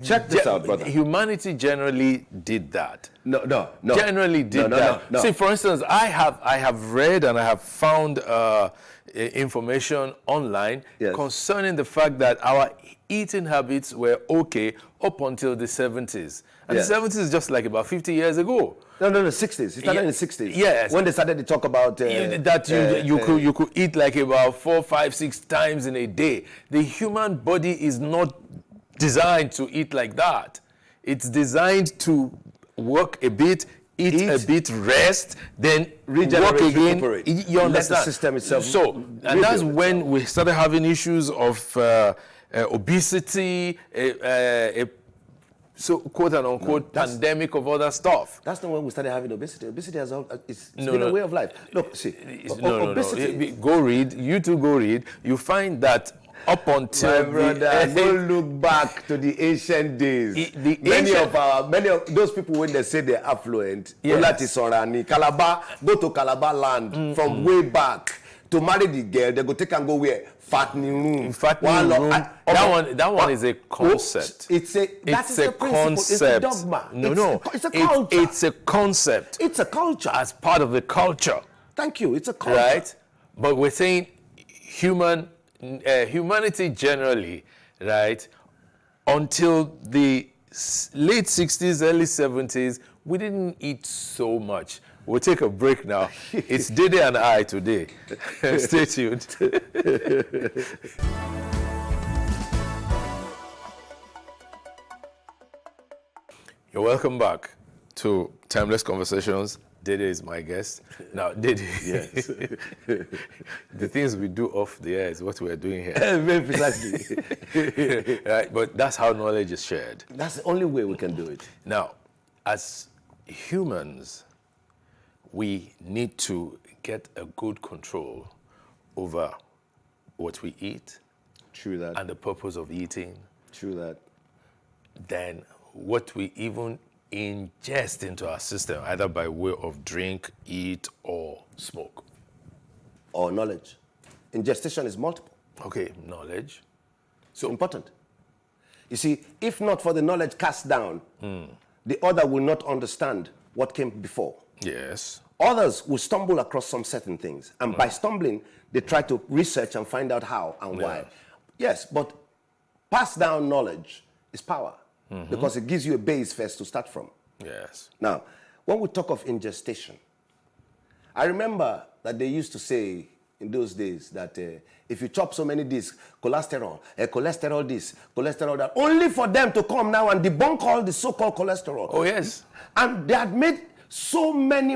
Check this out, brother. Humanity generally did that. No. Generally did that. No. See, for instance, I have read and I have found information online concerning the fact that our eating habits were okay up until the 70s. And the 70s is just like about 50 years ago. No, 60s. It started in the 60s. Yes. When they started to talk about... you could eat like about 4, 5, 6 times in a day. The human body is not designed to eat like that. It's designed to work a bit, eat a bit, rest, then work again. Recuperate. You understand? Let the system itself. So, and that's when we started having issues of obesity, so quote and unquote pandemic of other stuff. That's not when we started having obesity. Obesity has it's been a way of life. Look, see, obesity. Go read. You too go read. You find that up until my brother, go look back to the ancient days. Many of those people when they say they're affluent, Calabar, go to Calabar land from way back to marry the girl. They go take and go where fattening room. That one is a concept. It's a concept. It's a dogma. It's a culture. It's a concept. It's a culture as part of the culture. Thank you. It's a culture, right? But we're saying humanity generally, right, until the late 60s, early 70s, we didn't eat so much. We'll take a break now. It's Dede and I today. Stay tuned. You're welcome back to Timeless Conversations. Dede is my guest. Now, Dede, yes. The things we do off the air is what we're doing here. Very precisely. Right, but that's how knowledge is shared. That's the only way we can do it. Now, as humans, we need to get a good control over what we eat. True that. And the purpose of eating. True that. Then what we even ingest into our system, either by way of drink, eat, or smoke. Or knowledge. Ingestion is multiple. Okay, knowledge. So important. You see, if not for the knowledge cast down, the other will not understand what came before. Yes. Others will stumble across some certain things. And by stumbling, they try to research and find out how and why. Yes, but passed down knowledge is power. Because it gives you a base first to start from. Yes. Now, when we talk of ingestion, I remember that they used to say in those days that if you chop so many discs, cholesterol this, cholesterol that, only for them to come now and debunk all the so-called cholesterol. Oh, yes. And they had made so many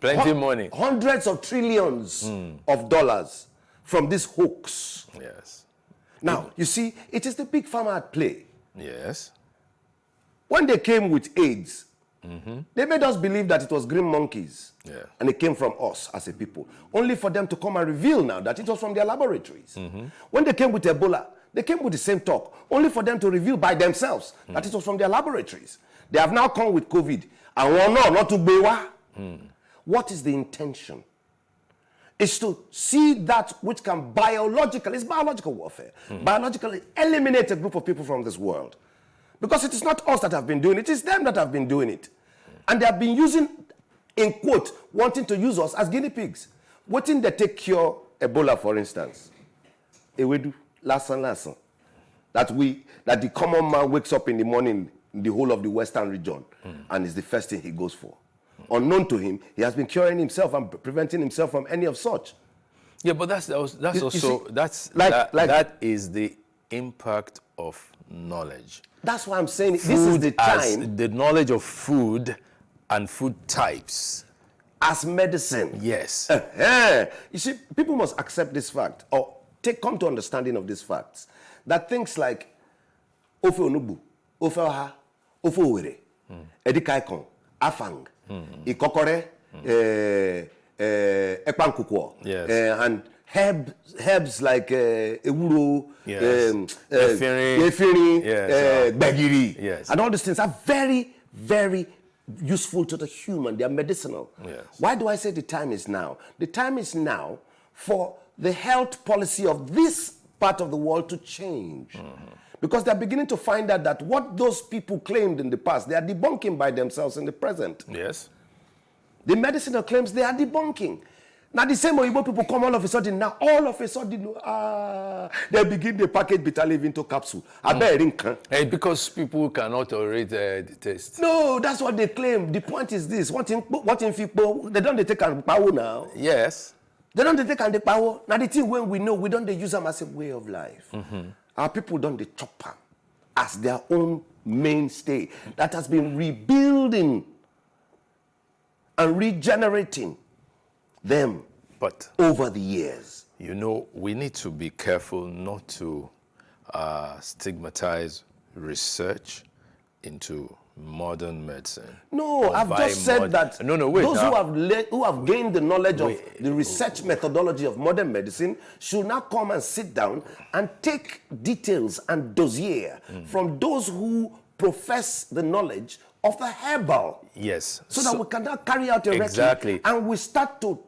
plenty money. Hundreds of trillions of dollars from this hoax. Yes. Now, you see, it is the big pharma at play. Yes. When they came with AIDS, they made us believe that it was green monkeys. Yeah. And it came from us as a people. Only for them to come and reveal now that it was from their laboratories. When they came with Ebola, they came with the same talk. Only for them to reveal by themselves that it was from their laboratories. They have now come with COVID. And not to Bewa. What is the intention? Is to see that which can it's biological warfare, biologically eliminate a group of people from this world. Because it is not us that have been doing it, it is them that have been doing it. And they have been using, in quote, wanting to use us as guinea pigs. Waiting they take cure Ebola, for instance. Ewedu, lesson. That the common man wakes up in the morning in the whole of the Western region and is the first thing he goes for. Unknown to him, he has been curing himself and preventing himself from any of such. Yeah, but that is the impact of knowledge. That's why I'm saying this is the time. The knowledge of food and food types. As medicine. Yes. You see, people must accept this fact or come to understanding of these facts. That things like ofe onubu, ofe oha, ofe owere, edikaikon, afang, ikokore, ekpankukwo, and herbs like ewuro, efiri, begiri, and all these things are very, very useful to the human. They are medicinal. Yes. Why do I say the time is now? The time is now for the health policy of this part of the world to change. Because they're beginning to find out that what those people claimed in the past, they are debunking by themselves in the present. Yes. The medicinal claims they are debunking. Now the same Oyibo people come all of a sudden, now all of a sudden, they begin to package bitter leaf into capsule. And because people cannot tolerate the taste. No, that's what they claim. The point is this, what in people, they don't take and power now. Yes. They don't take and power. Now the thing when we know, we don't use them as a way of life. Our people don't chop them as their own mainstay that has been rebuilding and regenerating them But over the years. you know, we need to be careful not to stigmatize research into modern medicine. No, Or I've by just said that No, wait. those now, who have gained the knowledge of the research methodology of modern medicine should now come and sit down and take details and dossier from those who profess the knowledge of the herbal. yes. So that we can now carry out a reckoning Exactly. and we start to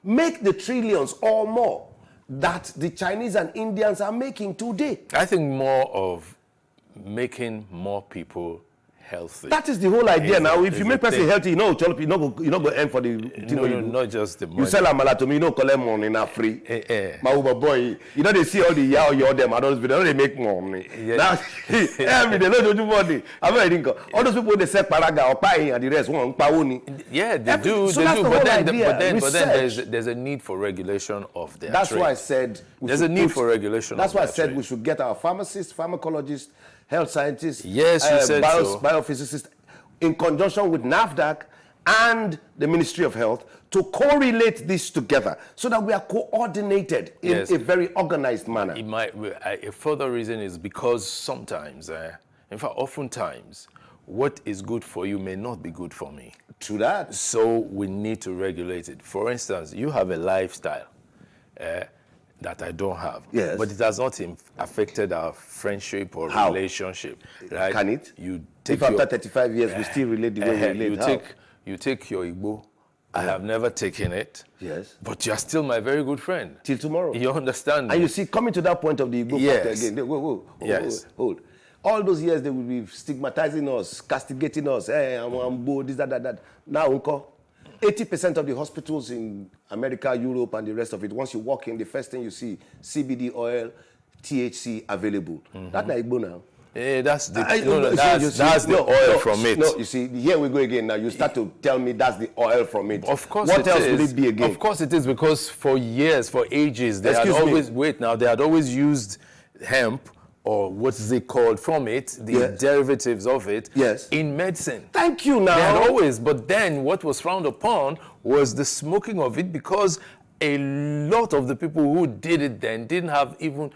make the trillions or more that the Chinese and Indians are making today. I think more of making more people healthy. That is the whole idea Is now. the- If you is make the person thing. healthy, you know, you're not going to end for the thing no, wey no, you do. not just the money. You sell amala to me, you know, collect money now free. My Uber boy, you know, they see all the your them, I don't know, they make money. Yeah. Now, every day, they don't do money. I mean, all those people, they sell paraga or pie and the rest, one pawuni. Yeah, they Every- do. so They that's do. the But whole then, idea. but then Research. there's a need for regulation of their That's trade. why I said we There's a should need put- for regulation That's of why I that said trade. we should get our pharmacists, pharmacologists, health scientists, Yes, you said so. biophysicists, in conjunction with NAFDAC and the Ministry of Health, to correlate this together so that we are coordinated in Yes. a very organized manner. It might, a further reason is because sometimes, in fact, oftentimes, what is good for you may not be good for me. To that, So we need to regulate it. For instance, you have a lifestyle that I don't have. Yes. But it has not affected our friendship or How? relationship. Right? Can it? You take if after your, 35 years we still relate the way we relate, you how? take your Igbo. I have never taken it. Yes. But you're still my very good friend. Till tomorrow. You understand me? And you see, coming to that point of the Igbo Yes. factor again, whoa, Yes. hold. All those years they will be stigmatizing us, castigating us. Hey, I'm bold, this, that. Now, uncle, 80% of the hospitals in America, Europe, and the rest of it, once you walk in, the first thing you see, CBD oil, THC available. That's not Igbo now. That's the You see, that's the oil from it. No, you see, here we go again. Now you start to tell me that's the oil from it. Of course, what it else is. will it be again? Of course, it is because for years, for ages, they Excuse had me. always used hemp or what's they called from it, the Yes. derivatives of it, Yes. in medicine. Thank you. Now They had always, but then what was frowned upon was the smoking of it because a lot of the people who did it then didn't have even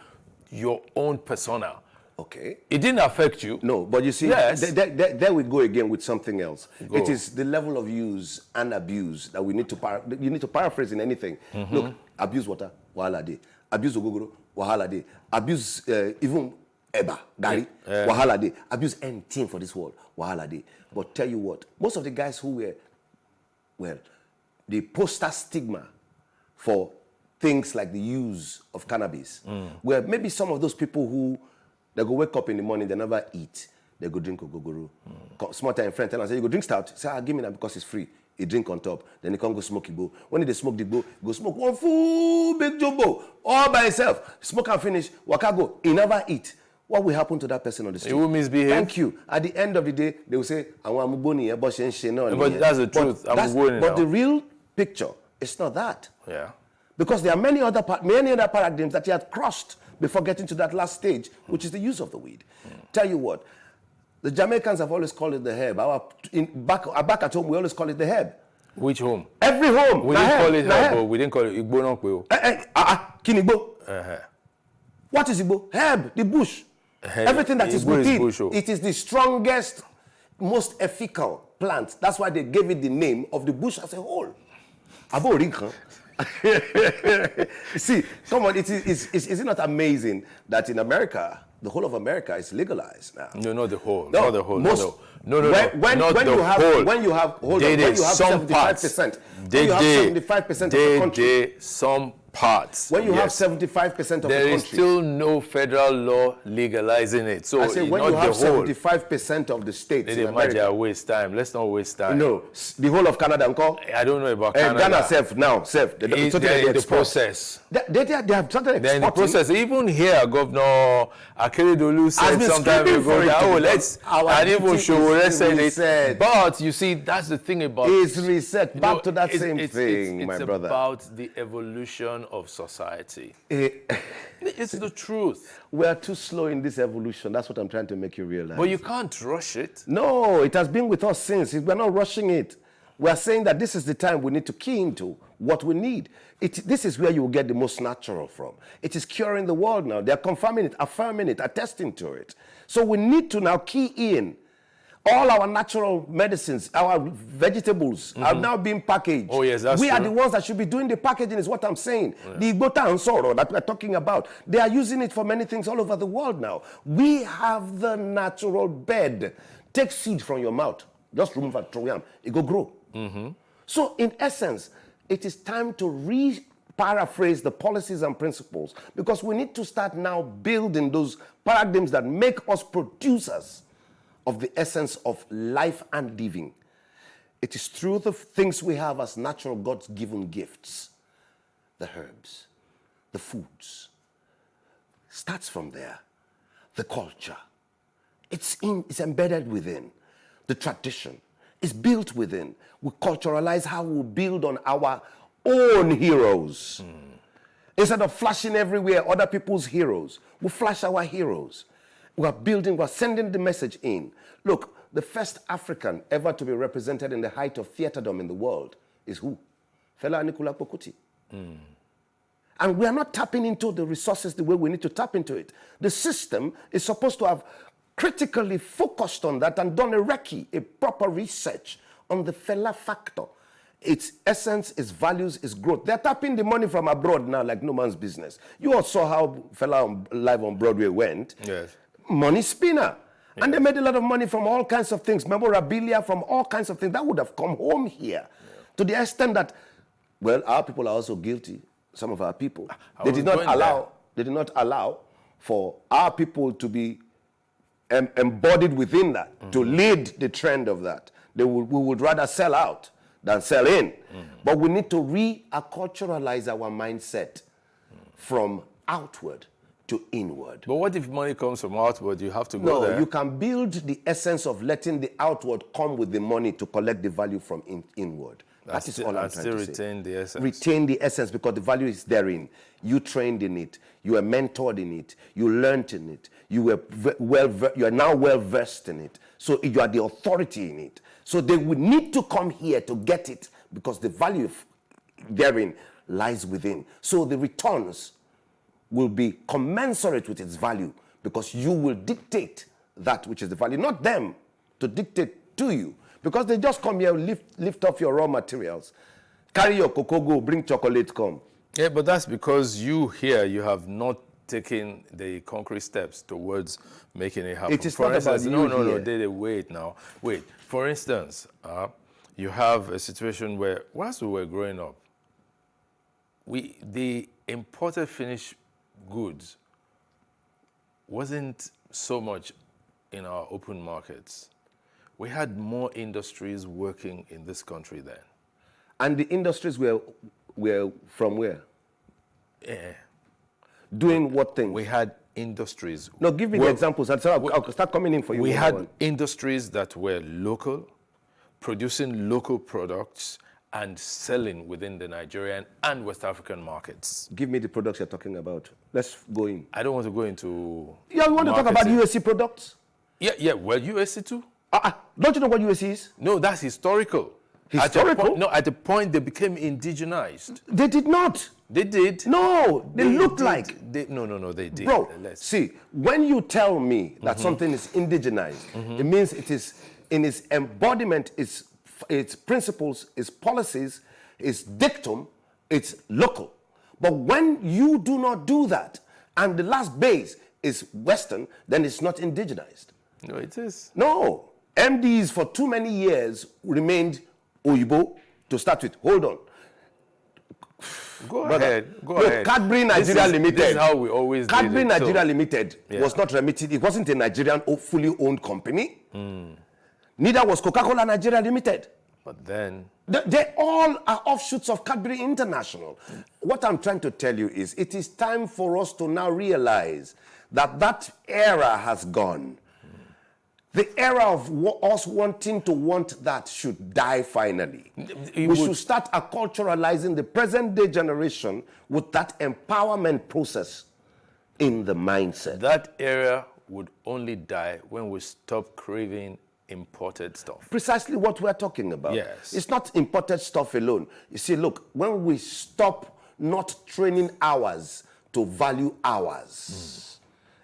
your own persona. okay. It didn't affect you. No, but you see, Yes. there we go again with something else. Go. It is the level of use and abuse that we need to you need to paraphrase in anything. Look, abuse water, wahala dey. Abuse ogogoro, wahala dey. Abuse even eba, gari, wahala dey. Abuse anything for this world, wahala dey. But tell you what, most of the guys who were, well, the poster stigma for things like the use of cannabis, where maybe some of those people who they go wake up in the morning, they never eat, they go drink ogogoro. Small time friend tell us, say, you go drink stout. Say, give me that because it's free. He drink on top. Then he can't go smoke Igbo. When they smoke the Igbo, go smoke one full big jumbo all by himself. Smoke and finish. Waka go. He never eat. What will happen to that person on the street? He will misbehave. Thank you. At the end of the day, they will say, but that's the truth. But the real picture is not that. Yeah. Because there are many other paradigms that he had crossed before getting to that last stage, which is the use of the weed. Tell you what, the Jamaicans have always called it the herb. Back at home, we always call it the herb. Which home? Every home. We na didn't herb, call it na herb, but we didn't call it Igbo Nokwe. Kin Igbo. What is Igbo? Herb, the bush. Herb. Everything that is Igbo is within, bush, oh. it is the strongest, most ethical plant. That's why they gave it the name of the bush as a whole. Abo Rinkan. See, come on, is it not amazing that in America, the whole of America is legalized now? No, not the whole. No, Not the whole. most- No. When Not you the have whole. when you have hold on, They when did you have some 75%, parts. when you have 75% of the country. Some parts. When you have Yes. 75% of There the is country, still no federal law legalizing it. So I say when not you have the whole. 75% of the states They in didn't America, waste time. Let's not waste time. no, the whole of Canada, uncle, I don't know about Canada. Ghana self now, self, they They're in the process. They have started They're in the exporting. process. Even here, Governor Akeredolu said been some time screaming ago for it that, to oh, be let's, done. Our and even duty is Showore said reset. it. But you see, that's the thing about It's reset back No, to that it's- same it's- thing, it's my brother. about the evolution of society. Eh, It's the truth. we are too slow in this evolution. That's what I'm trying to make you realize. But you can't rush it. No, it has been with us since. We're not rushing it. We are saying that this is the time we need to key into what we need. This is where you will get the most natural from. It is curing the world now. They're confirming it, affirming it, attesting to it. So we need to now key in. All our natural medicines, our vegetables are now being packaged. Oh, yes, that's We are true. the ones that should be doing the packaging, is what I'm saying. The Igbota and Soro that we're talking about, they are using it for many things all over the world now. We have the natural bed. Take seed from your mouth. Just remove and throw it. It will grow. So in essence, it is time to paraphrase the policies and principles, because we need to start now building those paradigms that make us producers of the essence of life and living. It is through the things we have as natural God's given gifts, the herbs, the foods. Starts from there. The culture. It's embedded within. The tradition is built within. We culturalize how we build on our own heroes. Instead of flashing everywhere other people's heroes, we flash our heroes. We are building, we are sending the message in. Look, the first African ever to be represented in the height of theaterdom in the world is who? Fela Anikulapo Kuti. And we are not tapping into the resources the way we need to tap into it. The system is supposed to have critically focused on that and done a recce, a proper research on the Fela factor. Its essence, its values, its growth. They're tapping the money from abroad now like no man's business. You all saw how Fela Live on Broadway went. Yes. Money spinner. And they made a lot of money from all kinds of things, memorabilia, from all kinds of things. That would have come home here. To the extent that, well, our people are also guilty, some of our people. They did not allow for our people to be embodied within that, to lead the trend of that. We would rather sell out than sell in. But we need to re-acculturalize our mindset from outward to inward. But what if money comes from outward? You have to go No, there. you can build the essence of letting the outward come with the money to collect the value from inward. That is all I'm trying to say. retain the essence. Retain the essence, because the value is therein. You trained in it. You were mentored in it. You learned in it. You are now well versed in it. So you are the authority in it. So they would need to come here to get it, because the value therein lies within. So the returns will be commensurate with its value, because you will dictate that which is the value, not them to dictate to you, because they just come here, lift off your raw materials, carry your cocoa, go, bring chocolate, come. Yeah, but that's because you have not taken the concrete steps towards making it happen. It is not about you no, here. wait now. Wait. For instance, you have a situation where, whilst we were growing up, the imported finished goods wasn't so much in our open markets. We had more industries working in this country then. And the industries were from where? Yeah. Doing what thing? We had industries. No, give me the examples. I'll start coming in for you. We one had by one. industries that were local, producing local products and selling within the Nigerian and West African markets. Give me the products you're talking about. Let's go in. I don't want to go into Yeah, we want to talk about marketing. USC products? Well, USC too. Don't you know what USC is? No, that's historical. Historical? At the point they became indigenized. They did not. They did. No, they looked did. like. No, they did. Bro, Let's- see, when you tell me that something is indigenized, it means it is in its embodiment, its principles, its policies, its dictum, it's local. But when you do not do that, and the last base is Western, then it's not indigenized. No, it is. No, MDs for too many years remained Oyibo to start with. Hold on. Go Brother, ahead. Go look, ahead. Cadbury Nigeria Limited. This is how we always Cadbury did it. Nigeria Limited Yeah. was not remitted. It wasn't a Nigerian fully owned company. Neither was Coca-Cola Nigeria Limited. But then, They all are offshoots of Cadbury International. What I'm trying to tell you is it is time for us to now realize that that era has gone. The era of us wanting to want that should die finally. We should start acculturalizing the present day generation with that empowerment process in the mindset. that era would only die when we stop craving imported stuff. Precisely what we're talking about. Yes. It's not imported stuff alone. You see, look, when we stop not training hours to value hours,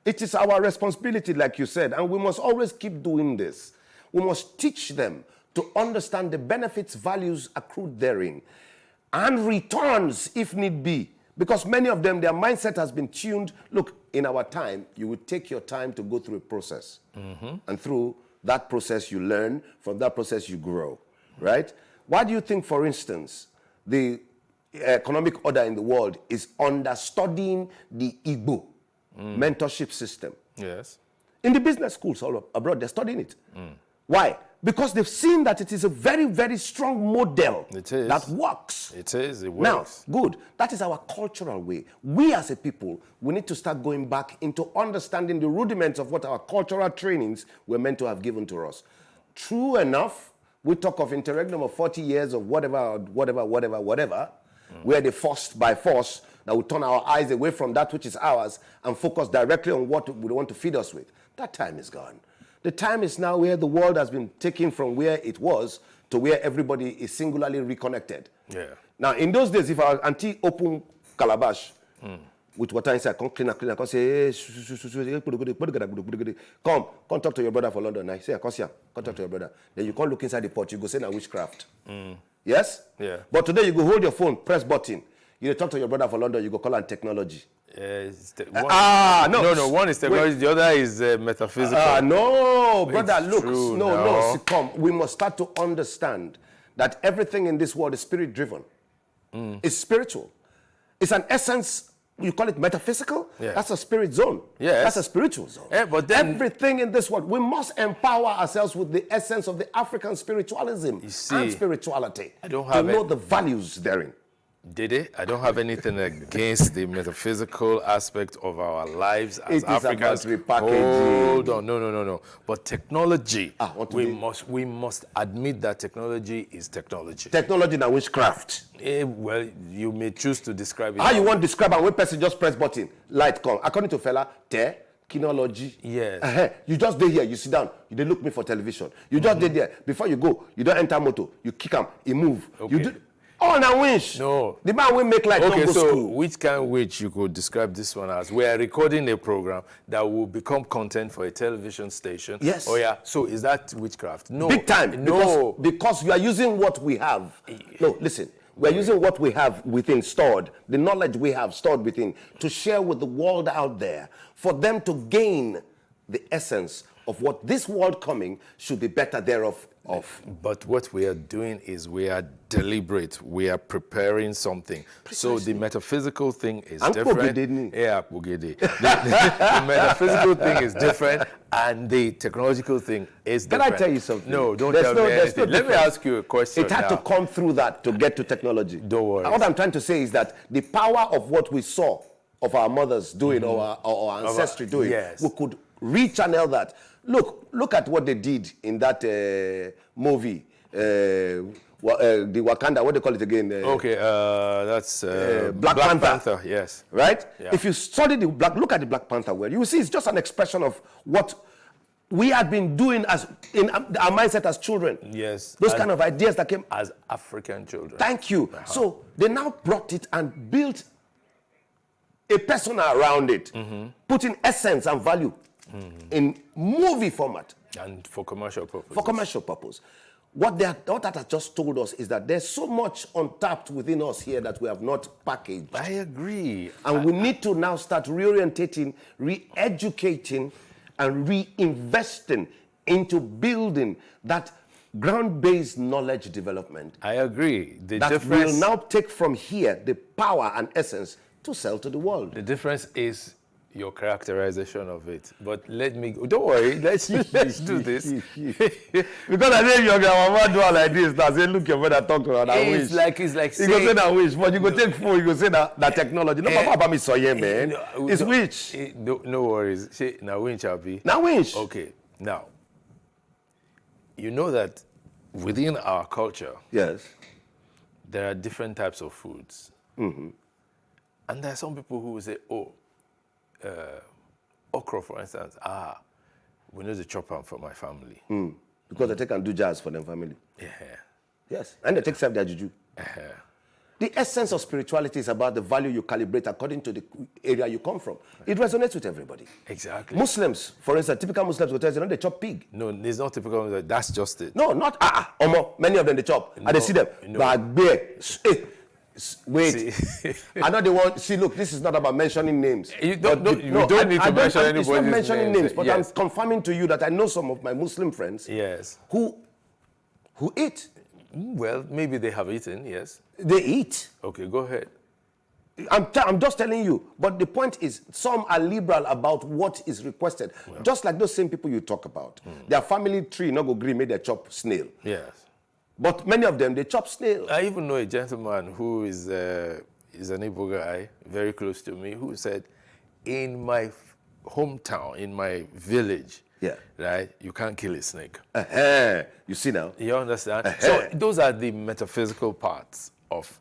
it is our responsibility, like you said, and we must always keep doing this. We must teach them to understand the benefits, values accrued therein, and returns if need be. Because many of them, their mindset has been tuned. Look, in our time, you would take your time to go through a process. And through that process, you learn. From that process, you grow, right? Why do you think, for instance, the economic order in the world is understudying the Igbo mentorship system? Yes. In the business schools all abroad, they're studying it. Why? Because they've seen that it is a very, very strong model It is. that works. It is. It Now, works. good. That is our cultural way. We as a people, we need to start going back into understanding the rudiments of what our cultural trainings were meant to have given to us. True enough, we talk of interregnum of 40 years of whatever, where they forced by force that we turn our eyes away from that which is ours and focus directly on what we want to feed us with. That time is gone. The time is now where the world has been taken from where it was to where everybody is singularly reconnected. Yeah. Now, in those days, if our auntie open calabash with water inside, come clean, come say, hey, come talk to your brother for London. I say, come talk to your brother. Then you come look inside the pot, you go say, now witchcraft. Yes? Yeah. But today you go hold your phone, press button. You talk to your brother for London, you go call on technology. No. No. One is technology, the other is metaphysical. No, brother, It's look. true, No, no. come. We must start to understand that everything in this world is spirit driven. It's spiritual. It's an essence, you call it metaphysical? Yeah. That's a spirit zone. Yes. That's a spiritual zone. Yeah, but then- everything in this world, we must empower ourselves with the essence of the African spiritualism see, and spirituality I don't to have know it. the values therein. Did it? I don't have anything against the metaphysical aspect of our lives as It is about Africans. repackaging. Hold on, no. But technology, what we today? must admit that technology is technology. Technology and witchcraft. Well, you may choose to describe it. How you want to describe and when person just press button, light come. According to fella, technology. Yes. You just dey here, you sit down, you dey look me for television. You just dey there. Before you go, you don't enter motor, you kick him, he move. Okay. You do. Oh, now winch. No. The man will make like Okay, no go so school. which kind which you could describe this one as? We are recording a program that will become content for a television station. Yes. Oh yeah. So is that witchcraft? No. Big time. No. Because you are using what we have. No, listen. We are using what we have within stored, the knowledge we have stored within, to share with the world out there, for them to gain the essence of what this world coming should be better thereof. But what we are doing is we are deliberate. We are preparing something. So the metaphysical thing is And different. pogedeni. Yeah, pogede. The metaphysical thing is different, and the technological thing is Can different. I tell you something? No, don't There's tell no- me there's no anything. Let me difference. ask you a question. It had to now. come through that to get to technology. Don't worry. And what I'm trying to say is that the power of what we saw of our mothers doing or our ancestry doing, yes. we could rechannel that. Look at what they did in that movie, the Wakanda, what they call it again? Okay, that's Black Panther. Yes. Right? Yeah. If you study look at the Black Panther world, you will see it's just an expression of what we had been doing as in our mindset as children. Yes. Those kind of ideas that came. As African children. Thank you. So they now brought it and built a persona around it, putting essence and value in movie format And for commercial purposes. for commercial purpose. What that has just told us is that there's so much untapped within us here that we have not packaged. I agree. And we need to now start reorientating, re-educating, and reinvesting into building that ground-based knowledge development I agree. The that difference will now take from here the power and essence to sell to the world. The difference is your characterization of it. But let me go. Don't worry. Let's do this. Because I know your grandma do all like this. Now say, look, your brother talk to her. That wish. It's like You go say saying, that wish, but you go take phone. You go say that technology. No, Papa, me so yeah, man. It's which. No worries. Say now winch Abi. Now wish. Okay. Now, you know that within our culture, Yes. there are different types of foods. And there are some people who will say, oh, okra, for instance, we need to chop them for my family. Because they can do jazz for them family. Yeah. Yes. And they take self their juju. The essence of spirituality is about the value you calibrate according to the area you come from. It resonates with everybody. Exactly. Muslims, for instance, typical Muslims will tell you, they chop pig. No, it's not typical. That's just it. No, not Omo. Many of them they chop. And they see them. No. But wait. I know they want. See, look, this is not about mentioning names. You don't need to mention anybody's It's not mentioning names, but yes. I'm confirming to you that I know some of my Muslim friends Yes. who eat. Well, maybe they have eaten, yes. They eat. Okay, go ahead. I'm just telling you. But the point is, some are liberal about what is requested. Just like those same people you talk about. Their family tree not go green, made they chop snail. Yes. But many of them, they chop snail. I even know a gentleman who is an Igbo guy, very close to me, who said, in my hometown, in my village, right, you can't kill a snake. You see now? You understand? So those are the metaphysical parts of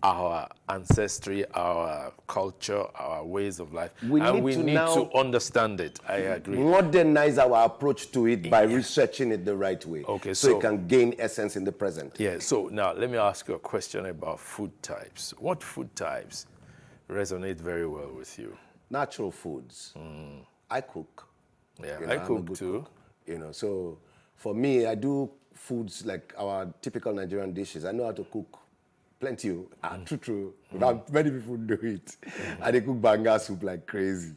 our ancestry, our culture, our ways of life. We need to understand it. I agree. Modernize our approach to it by researching it the right way. Okay, so it can gain essence in the present. Yeah, so now let me ask you a question about food types. What food types resonate very well with you? Natural foods. I cook. Yeah, You know, I I'm a cook good too. cook, you know, so for me, I do foods like our typical Nigerian dishes. I know how to cook plenty. True. Without many people do it. I dey cook banga soup like crazy.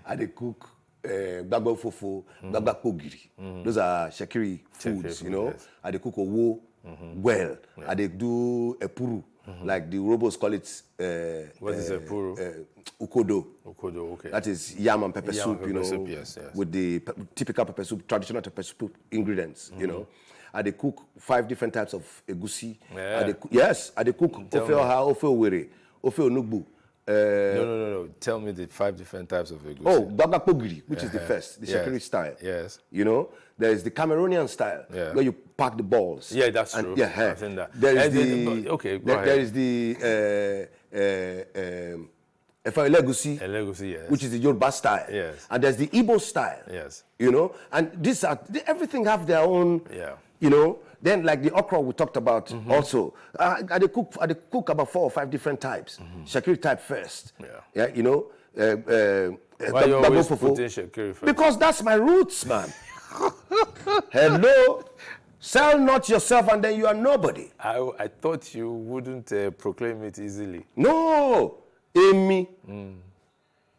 I dey cook gbagbo fufu, gbagba kogiri. Those are shekiri foods, you know. Yes. I dey cook owo well. I dey do epuru, like the Robos call it. What is epuru? Ukodo. Ukodo, okay. That is yam and pepper Yam soup, and you know, pepper soup, yes. with the typical pepper soup, traditional pepper soup ingredients, you know. I dey cook 5 different types of egusi. Yeah. I dey cook ofe oha, ofe owere, ofe onugbu. No. Tell me the 5 different types of egusi. Oh, gbagba kogiri, which is the first, the shekiri style. Yes. You know, there is the Cameroonian style, where you pack the balls. Yeah, that's true. Yeah, I've seen that. There is okay, go ahead. There is the egusi, Elegusi, yes. which is the Yoruba style. Yes. And there's the Igbo style. Yes. You know, and these are, everything have their own, Yeah. you know. Then like the okra we talked about also. I dey cook about 4 or 5 different types. Shekiri type first. Yeah. You know. Why you always fufu. putting shekiri first? Because that's my roots, man. Hello. Sell not yourself and then you are nobody. I thought you wouldn't proclaim it easily. No. Amy.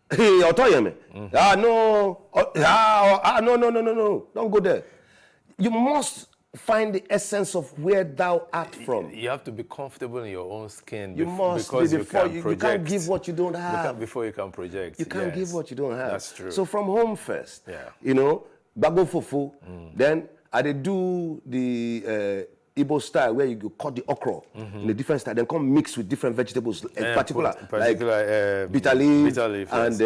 Hey, Otoyeme. No. Don't go there. You must find the essence of where thou art from. You have to be comfortable in your own skin. You must because be before you can't give what you don't have. Before you can project. You can't give what you don't have. That's true. So from home first. Yeah. You know, bago fufu. Then I dey do the Igbo style where you go cut the okra in a different style, then come mix with different vegetables, in particular like bitter leaf, and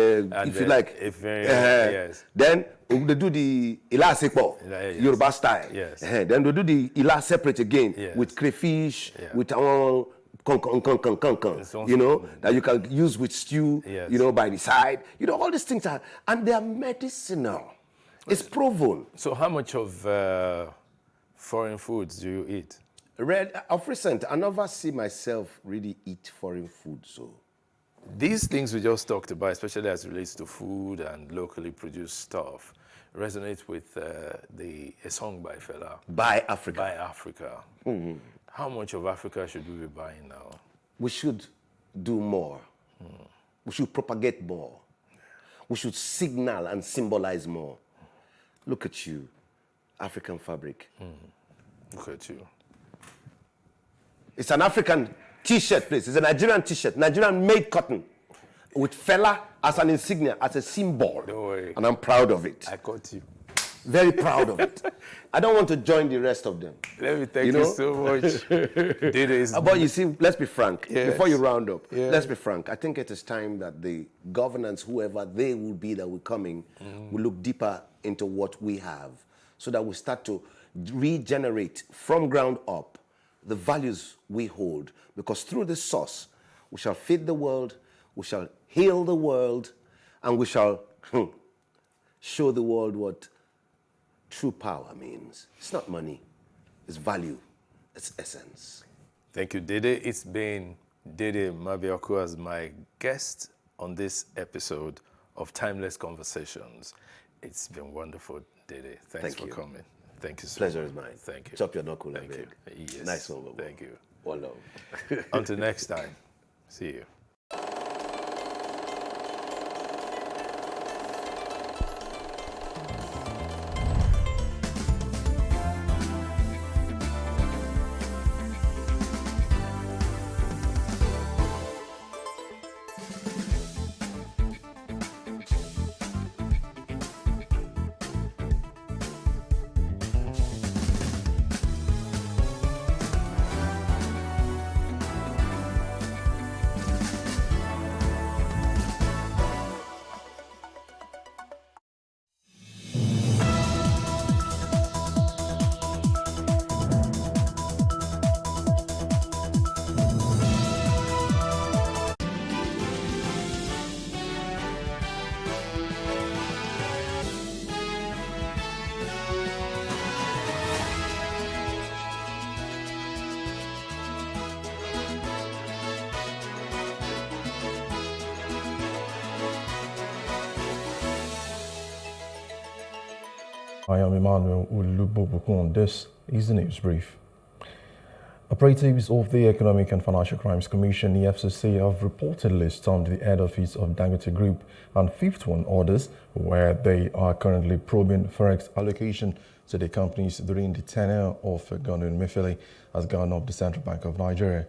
if you like, yes. Then we do the ila sepo, Yes. Yoruba style. Yes. Then we do the ila separate again Yes. with crayfish, Yeah. with our you know, that you can use with stew, Yes. you know, by the side. You know, all these things are, and they are medicinal. It's proven. So how much of foreign foods do you eat? Of recent, I never see myself really eat foreign food, so. These things we just talked about, especially as it relates to food and locally produced stuff, resonate with a song by Fela. By Africa. By Africa. How much of Africa should we be buying now? We should do more. We should propagate more. We should signal and symbolize more. Look at you, African fabric. Look at you. It's an African T-shirt, please. It's a Nigerian T-shirt, Nigerian-made cotton, with fella as an insignia, as a symbol. Don't worry. And I'm proud of it. I caught you. Very proud of it. I don't want to join the rest of them. Let me thank you so much. Dede is But you see, let's be frank. Yes. Before you round up, Yeah. let's be frank. I think it is time that the governance, whoever they will be that will come in, will look deeper into what we have so that we start to regenerate from ground up the values we hold. Because through this source, we shall feed the world, we shall heal the world, and we shall show the world what true power means. It's not money, it's value, it's essence. Thank you, Dede. It's been Dede Mabiaku as my guest on this episode of Timeless Conversations. It's been wonderful, Dede. Thanks Thank for you. coming. Thank you so Pleasure much. is mine. Thank you. Chop your knuckle, Thank big. you. Yes. Nice one, Bobo. Thank you. One love. Until next time. See you. I am Emmanuel Ulubobukun. This is the news brief. Operatives of the Economic and Financial Crimes Commission, EFCC, have reportedly stormed the head office of Dangote Group and Fifth One orders, where they are currently probing forex allocation to the companies during the tenure of Godwin Emefiele as governor of the Central Bank of Nigeria.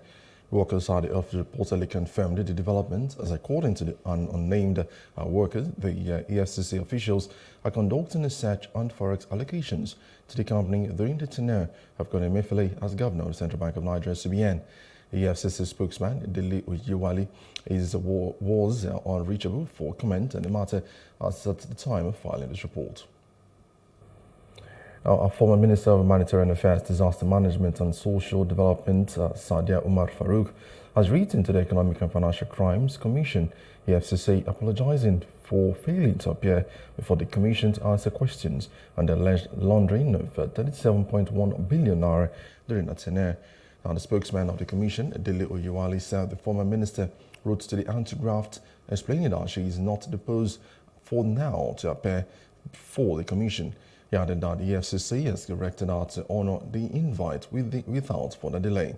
Workers at the office reportedly confirmed the development, as according to the unnamed workers, the EFCC officials are conducting a search on forex allocations to the company during the tenure of Godwin Emefiele as governor of the Central Bank of Nigeria, CBN. The EFCC spokesman, Dele Oyiwale, was unreachable for comment on the matter as at the time of filing this report. Now, our former Minister of Humanitarian Affairs, Disaster Management and Social Development, Sadia Umar Farouk, has written to the Economic and Financial Crimes Commission, EFCC, apologizing for failing to appear before the Commission to answer questions on the alleged laundering of 37.1 billion naira during that tenure. Now, the spokesman of the Commission, Dele Oyiwale, said the former minister wrote to the Anti-Graft explaining that she is not deposed for now to appear before the Commission. He added that the EFCC has directed her to honor the invite without further delay.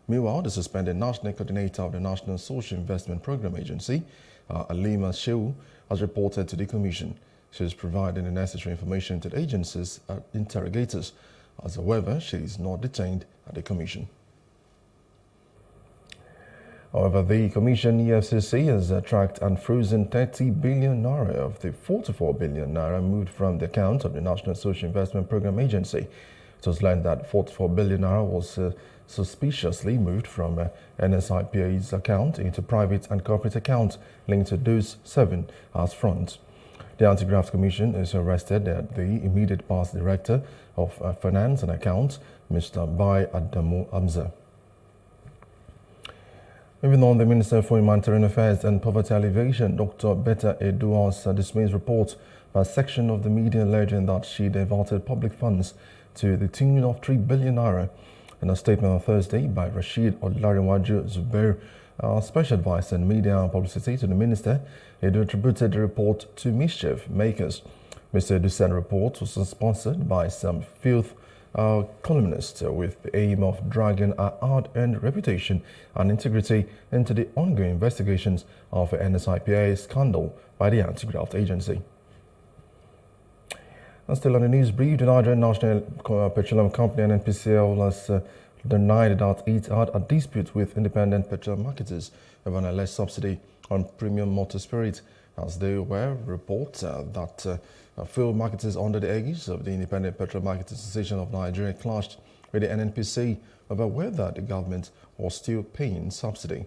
Meanwhile, the suspended national coordinator of the National Social Investment Program Agency, Alima Shehu, has reported to the Commission. She is providing the necessary information to the agency's interrogators. However, she is not detained at the Commission. However, the Commission, EFCC, has tracked and frozen 30 billion naira of the 44 billion naira moved from the account of the National Social Investment Program Agency. It was learned that 44 billion naira was suspiciously moved from NSIPA's account into private and corporate accounts linked to those 7 as fronts. The Anti-Graft Commission has arrested the immediate past director of Finance and Accounts, Mr. Bai Adamu Hamza. Moving on, the Minister for Humanitarian Affairs and Poverty Alleviation, Dr. Betta Edu, has dismissed reports by a section of the media alleging that she diverted public funds to the tune of 3 billion naira. In a statement on Thursday by Rashid Olariwaju Zubair, Special Advisor in Media and Publicity to the Minister, Edu attributed the report to mischief makers. Mr. Edu said the report was sponsored by some filth columnist with the aim of dragging our hard-earned reputation and integrity into the ongoing investigations of the NSIPA scandal by the Anti-Graft Agency. And still on the news brief, the Nigerian National Petroleum Company (NNPCL) has denied that it had a dispute with independent petrol marketers over an alleged subsidy on premium motor spirit, as there were reports that fuel marketers under the aegis of the Independent Petrol Marketers Association of Nigeria clashed with the NNPC over whether the government was still paying subsidy.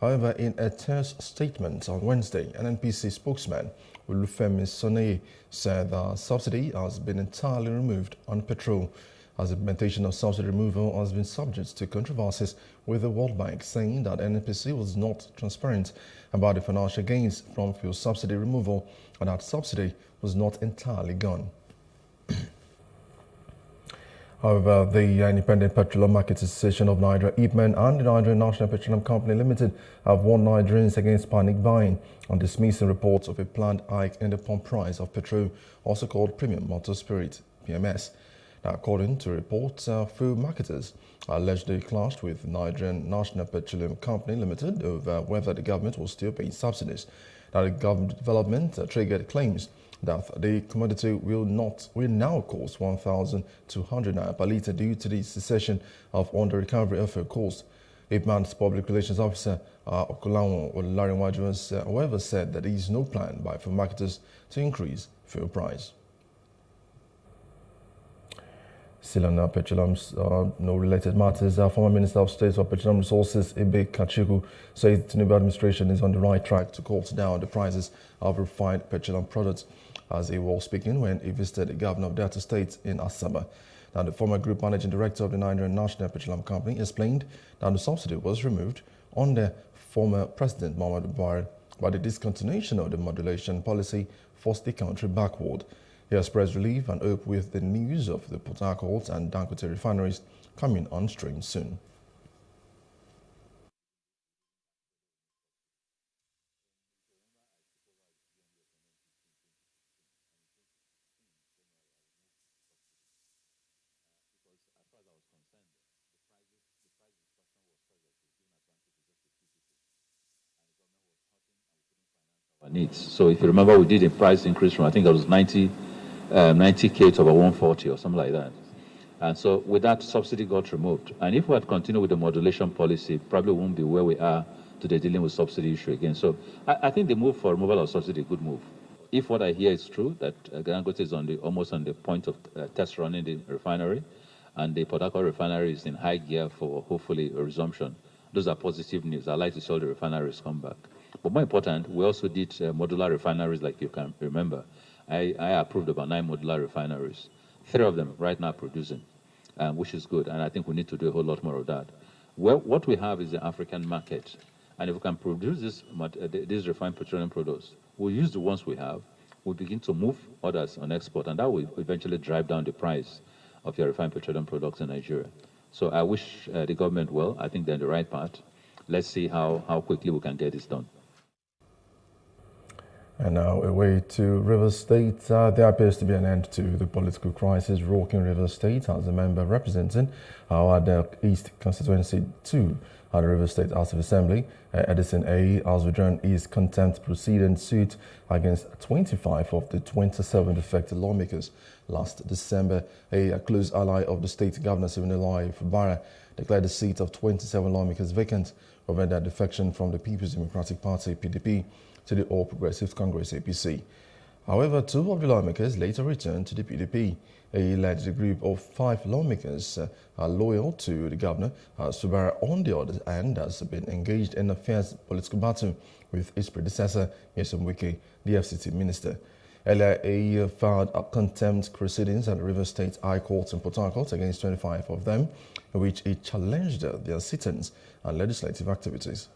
However, in a terse statement on Wednesday, NNPC spokesman Olufemi Soneye said the subsidy has been entirely removed on petrol, as implementation of subsidy removal has been subject to controversies with the World Bank, saying that NNPC was not transparent about the financial gains from fuel subsidy removal and that subsidy was not entirely gone. However, the Independent Petroleum Marketers Association of Nigeria, IPMAN, and the Nigerian National Petroleum Company Limited have warned Nigerians against panic buying and dismissing reports of a planned hike in the pump price of petrol, also called premium motor spirit, PMS. Now, according to reports, fuel marketers allegedly clashed with Nigerian National Petroleum Company Limited over whether the government was still paying subsidies. Now, the government development triggered claims that the commodity will now cost 1,200 naira per litre due to the cessation of under-recovery of fuel costs. IPMAN's public relations officer, Okolawon Olarinwaju, however, said that there is no plan by fuel marketers to increase fuel price. Still on petroleum, no related matters, former Minister of State for Petroleum Resources, Ibe Kachiku, said the Tinubu administration is on the right track to cut down the prices of refined petroleum products, as he was speaking when he visited the governor of Delta State in Asaba. Now, the former group managing director of the Nigerian National Petroleum Company explained that the subsidy was removed under former President Muhammadu Buhari, but the discontinuation of the modulation policy forced the country backward. He expressed relief and hope with the news of the Port Harcourt and Dangote refineries coming on stream soon. Needs. So if you remember, we did a price increase from, I think it was 90K to about 140 or something like that. And so with that, subsidy got removed. And if we had continued with the modulation policy, probably won't be where we are today dealing with subsidy issue again. So I think the move for removal of subsidy is a good move. If what I hear is true, that Dangote is almost on the point of test running the refinery, and the Port Harcourt refinery is in high gear for hopefully a resumption, those are positive news. I'd like to see all the refineries come back. But more important, we also did modular refineries, like you can remember. I approved about 9 modular refineries. 3 of them right now producing, which is good. And I think we need to do a whole lot more of that. Well, what we have is the African market. And if we can produce these refined petroleum products, we'll use the ones we have. We'll begin to move others on export. And that will eventually drive down the price of your refined petroleum products in Nigeria. So I wish the government well. I think they're on the right path. Let's see how quickly we can get this done. And now away to Rivers State. There appears to be an end to the political crisis rocking Rivers State, as a member representing our East Constituency 2 at the Rivers State House of Assembly, Edison A, has withdrawn his contempt proceeding suit against 25 of the 27 affected lawmakers. Last December, a close ally of the state governor, Siminalayi Fubara, declared the seat of 27 lawmakers vacant, over their defection from the People's Democratic Party, PDP, to the All Progressives Congress, APC. However, 2 of the lawmakers later returned to the PDP. A alleged group of 5 lawmakers are loyal to the governor. Fubara, on the other hand, has been engaged in a fierce political battle with his predecessor, Nyesom Wike, the FCT minister. Earlier, filed contempt proceedings at the Rivers State High Court in Port Harcourt against 25 of them, in which he challenged their sit-ins and legislative activities.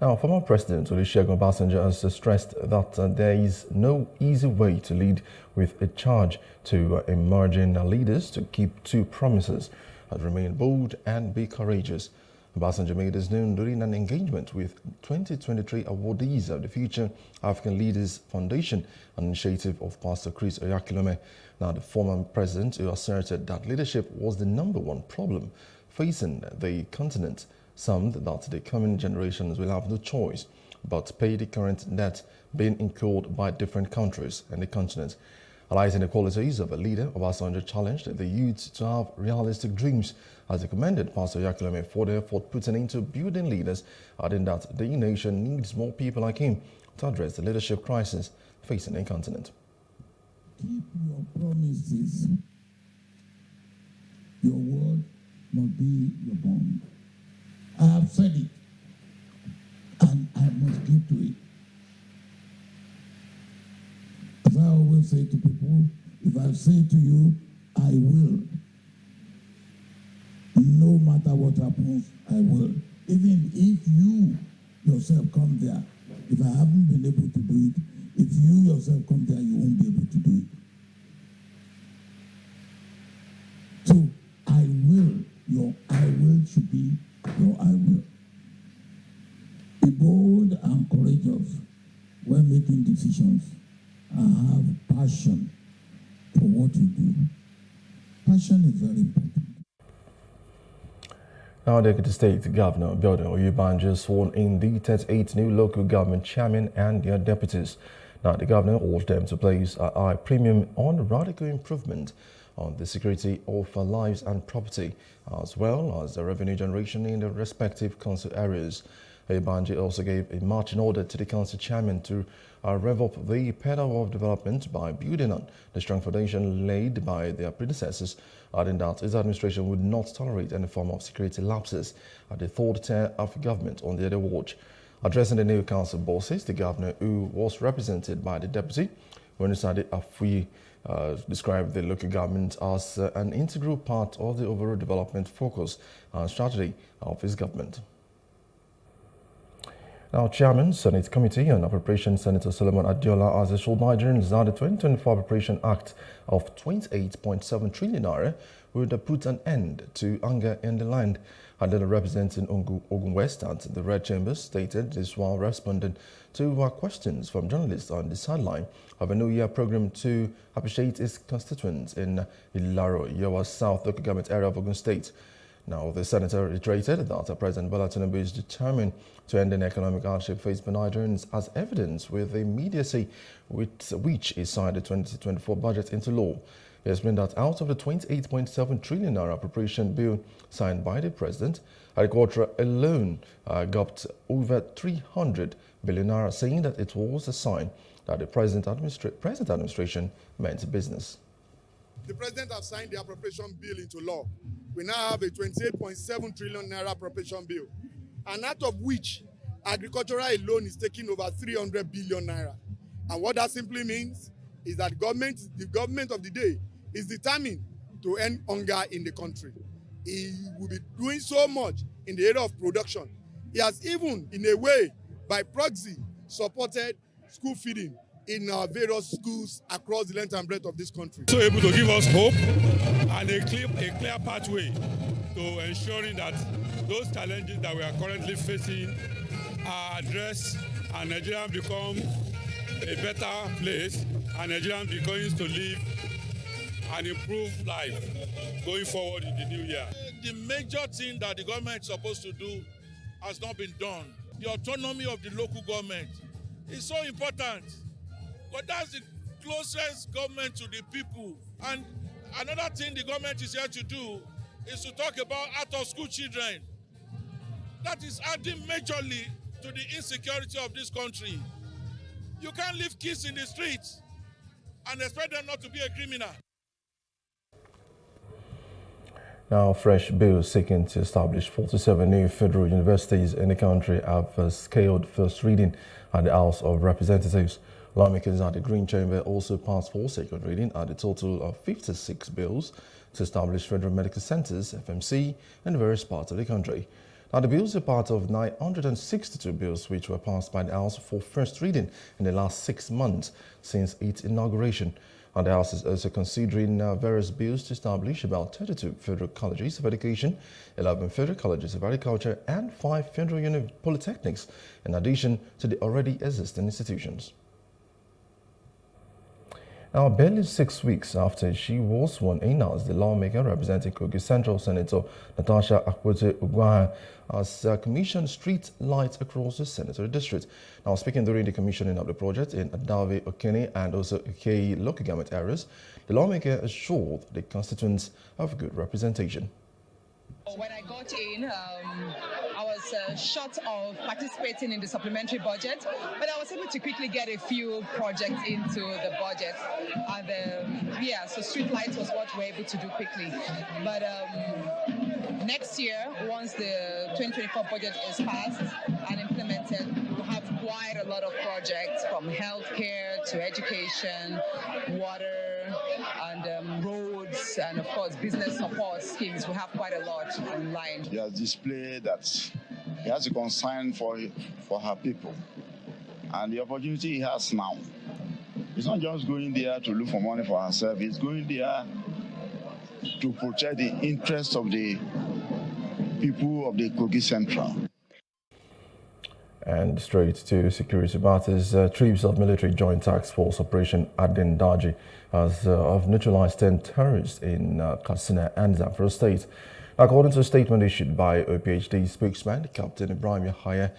Now, former President Olusegun Obasanjo has stressed that there is no easy way to lead, with a charge to emerging leaders to keep 2 promises: remain bold and be courageous. Obasanjo made this known during an engagement with 2023 awardees of the Future African Leaders Foundation, an initiative of Pastor Chris Oyakhilome. Now, the former president, who asserted that leadership was the #1 problem facing the continent, summed that the coming generations will have no choice but pay the current debt being incurred by different countries and the continent. Highlighting the qualities of a leader, Obasanjo challenged the youth to have realistic dreams, as he commended Pastor Yakuleme for the effort putting into building leaders, adding that the nation needs more people like him to address the leadership crisis facing the continent. Keep your promises. Your word must be your bond. I have said it, and I must keep to it. As I always say to people, if I say to you, I will, no matter what happens, I will. Even if you yourself come there, if I haven't been able to do it, if you yourself come there, you won't be able to do it. So, I will, your I will should be your I will. Be bold and courageous when making decisions, and have passion for what you do. Passion is very important. Now, the Ekiti State Governor Biodun Oyubanjo sworn in the 38 new local government chairmen and their deputies. Now, the governor urged them to place a high premium on radical improvement on the security of lives and property, as well as the revenue generation in the respective council areas. Oyubanjo also gave a marching order to the council chairman to rev up the pedal of development by building on the strong foundation laid by their predecessors, adding that his administration would not tolerate any form of security lapses at the third tier of government on the other watch. Addressing the new council bosses, the governor, who was represented by the deputy, Wenusade Afui, described the local government as an integral part of the overall development focus and strategy of his government. Now, Chairman, Senate Committee on Appropriations, Senator Solomon Adiola, has assured Nigerians that the 2024 Appropriation Act of 28.7 trillion naira would put an end to hunger in the land. Adiola, representing Ogun West at the Red Chamber, stated this while responding to questions from journalists on the sideline of a New Year program to appreciate his constituents in Ilaro, Yowa South local government area of Ogun State. Now, the senator reiterated that President Bola Tinubu is determined to end an economic hardship faced by Nigerians, as evidenced with the immediacy with which he signed the 2024 budget into law. He explained that out of the 28.7 trillion naira appropriation bill signed by the president, agriculture alone got over 300 billion naira, saying that it was a sign that the present administration meant business. The president has signed the appropriation bill into law. We now have a 28.7 trillion naira appropriation bill, and out of which agricultural alone is taking over 300 billion naira. And what that simply means is that the government of the day is determined to end hunger in the country. He will be doing so much in the area of production. He has even, in a way, by proxy, supported school feeding in our various schools across the length and breadth of this country. So able to give us hope and a clear pathway to ensuring that those challenges that we are currently facing are addressed and Nigeria become a better place and Nigeria begins to live an improved life going forward in the new year. The major thing that the government is supposed to do has not been done. The autonomy of the local government is so important. But that's the closest government to the people. And another thing the government is here to do is to talk about out-of-school children. That is adding majorly to the insecurity of this country. You can't leave kids in the streets and expect them not to be a criminal. Now, fresh bills seeking to establish 47 new federal universities in the country have scaled first reading at the House of Representatives. Lawmakers at the Green Chamber also passed for second reading at a total of 56 bills to establish federal medical centers, FMC, in various parts of the country. Now, the bills are part of 962 bills which were passed by the House for first reading in the last 6 months since its inauguration. And the House is also considering various bills to establish about 32 federal colleges of education, 11 federal colleges of agriculture, and 5 federal polytechnics, in addition to the already existing institutions. Now, barely 6 weeks after she was sworn in as the lawmaker representing Kogi Central, Senator Natasha Akpote-Ugwahan has commissioned street lights across the senatorial district. Now, speaking during the commissioning of the project in Adawe, Okene and also Ikei local government areas, the lawmaker assured the constituents of good representation. When I got in, I was short of participating in the supplementary budget, but I was able to quickly get a few projects into the budget. And yeah, so street lights was what we were able to do quickly. But next year, once the 2024 budget is passed and implemented, we'll have quite a lot of projects from healthcare to education, water, and roads, and of course business support schemes. We have quite a lot in line. He has displayed that he has a concern for her people, and the opportunity he has now. He's not just going there to look for money for herself. He's going there to protect the interests of the people of the Kogi Central. And straight to security matters, troops of military joint task force operation Adin Daji have neutralized 10 terrorists in Katsina and Zamfara state. According to a statement issued by OPHD spokesman Captain Ibrahim Yahaya,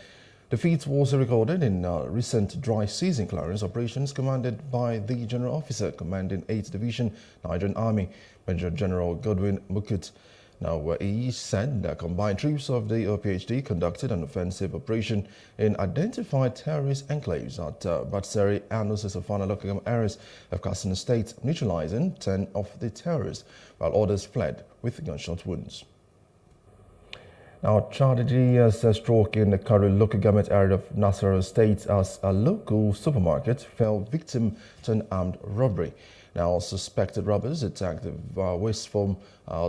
the feat was recorded in recent dry season clearance operations commanded by the General Officer commanding 8th Division Nigerian Army, Major General Godwin Mukut. Now, he said that combined troops of the OPHD conducted an offensive operation in identified terrorist enclaves at Batsari and Safana local government areas of Katsina State, neutralizing 10 of the terrorists, while others fled with gunshot wounds. Now, tragedy has struck in the Karu local government area of Nasarawa State as a local supermarket fell victim to an armed robbery. Now, suspected robbers attacked the Westform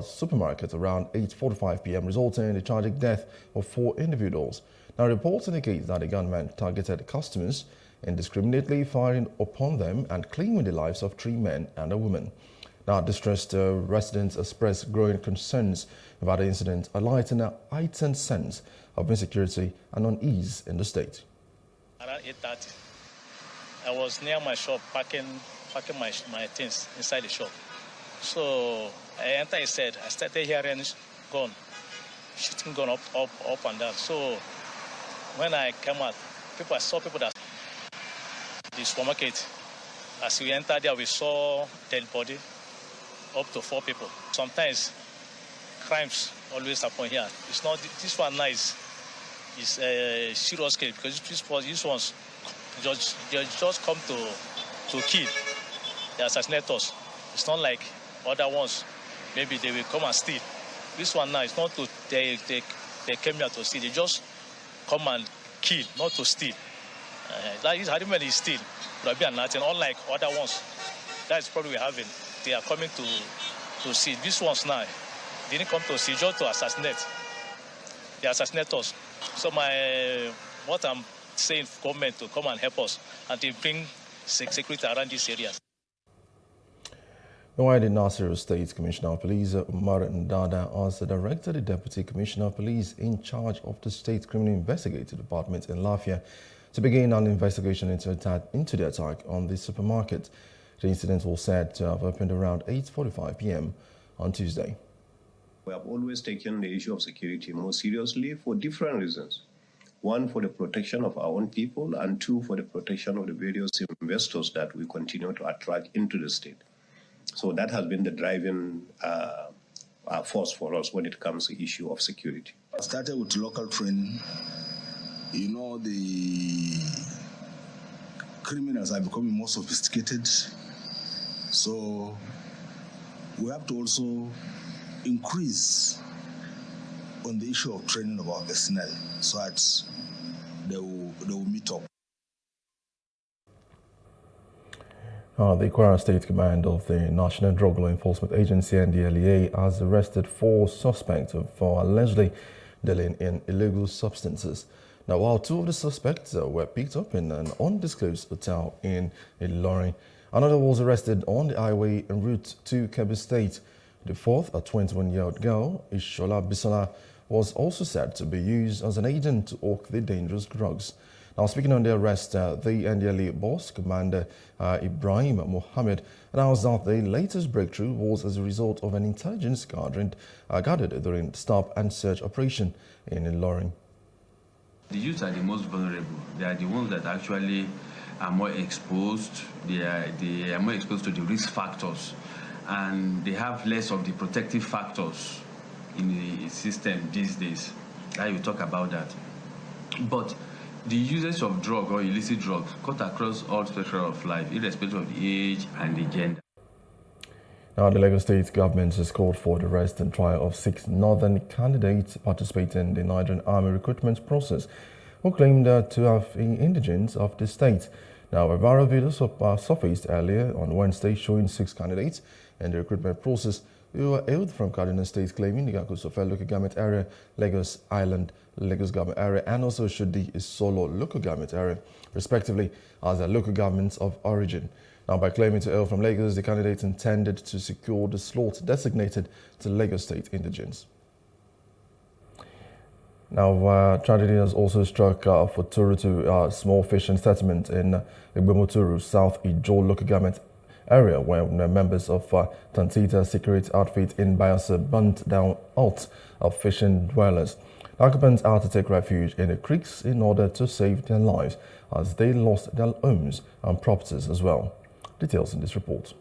supermarket around 8:45 p.m., resulting in the tragic death of 4 individuals. Now, reports indicate that the gunman targeted customers, indiscriminately firing upon them and claiming the lives of 3 men and a woman. Now, distressed residents expressed growing concerns about the incident, highlighting a heightened sense of insecurity and unease in the state. Around 8:30, I was near my shop packing my things inside the shop. So I entered inside. I started hearing gun, shooting gun up and down. So when I came out, I saw people that the supermarket. As we entered there, we saw dead body, up to 4 people. Sometimes crimes always happen here. It's not this one nice. It's a serious case because these ones just come to kill. They assassinate us. It's not like other ones. Maybe they will come and steal. This one now, it's not to they came here to steal. They just come and kill, not to steal. That is how many steal. But be nothing. Unlike other ones, that's probably we're having. They are coming to steal. These ones now, they didn't come to steal, just to assassinate. They assassinate us. So what I'm saying, government to come and help us and to bring security around these areas. Meanwhile, the Nasarawa State Commissioner of Police, Umar Ndada, has directed the Deputy Commissioner of Police in charge of the State Criminal Investigative Department in Lafia to begin an investigation into the attack on the supermarket. The incident was said to have happened around 8:45 p.m. on Tuesday. We have always taken the issue of security more seriously for different reasons. 1, for the protection of our own people, and 2, for the protection of the various investors that we continue to attract into the state. So that has been the driving force for us when it comes to the issue of security. I started with local training. You know, the criminals are becoming more sophisticated. So we have to also increase on the issue of training of our personnel so that they will meet up. The Kwara State Command of the National Drug Law Enforcement Agency, NDLEA, has arrested 4 suspects for allegedly dealing in illegal substances. Now, while 2 of the suspects were picked up in an undisclosed hotel in Ilorin, another was arrested on the highway en route to Kebbi State. The 4th, a 21-year-old girl, Ishola Bisola, was also said to be used as an agent to hawk the dangerous drugs. Now, speaking on the arrest, the NDLA boss, Commander Ibrahim Mohammed, announced that the latest breakthrough was as a result of an intelligence gathered during stop and search operation in Ilorin. The youth are the most vulnerable. They are the ones that actually are more exposed. They are more exposed to the risk factors, and they have less of the protective factors in the system these days. I will talk about that. But the usage of drug or illicit drugs cut across all spectrum of life, irrespective of the age and the gender. Now, the Lagos State government has called for the arrest and trial of 6 northern candidates participating in the Nigerian Army recruitment process who claimed to have been indigents of the state. Now, a viral video surfaced earlier on Wednesday showing 6 candidates in the recruitment process who were hailed from Kaduna State, claiming the Gakosofe local government area, Lagos Island Lagos government area, and also Shodi Solo local government area, respectively, as their local governments of origin. Now, by claiming to hail from Lagos, the candidates intended to secure the slot designated to Lagos State indigents. Now, tragedy has also struck for Turutu, small fishing settlement in Igbomoturu, South Ijo local government area, where members of Tantita security outfit in Bayelsa burnt down huts of fishing dwellers. Occupants had to take refuge in the creeks in order to save their lives, as they lost their homes and properties as well. Details in this report.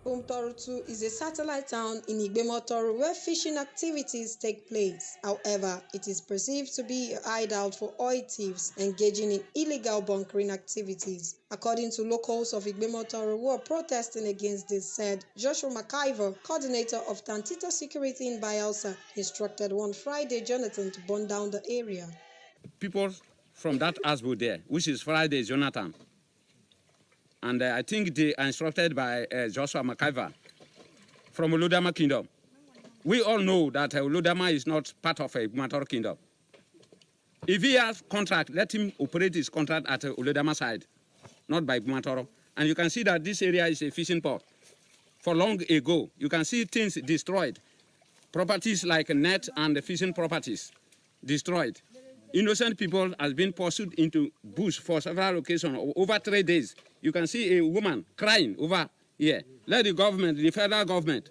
Torutu is a satellite town in Igbemotoru where fishing activities take place. However, it is perceived to be a hideout for oil thieves engaging in illegal bunkering activities. According to locals of Igbemotoru who are protesting against this, said Joshua McIver, coordinator of Tantita Security in Bayelsa, instructed one Friday Jonathan to burn down the area. People from that houseboat there, which is Friday Jonathan, and I think they are instructed by Joshua McIver from Olodama Kingdom. We all know that Olodama is not part of a Igbemotoru Kingdom. If he has contract, let him operate his contract at Olodama side, not by Igbemotoru. And you can see that this area is a fishing port. For long ago, you can see things destroyed. Properties like net and the fishing properties destroyed. Innocent people has been pursued into bush for several occasions, over 3 days. You can see a woman crying over here. Let the government, the federal government,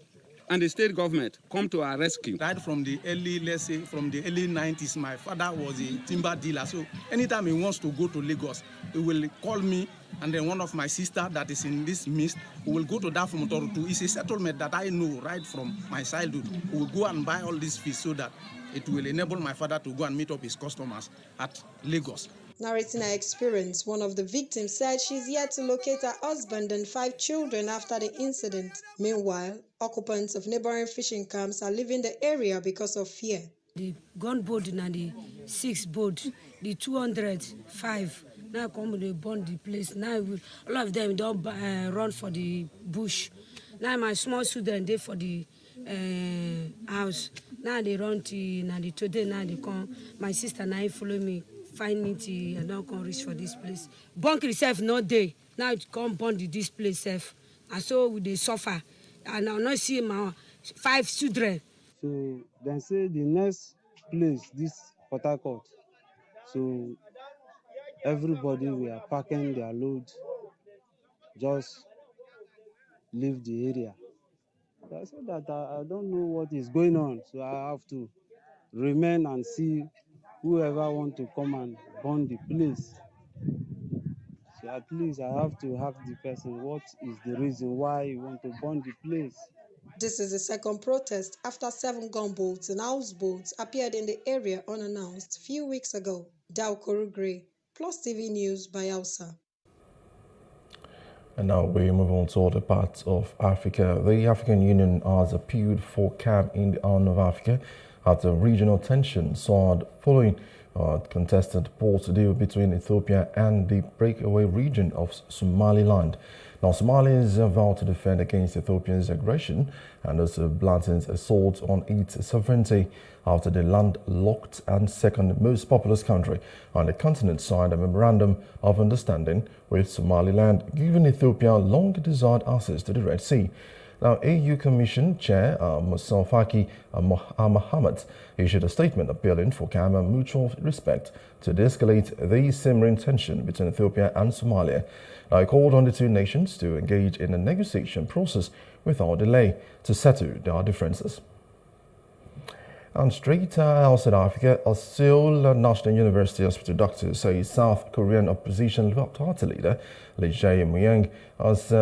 and the state government come to our rescue. Right from the early, let's say, from the early 90s, my father was a timber dealer. So anytime he wants to go to Lagos, he will call me, and then one of my sister that is in this midst, who will go to Dafumotoru. It's a settlement that I know right from my childhood. We will go and buy all these fish so that it will enable my father to go and meet up his customers at Lagos. Narrating her experience, one of the victims said she's yet to locate her husband and 5 children after the incident. Meanwhile, occupants of neighboring fishing camps are leaving the area because of fear. The gunboat and the 6 boat, the 205, now come they burn the place. Now all of them don't run for the bush. Now my small student they for the house. Now they run to now the today now they come. My sister now follow me. Find me to and don't come reach for this place. Bunker itself not day. Now it come burn this place self. And so they suffer. And I not see my 5 children. So then say the next place, this Port Harcourt. So everybody we are packing their load, just leave the area. I said that I don't know what is going on, so I have to remain and see whoever want to come and burn the place. So at least I have to ask the person what is the reason why you want to burn the place. This is the second protest after 7 gunboats and houseboats appeared in the area unannounced a few weeks ago. Daokoru Gray, Plus TV News, Bayelsa. And now we move on to other parts of Africa. The African Union has appealed for calm in the Horn of Africa after regional tension soared following contested port deal between Ethiopia and the breakaway region of Somaliland. Now, Somalia vowed to defend against Ethiopia's aggression and also blatant assault on its sovereignty after the landlocked and second most populous country on the continent signed a memorandum of understanding with Somaliland, giving Ethiopia long-desired access to the Red Sea. Now, AU Commission Chair Musa Faki Mohammed issued a statement appealing for calm mutual respect to de-escalate the simmering tension between Ethiopia and Somalia. Now, he called on the two nations to engage in a negotiation process without delay to settle their differences. And straight outside Africa, a Seoul National University Hospital doctor says South Korean opposition party leader Lee Jae-myung,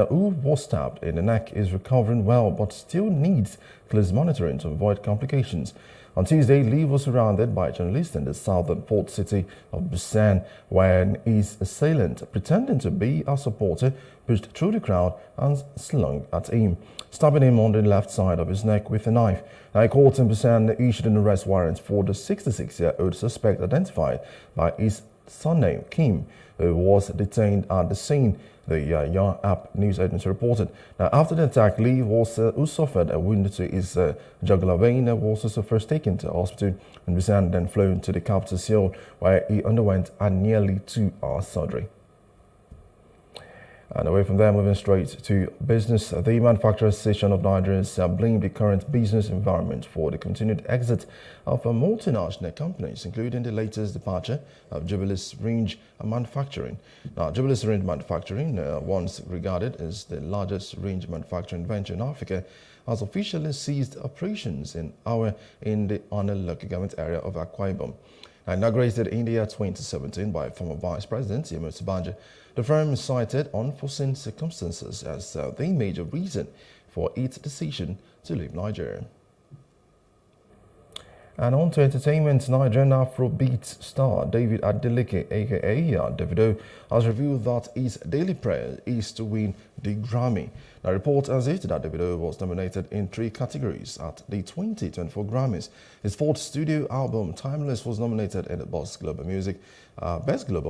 who was stabbed in the neck, is recovering well but still needs close monitoring to avoid complications. On Tuesday, Lee was surrounded by journalists in the southern port city of Busan when his assailant, pretending to be a supporter, pushed through the crowd and slung at him, stabbing him on the left side of his neck with a knife. Now, a court in Busan issued an arrest warrant for the 66-year-old suspect identified by his surname, Kim, who was detained at the scene, the Yonhap news agency reported. Now, after the attack, Lee who suffered a wound to his jugular vein, was also first taken to hospital in Busan, then flown to the capital Seoul, where he underwent a nearly 2-hour surgery. And away from there, moving straight to business, the Manufacturers Association of Nigeria blamed the current business environment for the continued exit of multinational companies, including the latest departure of Jubilees Range Manufacturing. Now, Jubilees Range Manufacturing, once regarded as the largest range manufacturing venture in Africa, has officially ceased operations in the Honor local government area of Akwa Ibom. Inaugurated in the year 2017 by former Vice President Yemi Osinbajo, the firm cited unforeseen circumstances as the major reason for its decision to leave Nigeria. And on to entertainment, Nigerian Afrobeat star David Adeleke, aka Davido, has revealed that his daily prayer is to win the Grammy. The report has it that Davido was nominated in 3 categories at the 2024 Grammys. His 4th studio album, Timeless, was nominated in the Best Global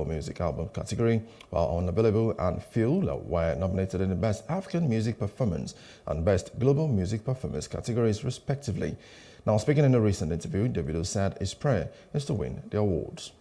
Music Album category, while Unavailable and Feel were nominated in the Best African Music Performance and Best Global Music Performance categories, respectively. Now, speaking in a recent interview, Davido said his prayer is to win the awards.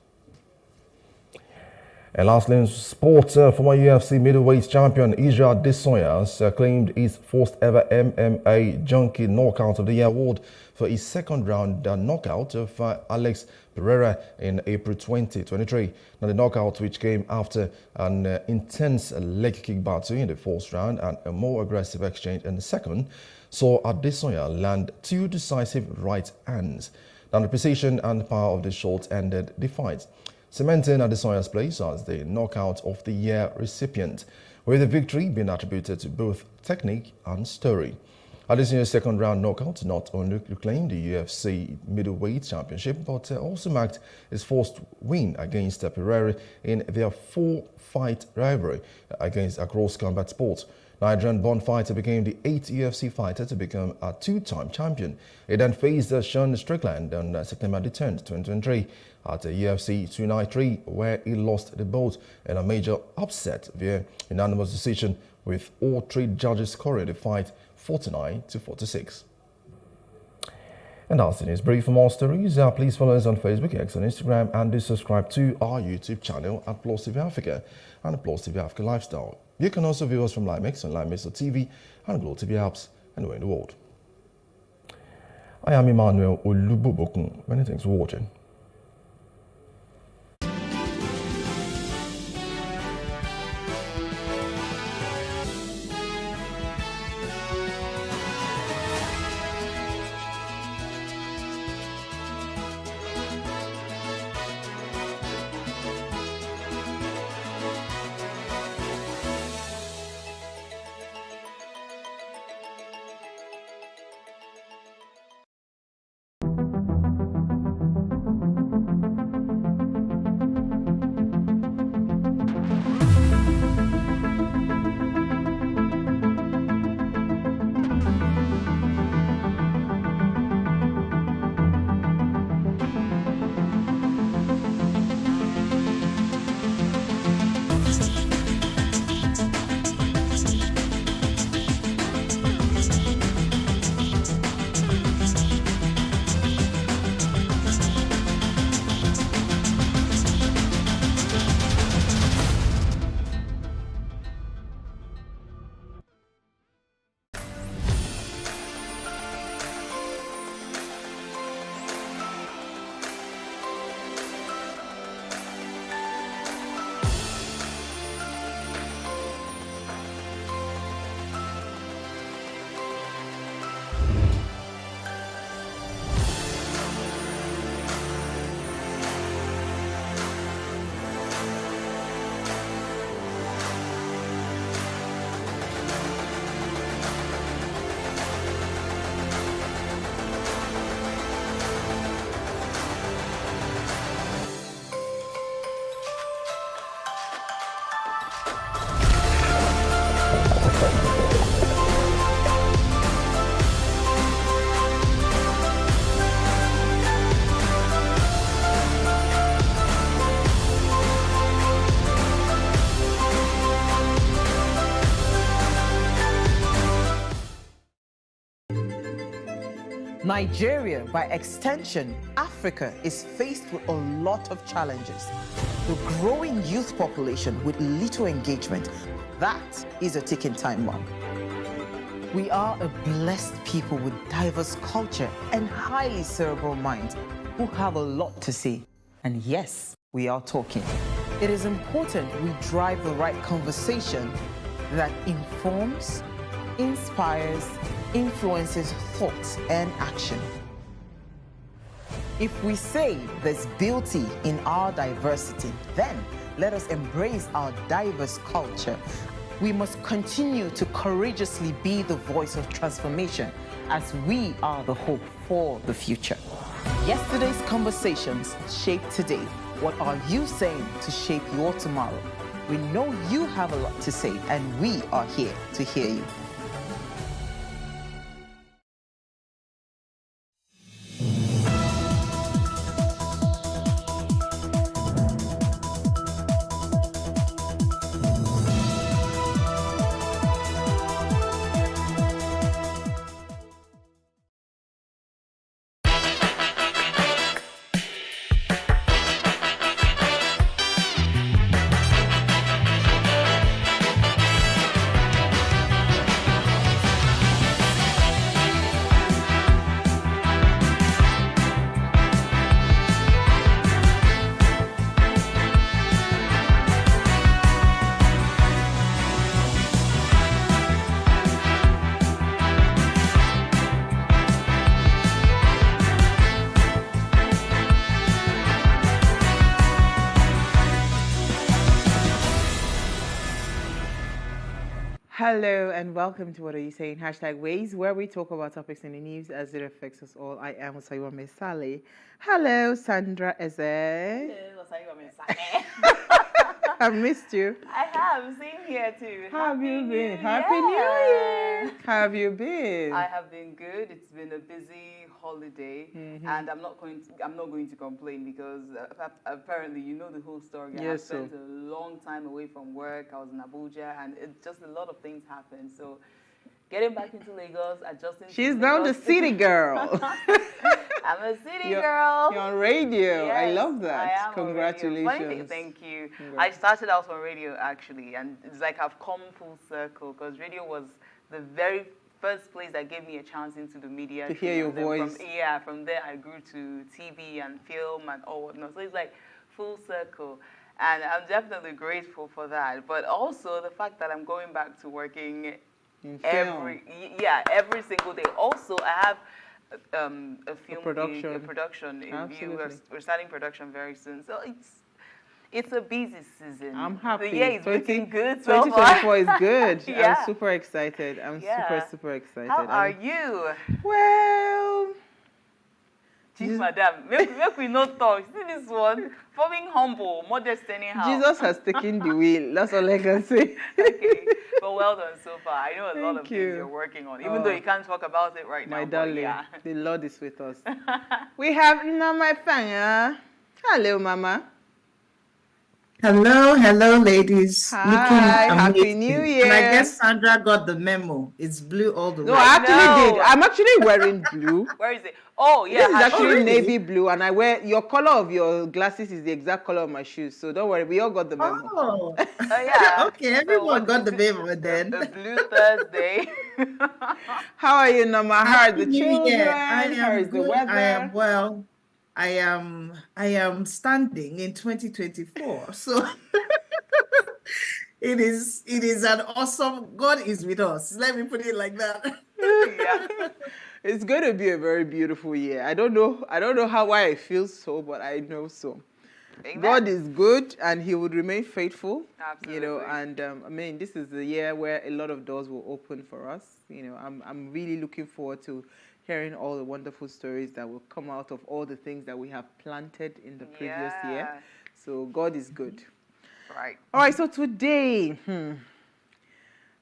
And lastly, in sports, former UFC middleweight champion Israel Adesanya has claimed his first ever MMA Junkie Knockout of the Year award for his second round knockout of Alex Pereira in April 2023. Now, the knockout, which came after an intense leg kick battle in the first round and a more aggressive exchange in the second, saw Adesanya land 2 decisive right hands. Now, the precision and power of the shots ended the fight, cementing Adesanya's place as the Knockout of the Year recipient, with the victory being attributed to both technique and story. Adesanya's second round knockout not only reclaimed the UFC middleweight championship, but also marked his first win against Pereira in their 4-fight rivalry against a cross-combat sport. Nigerian-born fighter became the 8th UFC fighter to become a 2-time champion. He then faced Sean Strickland on September 10, 2023 at the UFC 293, where he lost the belt in a major upset via unanimous decision, with all 3 judges scoring the fight 49-46. And that's the news brief. For more stories, please follow us on Facebook, X, and Instagram, and do subscribe to our YouTube channel at Plus TV Africa and Plus TV Africa Lifestyle. You can also view us from LimeX on LimeX.tv and Glow TV apps anywhere in the world. I am Emmanuel Olubobokun. Many thanks for watching. Nigeria, by extension, Africa, is faced with a lot of challenges. The growing youth population with little engagement, that is a ticking time bomb. We are a blessed people with diverse culture and highly cerebral minds who have a lot to say. And yes, we are talking. It is important we drive the right conversation that informs, inspires, influences thoughts and action. If we say there's beauty in our diversity, then let us embrace our diverse culture. We must continue to courageously be the voice of transformation as we are the hope for the future. Yesterday's conversations shape today. What are you saying to shape your tomorrow? We know you have a lot to say, and we are here to hear you. Hello and welcome to What Are You Saying? #Ways, where we talk about topics in the news as it affects us all. I am Osaiwa Mesale. Hello, Sandra Eze. Hello, Osaiwa Mesale. I've missed you. I have. Same here too. How have you been? Happy New Year. How have you been? I have been good. It's been a busy holiday, and I'm not going to complain because apparently you know the whole story. I spent a long time away from work. I was in Abuja, and it just a lot of things happened. So getting back into Lagos, adjusting. She's now the city girl. I'm a city girl. You're on radio. Yes, I love that. I am. Congratulations. Thank you. I started out on radio actually, and it's like I've come full circle because radio was the very first place that gave me a chance into the media. To hear your voice. From there I grew to TV and film and all whatnot. So it's like full circle. And I'm definitely grateful for that. But also the fact that I'm going back to working every single day. Also, I have a film production in view. We're starting production very soon. So it's a busy season. I'm happy. The year is looking good so far. 2024 is good. I'm super excited. I'm super excited. How are you? Well, Chief Madam, make we not talk. See this one? Forming humble, modest anyhow. Jesus has taken the wheel. That's all I can say. Okay. But well done so far. I know a lot of things you're working on, even though you can't talk about it right now. My darling, the Lord is with us. We have Nama Fanya. Hello, Mama. Hello, ladies. Hi, Happy New Year. And I guess Sandra got the memo. It's blue all the way. No, I actually did. I'm actually wearing blue. Where is it? Oh, yeah. This is actually navy blue, and I wear your color of your glasses is the exact color of my shoes. So don't worry, we all got the memo. Oh, yeah. Okay, everyone got the memo then. The blue Thursday. How are you, Nama? How are the children? How is the weather? I am well. I am standing in 2024. So it is an awesome, God is with us. Let me put it like that. Yeah. It's going to be a very beautiful year. I don't know why I feel so, but I know so. Amen. God is good and he would remain faithful. Absolutely. And I mean, this is the year where a lot of doors will open for us. I'm really looking forward to hearing all the wonderful stories that will come out of all the things that we have planted in the previous year. So God is good. Right. All right, so today,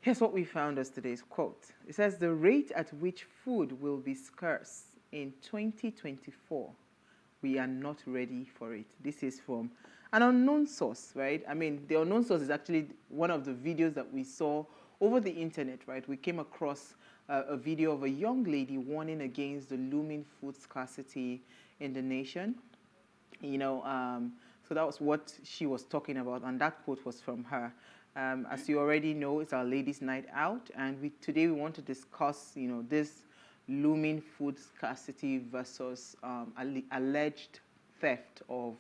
here's what we found as today's quote. It says, the rate at which food will be scarce in 2024, we are not ready for it. This is from an unknown source, right? I mean, the unknown source is actually one of the videos that we saw over the internet, right, we came across a video of a young lady warning against the looming food scarcity in the nation. So that was what she was talking about, and that quote was from her. As you already know, it's our Ladies' Night Out, and today we want to discuss, this looming food scarcity versus alleged theft of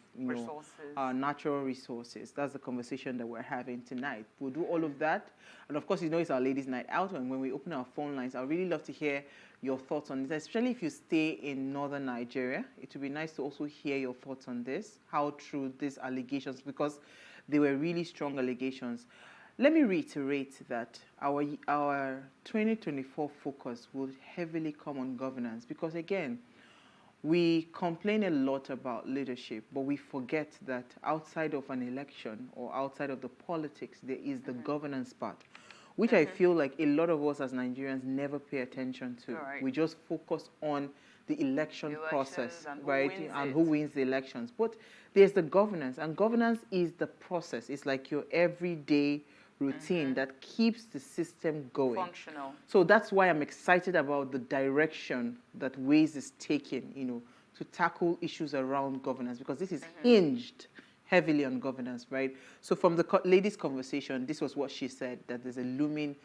natural resources. That's the conversation that we're having tonight. We'll do all of that, and of course, it's our Ladies' Night Out, and when we open our phone lines, I'd really love to hear your thoughts on this, especially if you stay in northern Nigeria. It would be nice to also hear your thoughts on this, how true these allegations, because they were really strong allegations. Let me reiterate that our 2024 focus will heavily come on governance, because again, we complain a lot about leadership, but we forget that outside of an election or outside of the politics, there is the governance part, which I feel like a lot of us as Nigerians never pay attention to. Right. We just focus on the election process, right? And who wins the elections. But there's the governance, and governance is the process. It's like your everyday routine that keeps the system going. Functional. So that's why I'm excited about the direction that Ways is taking, to tackle issues around governance, because this is hinged heavily on governance, right? So from the ladies' conversation, this was what she said, that there's a looming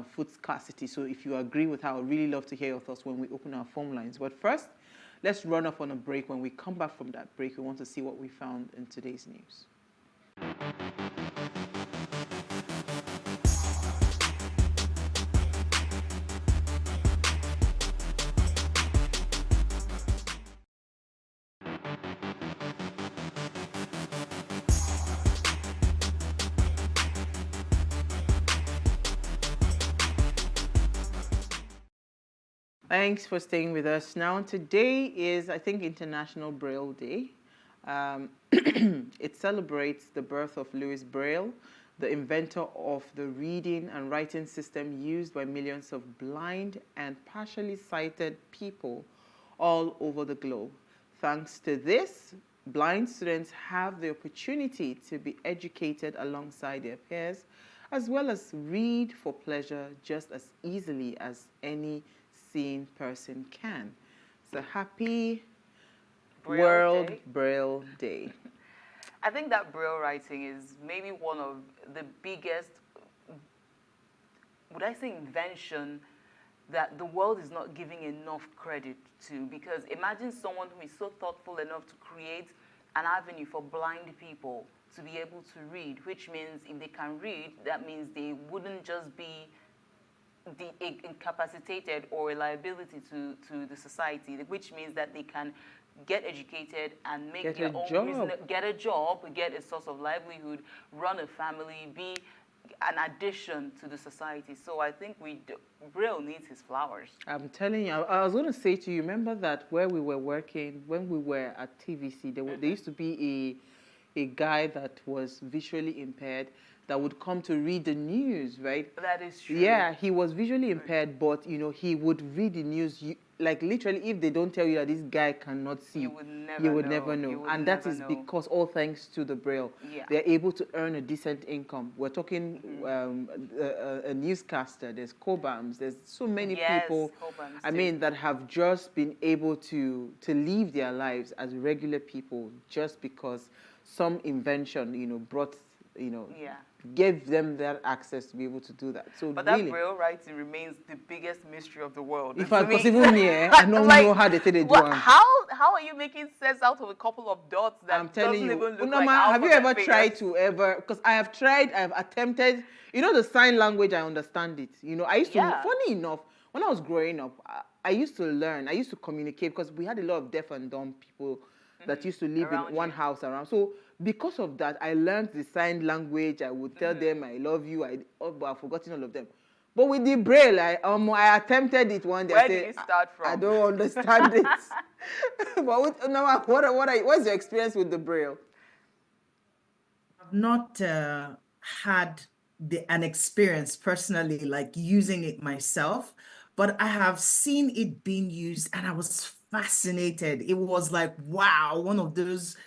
food scarcity. So if you agree with her, I'd really love to hear your thoughts when we open our phone lines. But first, let's run off on a break. When we come back from that break, we want to see what we found in today's news. Thanks for staying with us. Now, today is, I think, International Braille Day. It celebrates the birth of Louis Braille, the inventor of the reading and writing system used by millions of blind and partially sighted people all over the globe. Thanks to this, blind students have the opportunity to be educated alongside their peers, as well as read for pleasure just as easily as any seeing person can. So happy World Braille Day. I think that Braille writing is maybe one of the biggest, would I say, invention that the world is not giving enough credit to, because imagine someone who is so thoughtful enough to create an avenue for blind people to be able to read, which means if they can read, that means they wouldn't just be incapacitated or a liability to the society, which means that they can get educated and make their own business, get a job, get a source of livelihood, run a family, be an addition to the society. So I think Braille needs his flowers. I'm telling you, I was going to say to you, remember that where we were working, when we were at TVC, there used to be a guy that was visually impaired that would come to read the news, right? That is true. Yeah, he was visually impaired, but, he would read the news. Like, literally, if they don't tell you that this guy cannot see, you would never know. And that is because all thanks to the Braille. Yeah. They're able to earn a decent income. We're talking a newscaster, there's Cobams, there's so many people, that have just been able to live their lives as regular people just because some invention, brought, gave them that access to be able to do that. So but really, that Braille writing remains the biggest mystery of the world. In fact, because even me, I don't know how they say they do it. How are you making sense out of a couple of dots that I'm telling you, even look Unoma, like have you ever tried to because I have tried, I've attempted, the sign language, I understand it. I used to, funny enough, when I was growing up, I used to learn, I used to communicate because we had a lot of deaf and dumb people that used to live in one house around. So because of that, I learned the sign language. I would tell them I love you, but I've forgotten all of them. But with the Braille, I attempted it one day. Where did you start from? I don't understand it. But what's your experience with the Braille? I've not had an experience personally, like using it myself, but I have seen it being used and I was fascinated. It was like, wow, one of those,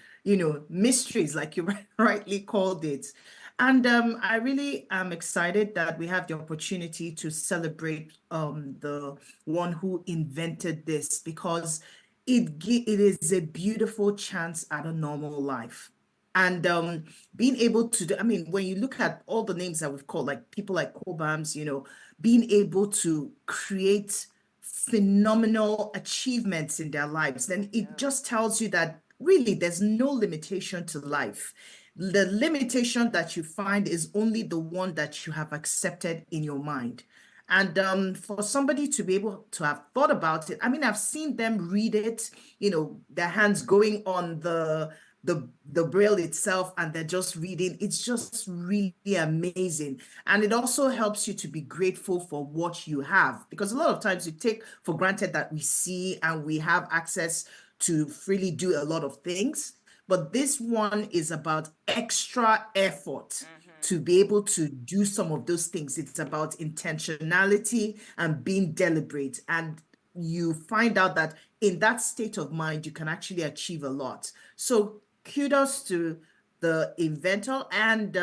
mysteries, like you rightly called it. And I really am excited that we have the opportunity to celebrate the one who invented this, because it is a beautiful chance at a normal life. And being able to do, I mean, when you look at all the names that we've called, like people like Cobhams, you know, being able to create phenomenal achievements in their lives, then it just tells you that really there's no limitation to life. The limitation that you find is only the one that you have accepted in your mind. And for somebody to be able to have thought about it, I mean, I've seen them read it, you know, their hands going on the braille itself, and they're just reading. It's just really amazing. And it also helps you to be grateful for what you have, because a lot of times you take for granted that we see and we have access to freely do a lot of things. But this one is about extra effort to be able to do some of those things. It's about intentionality and being deliberate. And you find out that in that state of mind, you can actually achieve a lot. So kudos to the inventor. And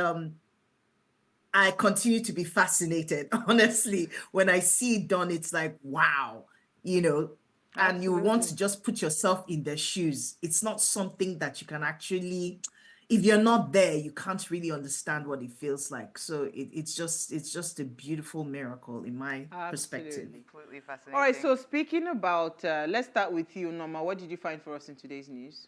I continue to be fascinated, honestly. When I see it done, it's like, wow, you know, and you want to just put yourself in their shoes. It's not something that you can actually, if you're not there, you can't really understand what it feels like. So it's just a beautiful miracle in my perspective. Completely fascinating. All right, so speaking about, let's start with you, Norma. What did you find for us in today's news?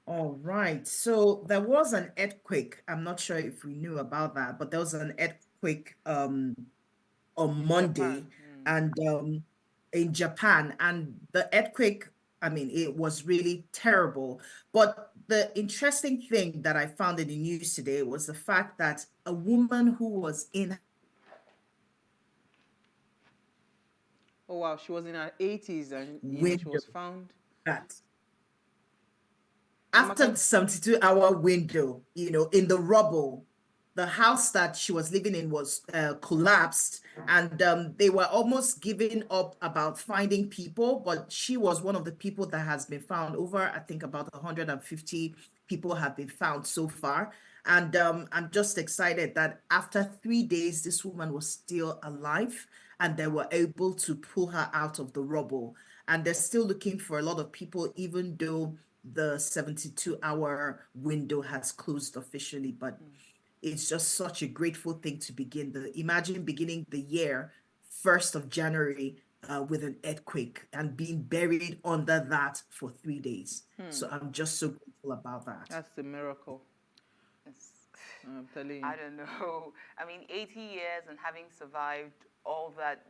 All right, so there was an earthquake. I'm not sure if we knew about that, but there was an earthquake on Monday, and in Japan. And the earthquake, I mean, it was really terrible. But the interesting thing that I found in the news today was the fact that a woman who was in... Oh, wow, she was in her 80s and she was found... That after the 72-hour window, you know, in the rubble, the house that she was living in was collapsed, and they were almost giving up about finding people, but she was one of the people that has been found. Over, I think, about 150 people have been found so far. And I'm just excited that after 3 days, this woman was still alive, and they were able to pull her out of the rubble. And they're still looking for a lot of people, even though the 72-hour window has closed officially. But it's just such a grateful thing to begin. Imagine beginning the year, 1st of January, with an earthquake and being buried under that for 3 days. So I'm just so grateful about that. That's the miracle. I'm telling you. I don't know. I mean, 80 years and having survived all that,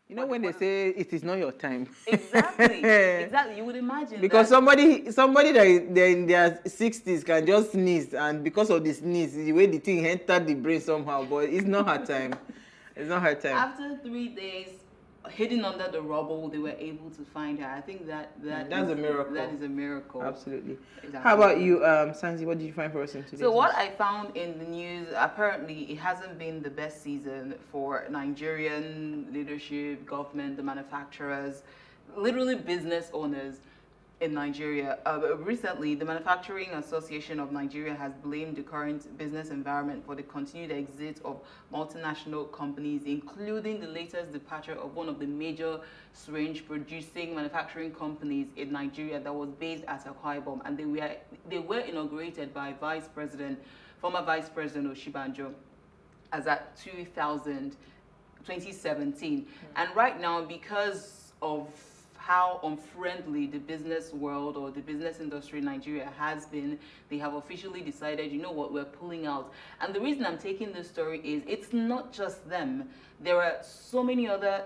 you know, when they say it is not your time. Exactly. Exactly. You would imagine. Because somebody that they're in their 60s can just sneeze, and because of the sneeze, the way the thing entered the brain somehow, but it's not her time. It's not her time. After 3 days hidden under the rubble, they were able to find her. I think that's a miracle. That is a miracle. Absolutely. Exactly. How about you, Sanzi? What did you find for us in today's So what news? I found in the news, apparently it hasn't been the best season for Nigerian leadership, government, the manufacturers, literally business owners in Nigeria. Recently, the Manufacturing Association of Nigeria has blamed the current business environment for the continued exit of multinational companies, including the latest departure of one of the major syringe producing manufacturing companies in Nigeria that was based at Akwa Ibom, and they were inaugurated by former Vice President Oshibanjo as at 2017. And right now, because of how unfriendly the business world or the business industry in Nigeria has been, they have officially decided, you know what, we're pulling out. And the reason I'm taking this story is it's not just them. There are so many other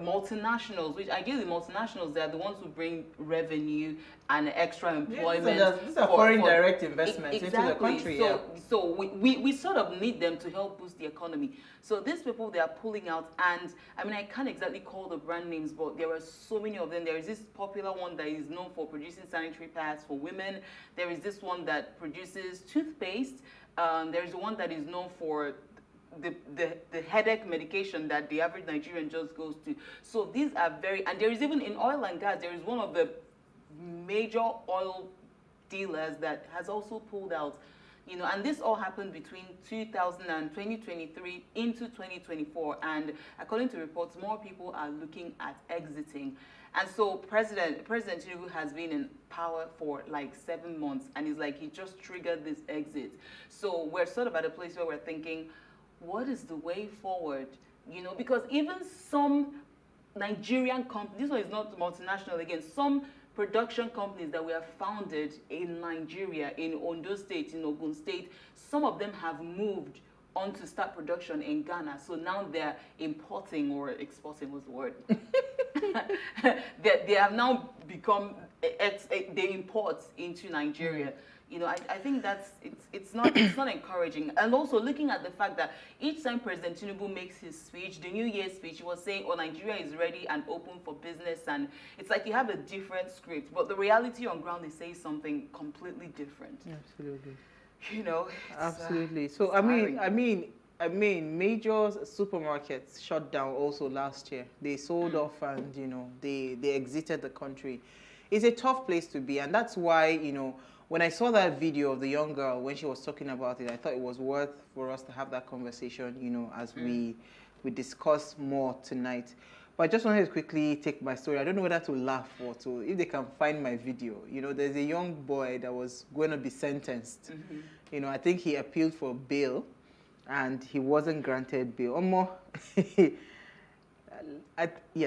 multinationals, which ideally multinationals, they're the ones who bring revenue and extra employment. Yeah, these are foreign direct investments into the country. So we sort of need them to help boost the economy. So these people, they are pulling out, and I mean, I can't exactly call the brand names, but there are so many of them. There is this popular one that is known for producing sanitary pads for women. There is this one that produces toothpaste. There is one that is known for the headache medication that the average Nigerian just goes to. So these are and there is even in oil and gas, there is one of the major oil dealers that has also pulled out. You know, and this all happened between 2023 into 2024. And according to reports, more people are looking at exiting. And so President Tinubu has been in power for like 7 months, and it's like he just triggered this exit. So we're sort of at a place where we're thinking, what is the way forward? You know, because even some Nigerian companies, this one is not multinational again, some production companies that were founded in Nigeria, in Ondo State, in Ogun State, some of them have moved on to start production in Ghana. So now they're importing or exporting, what's the word? they have now become, they import into Nigeria. You know, I think it's not encouraging. And also looking at the fact that each time President Tinubu makes his speech, the New Year's speech, he was saying, oh, Nigeria is ready and open for business. And it's like you have a different script, but the reality on ground is saying something completely different. Absolutely. You know, absolutely. So I mean, major supermarkets shut down also last year. They sold off, and you know, they exited the country. It's a tough place to be, and that's why, you know, when I saw that video of the young girl when she was talking about it, I thought it was worth for us to have that conversation, you know, as we discuss more tonight. But I just wanted to quickly take my story. I don't know whether to laugh or to, if they can find my video. You know, there's a young boy that was going to be sentenced. You know, I think he appealed for bail, and he wasn't granted bail. Or more, yeah,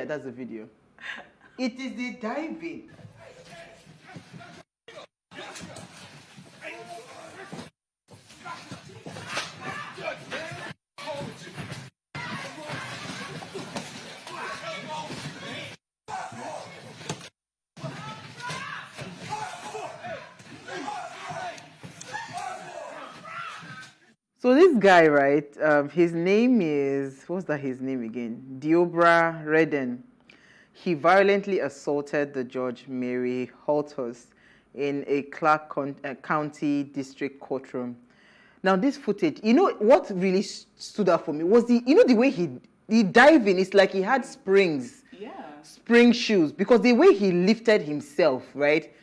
that's the video. It is the diving. So this guy, right, his name is, what's that his name again? Deobra Redden. He violently assaulted the Judge Mary Holthus in a Clark County District courtroom. Now this footage, you know what really stood out for me was the way he dived in. It's like he had springs, spring shoes, because the way he lifted himself, right,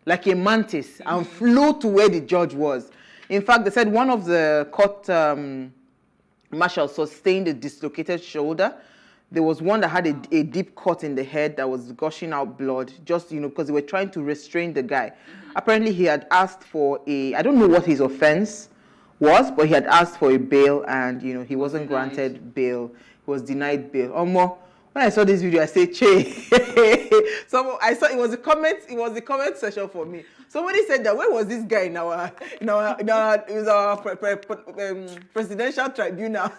like a mantis, and flew to where the judge was. In fact, they said one of the court marshals sustained a dislocated shoulder. There was one that had a deep cut in the head that was gushing out blood, just, you know, because they were trying to restrain the guy. Apparently, he had asked for I don't know what his offense was, but he had asked for a bail, and, you know, he wasn't granted bail. He was denied bail. When I saw this video, I said, "Che." So I saw it was a comment section for me. Somebody said that, where was this guy in our presidential tribunal?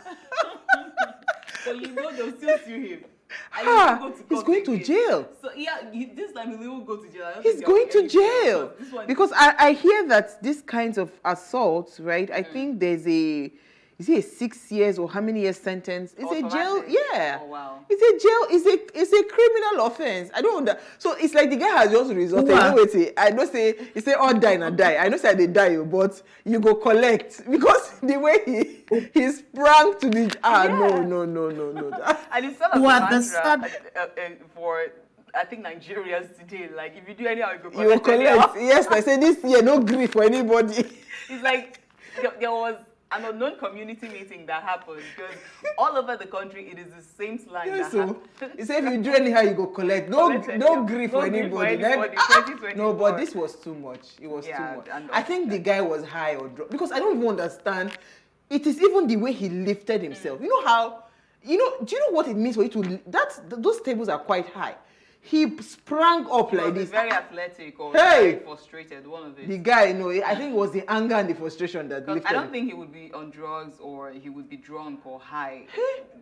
But you know they'll still sue him. He's going to jail. So yeah, this time he will go to jail. He's going to jail. Because I hear that these kinds of assaults, right? I think there's is it a 6 years or how many years sentence? It's a jail, yeah. Oh, wow. It's a jail, it's a criminal offense. I don't know. So it's like the guy has just resorted. You know what I know say, he say all die and die. I know say they die, but you go collect. Because the way he sprang to the, no. And it's sort of a mantra for, I think, Nigerians today. Like, if you do anyhow, you go collect. Yes, I say this year, no grief for anybody. It's like, there was an unknown community meeting that happened, because all over the country it is the same slang. Yeah, so he said if you do anyhow, you go collect. No grief for anybody. No, but this was too much. It was too much. I think the guy was high or drunk, because I don't even understand. It is even the way he lifted himself. You know how? Do you know what it means for you to? Those tables are quite high. He sprang up like this. Very athletic or very frustrated, one of it. The guy, I think it was the anger and the frustration that lifted him. I don't think he would be on drugs or he would be drunk or high.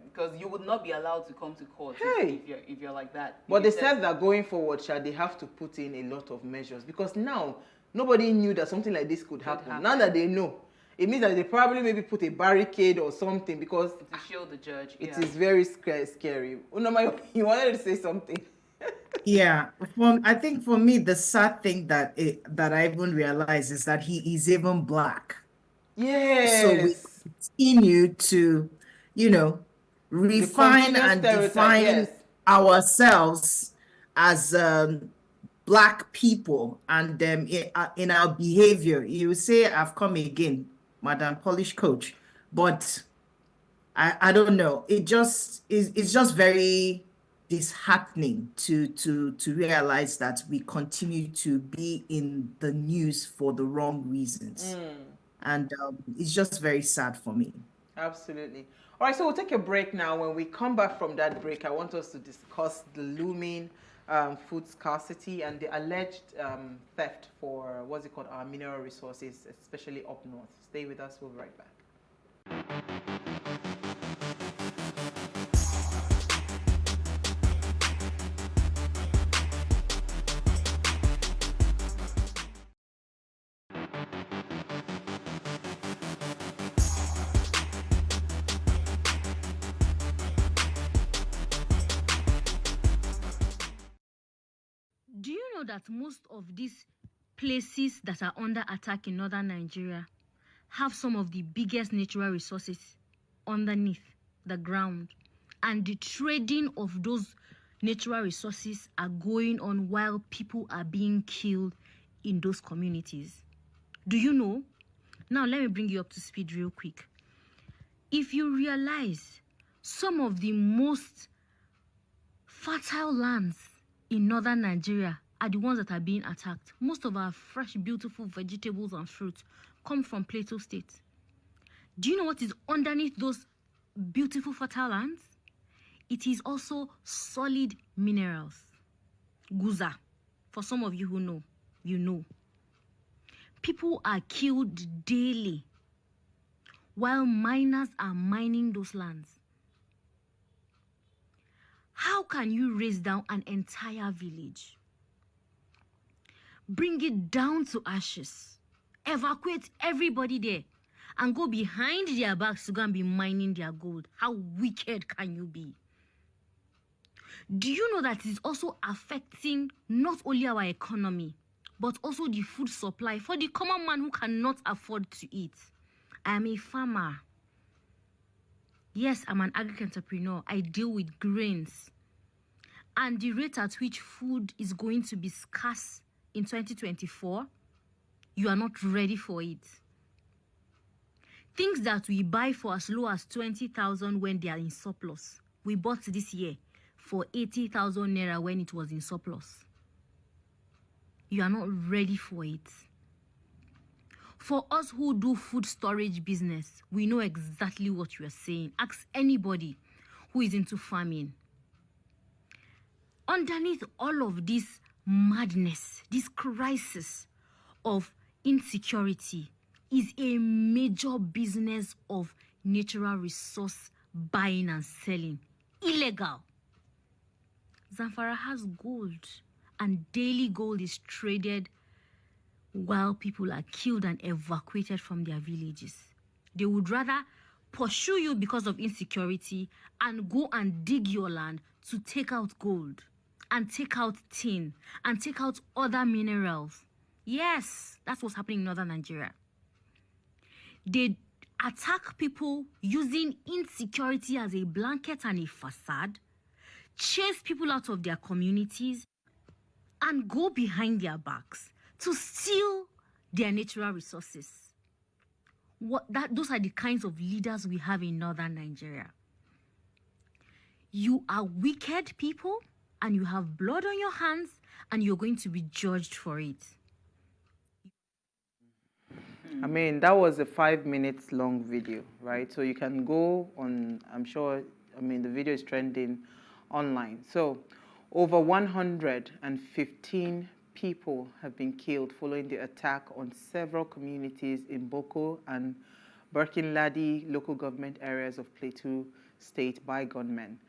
Because you would not be allowed to come to court if you're like that. But they said that going forward, they have to put in a lot of measures. Because now, nobody knew that something like this could happen. Now that they know, it means that they probably maybe put a barricade or something, because to shield the judge. It is very scary. Unoma, you wanted to say something. Yeah, I think for me, the sad thing that I even realize is that he is even black. Yes. So we continue to, refine and define ourselves as Black people and in our behavior. You say, I've come again, Madam Polish Coach, but I don't know. It's just very disheartening to realize that we continue to be in the news for the wrong reasons. And it's just very sad for me. Absolutely. All right, so we'll take a break now. When we come back from that break, I want us to discuss the looming food scarcity and the alleged theft for, what's it called, our mineral resources, especially up north. Stay with us, we'll be right back. Do you know that most of these places that are under attack in northern Nigeria have some of the biggest natural resources underneath the ground? And the trading of those natural resources are going on while people are being killed in those communities. Do you know? Now, let me bring you up to speed real quick. If you realize some of the most fertile lands in northern Nigeria are the ones that are being attacked. Most of our fresh, beautiful vegetables and fruits come from Plateau State. Do you know what is underneath those beautiful fertile lands? It is also solid minerals. Guza. For some of you who know, you know. People are killed daily while miners are mining those lands. How can you raise down an entire village? Bring it down to ashes. Evacuate everybody there and go behind their backs to go and be mining their gold. How wicked can you be? Do you know that it's also affecting not only our economy, but also the food supply for the common man who cannot afford to eat? I am a farmer. Yes, I'm an agri-entrepreneur. I deal with grains. And the rate at which food is going to be scarce in 2024, you are not ready for it. Things that we buy for as low as 20,000 when they are in surplus, we bought this year for 80,000 naira when it was in surplus. You are not ready for it. For us who do food storage business, we know exactly what you are saying. Ask anybody who is into farming. Underneath all of this madness, this crisis of insecurity, is a major business of natural resource buying and selling. Illegal. Zamfara has gold, and daily gold is traded while people are killed and evacuated from their villages. They would rather pursue you because of insecurity and go and dig your land to take out gold and take out tin and take out other minerals. Yes, that's what's happening in northern Nigeria. They attack people using insecurity as a blanket and a facade, chase people out of their communities, and go behind their backs to steal their natural resources. Those are the kinds of leaders we have in northern Nigeria. You are wicked people, and you have blood on your hands, and you're going to be judged for it. I mean, that was a 5 minutes long video, right? So you can go on, I'm sure, I mean, the video is trending online. So over 115 people have been killed following the attack on several communities in Boko and Birkin-Ladi local government areas of Plateau State by gunmen.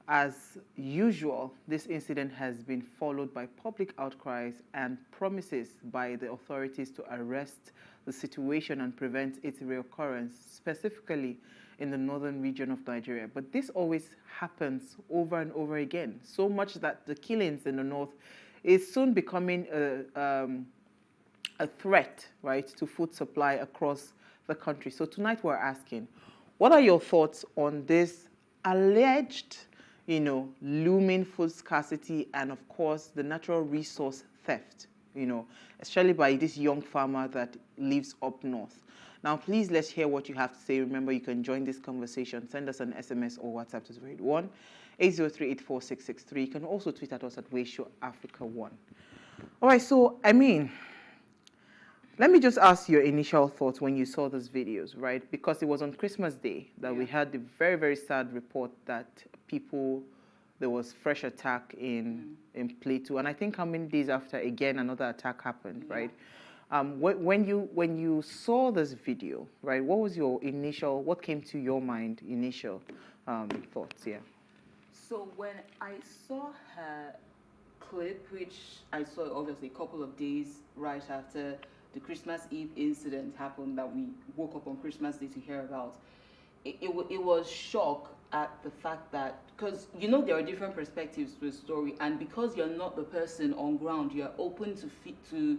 As usual, this incident has been followed by public outcries and promises by the authorities to arrest the situation and prevent its reoccurrence, specifically in the northern region of Nigeria. But this always happens over and over again, so much that the killings in the north is soon becoming a threat, right, to food supply across the country. So tonight we're asking, what are your thoughts on this alleged, looming food scarcity and, of course, the natural resource theft, you know, especially by this young farmer that lives up north. Now, please, let's hear what you have to say. Remember, you can join this conversation. Send us an SMS or WhatsApp to 081-803-84663. You can also tweet at us at Wayshow Africa 1. All right, so, I mean, let me just ask your initial thoughts when you saw those videos, right? Because it was on Christmas Day that we had the very, very sad report that there was fresh attack in Plateau. And I think how many days after, again, another attack happened, right? When you saw this video, right, what was your what came to your mind, initial thoughts, yeah? So when I saw her clip, which I saw obviously a couple of days right after the Christmas Eve incident happened that we woke up on Christmas Day to hear about, it was shock at the fact that, because you know there are different perspectives to a story, and because you're not the person on ground, you're open to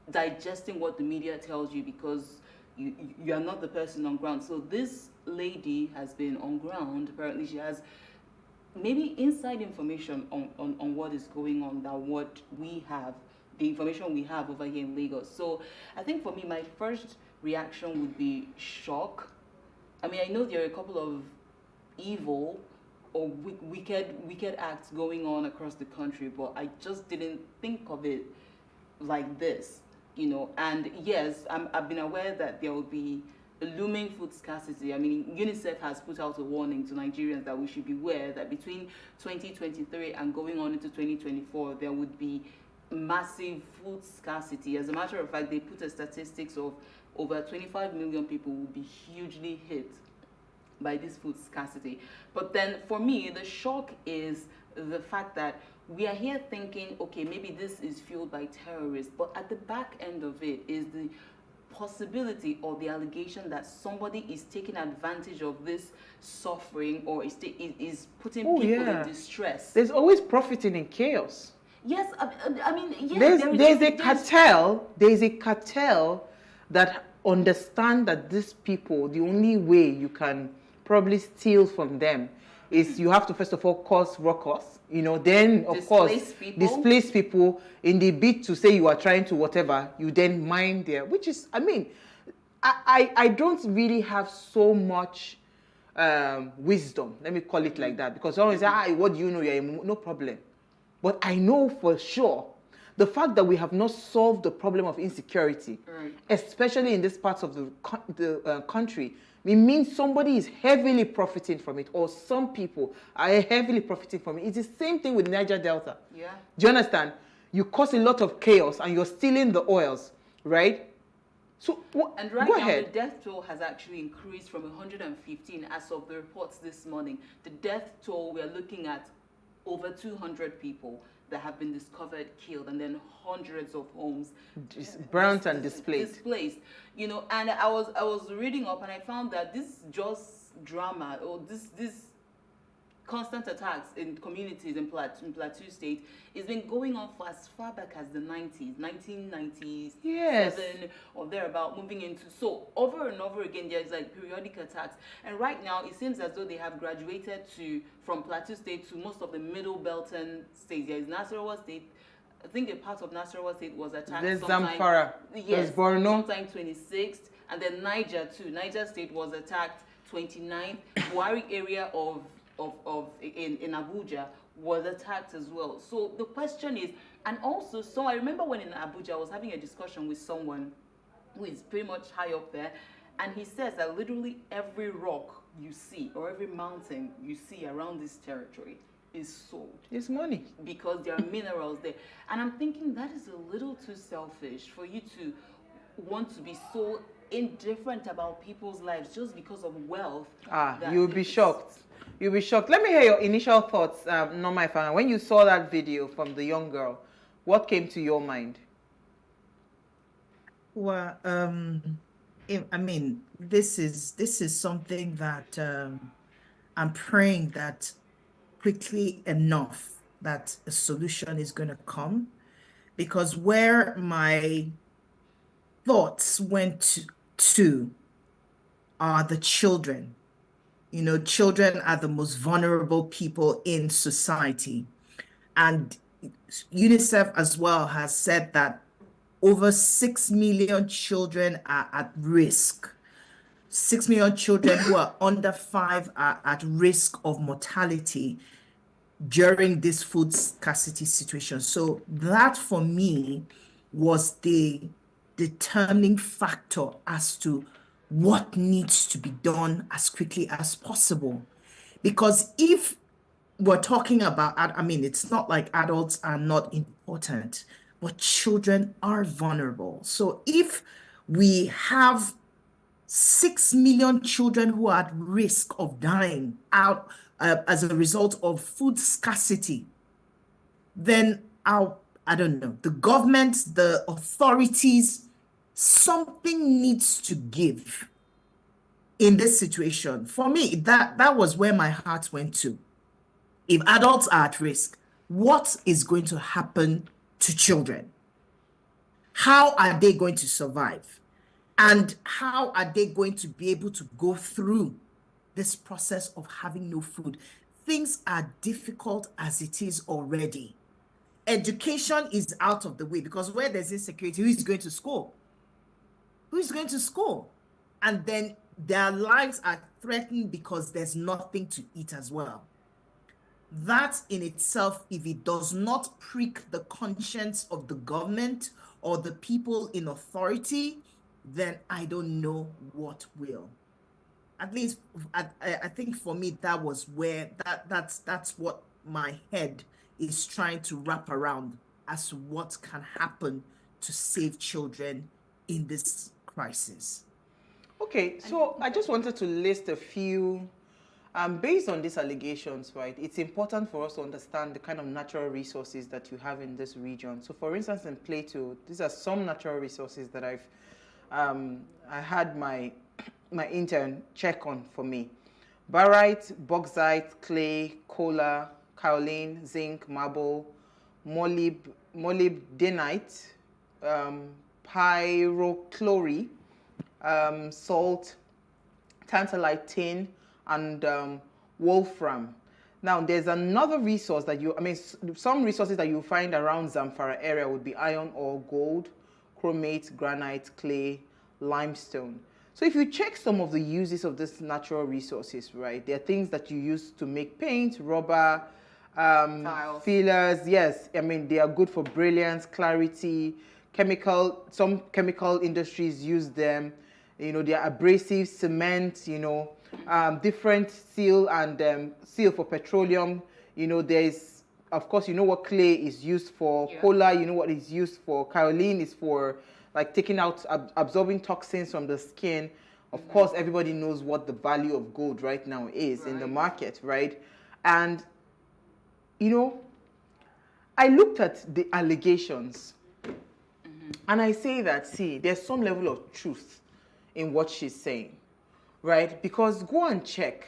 digesting what the media tells you because you are not the person on ground. So this lady has been on ground. Apparently she has maybe inside information on what is going on than what we have, the information we have over here in Lagos. So I think for me, my first reaction would be shock. I mean, I know there are a couple of evil or wicked acts going on across the country, but I just didn't think of it like this, you know. And yes, I've been aware that there will be a looming food scarcity. I mean, UNICEF has put out a warning to Nigerians that we should be aware that between 2023 and going on into 2024, there would be massive food scarcity. As a matter of fact, they put a statistics of over 25 million people will be hugely hit by this food scarcity. But then for me, the shock is the fact that we are here thinking, okay, maybe this is fueled by terrorists, but at the back end of it is the possibility or the allegation that somebody is taking advantage of this suffering or is putting people in distress. There's always profiting in chaos. Yes, I mean, yes, there's a cartel. There's a cartel that understand that these people, the only way you can probably steal from them is you have to first of all cause ruckus, you know, then of course displace people in the bid to say you are trying to whatever, you then mine there, which is, I mean, I don't really have so much wisdom, let me call it like that, because someone say, what do you know? You're no problem. But I know for sure the fact that we have not solved the problem of insecurity, especially in this part of the country, it means somebody is heavily profiting from it, or some people are heavily profiting from it. It's the same thing with Niger Delta. Yeah. Do you understand? You cause a lot of chaos and you're stealing the oils, right? So and right go now, ahead. the death toll has actually increased from 115 as of the reports this morning. The death toll, we are looking at over 200 people that have been discovered killed, and then hundreds of homes burnt and displaced. You know, and I was reading up and I found that this just drama or this constant attacks in communities in Plateau State has been going on for as far back as the 90s, 1997 Yes. or thereabout, moving into, so over and over again there's like periodic attacks. And right now it seems as though they have graduated from Plateau State to most of the middle Belton states. There is Nasarawa State. I think a part of Nasarawa State was attacked. There's sometime, Zamfara. yes, There's Borno. sometime 26th, and then Niger too. Niger State was attacked 29th. Buhari area in Abuja was attacked as well. So the question is, and also, so I remember when in Abuja I was having a discussion with someone who is pretty much high up there, and he says that literally every rock you see or every mountain you see around this territory is sold. It's money. Because there are minerals there. And I'm thinking that is a little too selfish for you to want to be so indifferent about people's lives just because of wealth. You'll be shocked. You'll be shocked. Let me hear your initial thoughts, Norma Ifeanyi. When you saw that video from the young girl, what came to your mind? Well, I mean, this is something that I'm praying that quickly enough that a solution is going to come, because where my thoughts went to are the children. Children are the most vulnerable people in society. And UNICEF as well has said that over 6 million children are at risk. 6 million children who are under 5 are at risk of mortality during this food scarcity situation. So that for me was the determining factor as to what needs to be done as quickly as possible. Because if we're talking about, I mean, it's not like adults are not important, but children are vulnerable. So if we have 6 million children who are at risk of dying out as a result of food scarcity, then I don't know, the government, the authorities, something needs to give in this situation. For me, that was where my heart went to. If adults are at risk, what is going to happen to children? How are they going to survive? And how are they going to be able to go through this process of having no food? Things are difficult as it is already. Education is out of the way, because where there's insecurity, who is going to school? Who is going to school? And then their lives are threatened because there's nothing to eat as well. That in itself, if it does not prick the conscience of the government or the people in authority, then I don't know what will. At least I think for me, that was where that's what my head is trying to wrap around as to what can happen to save children in this crisis. Okay, so I just wanted to list a few, based on these allegations, right? It's important for us to understand the kind of natural resources that you have in this region. So for instance, in Plateau, these are some natural resources that I had my intern check on for me. Barite, bauxite, clay, cola, kaolin, zinc, marble, molybdenite, pyrochlorite, salt, tantalite, tin, and wolfram. Now, there's another resource that some resources that you find around Zamfara area would be iron ore, gold, chromate, granite, clay, limestone. So if you check some of the uses of these natural resources, right, there are things that you use to make paint, rubber, fillers. Yes, I mean, they are good for brilliance, clarity, some chemical industries use them. You know, they are abrasive, cement, you know, different seal and seal for petroleum. You know, there's, of course, you know what clay is used for. Yeah. Cola, you know what is used for. Kaolin is for like taking out, absorbing toxins from the skin. Of course, everybody knows what the value of gold right now is in the market, right? And, you know, I looked at the allegations and I say that, see, there's some level of truth in what she's saying, right? Because go and check.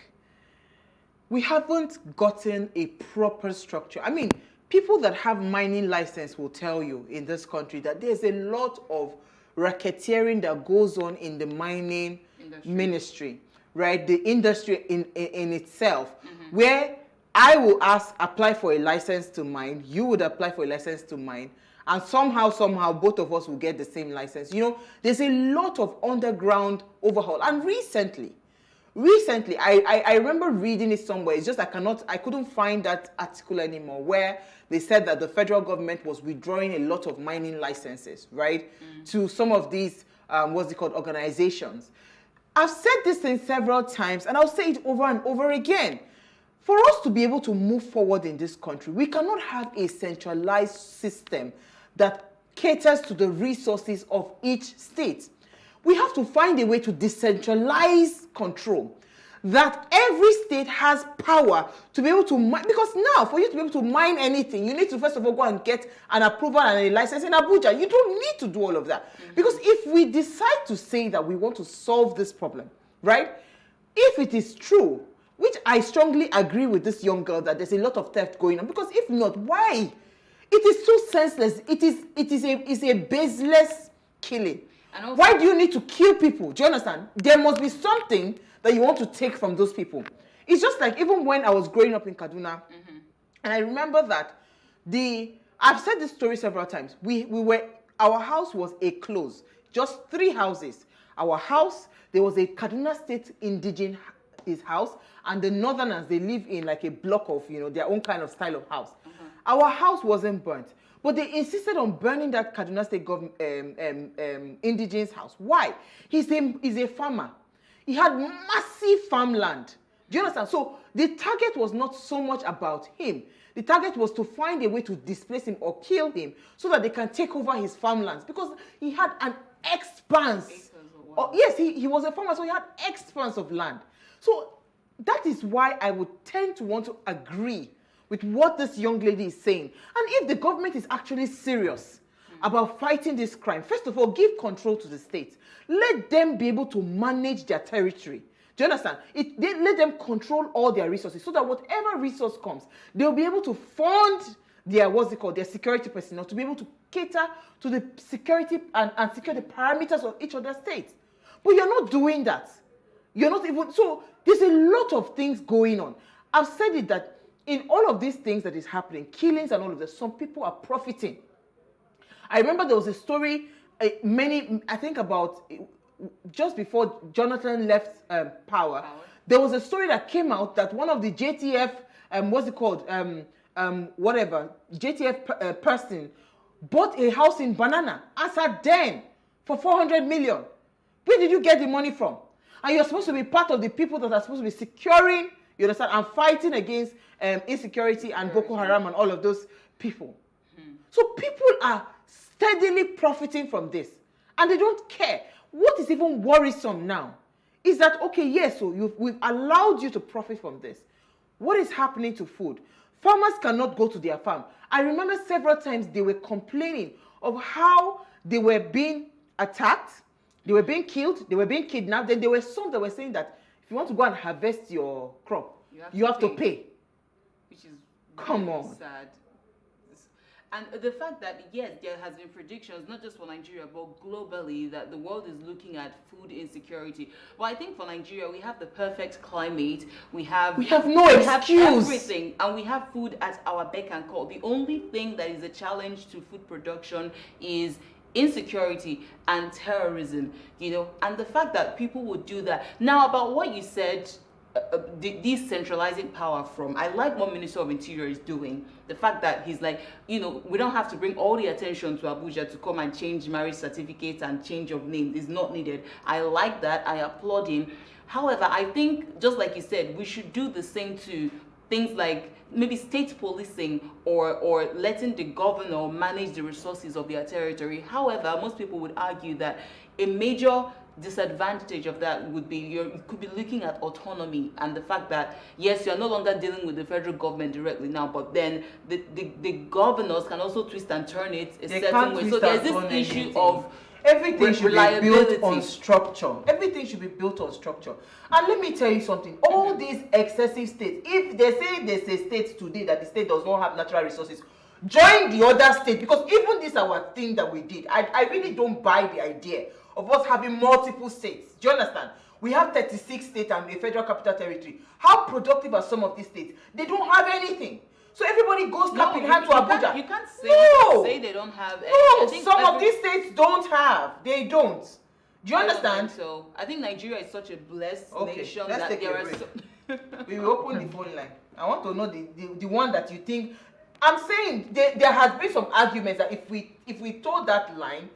We haven't gotten a proper structure. I mean, people that have mining license will tell you in this country that there's a lot of racketeering that goes on in the mining ministry, right? The industry in itself, where I will apply for a license to mine, you would apply for a license to mine, and somehow both of us will get the same license. You know, there's a lot of underground overhaul. And recently, I remember reading it somewhere. It's just I couldn't find that article anymore, where they said that the federal government was withdrawing a lot of mining licenses, right, to some of these, organizations. I've said this thing several times, and I'll say it over and over again. For us to be able to move forward in this country, we cannot have a centralized system that caters to the resources of each state. We have to find a way to decentralize control, that every state has power to be able to mine. Because now, for you to be able to mine anything, you need to first of all go and get an approval and a license in Abuja. You don't need to do all of that. Because if we decide to say that we want to solve this problem, right, if it is true, which I strongly agree with this young girl, that there's a lot of theft going on, because if not, why? It is so senseless. It is a baseless killing. Why do you need to kill people? Do you understand? There must be something that you want to take from those people. It's just like even when I was growing up in Kaduna, and I remember that the I've said this story several times. Our house was a close, just 3 houses. Our house, there was a Kaduna State indigenous house, and the northerners, they live in like a block of, their own kind of style of house. Our house wasn't burnt, but they insisted on burning that Kaduna State indigenous house. Why? He's a farmer. He had massive farmland. Do you understand? So the target was not so much about him. The target was to find a way to displace him or kill him so that they can take over his farmlands, because he had an expanse. Yes, he was a farmer, so he had expanse of land. So that is why I would tend to want to agree with what this young lady is saying. And if the government is actually serious about fighting this crime, first of all, give control to the states. Let them be able to manage their territory. Do you understand? Let them control all their resources so that whatever resource comes, they'll be able to fund their, their security personnel to be able to cater to the security and secure the parameters of each other states. But you're not doing that. You're not even, so there's a lot of things going on. I've said it that in all of these things that is happening, killings and all of this, some people are profiting. I remember there was a story, I think about just before Jonathan left power, there was a story that came out that one of the JTF, JTF person bought a house in Banana as a den for 400 million. Where did you get the money from? And you're supposed to be part of the people that are supposed to be securing, you understand, and fighting against insecurity and Boko Haram and all of those people. So people are steadily profiting from this, and they don't care. What is even worrisome now is that, okay, yes, so we've allowed you to profit from this. What is happening to food? Farmers cannot go to their farm. I remember several times they were complaining of how they were being attacked, they were being killed, they were being kidnapped. Then there were some that were saying that if you want to go and harvest your crop, you have to pay. Which is Come really on. sad. And the fact that, yes, there has been predictions, not just for Nigeria, but globally, that the world is looking at food insecurity. But I think for Nigeria, we have the perfect climate. We have no excuse. Have everything, and we have food at our beck and call. The only thing that is a challenge to food production is insecurity and terrorism, and the fact that people would do that. Now, about what you said, decentralizing power from, I like what Minister of Interior is doing. The fact that he's like, we don't have to bring all the attention to Abuja to come and change marriage certificates and change of name is not needed. I like that. I applaud him. However, I think, just like you said, we should do the same to things like maybe state policing or letting the governor manage the resources of their territory. However, most people would argue that a major disadvantage of that would be you could be looking at autonomy and the fact that, yes, you're no longer dealing with the federal government directly now, but then the governors can also twist and turn it a certain way. So there's this issue of everything should be built on structure. Everything should be built on structure. And let me tell you something. All these excessive states, if they say there's a state today that the state does not have natural resources, join the other state, because even this our thing that we did, I really don't buy the idea of us having multiple states. Do you understand? We have 36 states and a federal capital territory. How productive are some of these states? They don't have anything. So everybody goes cap in hand to Abuja. You can't say they don't have anything. No, some of these states don't have. They don't. Do you understand? So I think Nigeria is such a blessed nation let's that take there a are break. We will open the phone line. I want to know the one that you think. I'm saying there has been some arguments that if we told that line,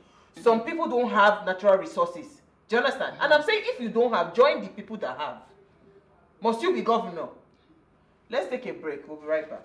some people don't have natural resources. Do you understand? And I'm saying if you don't have, join the people that have. Must you be governor? Let's take a break. We'll be right back.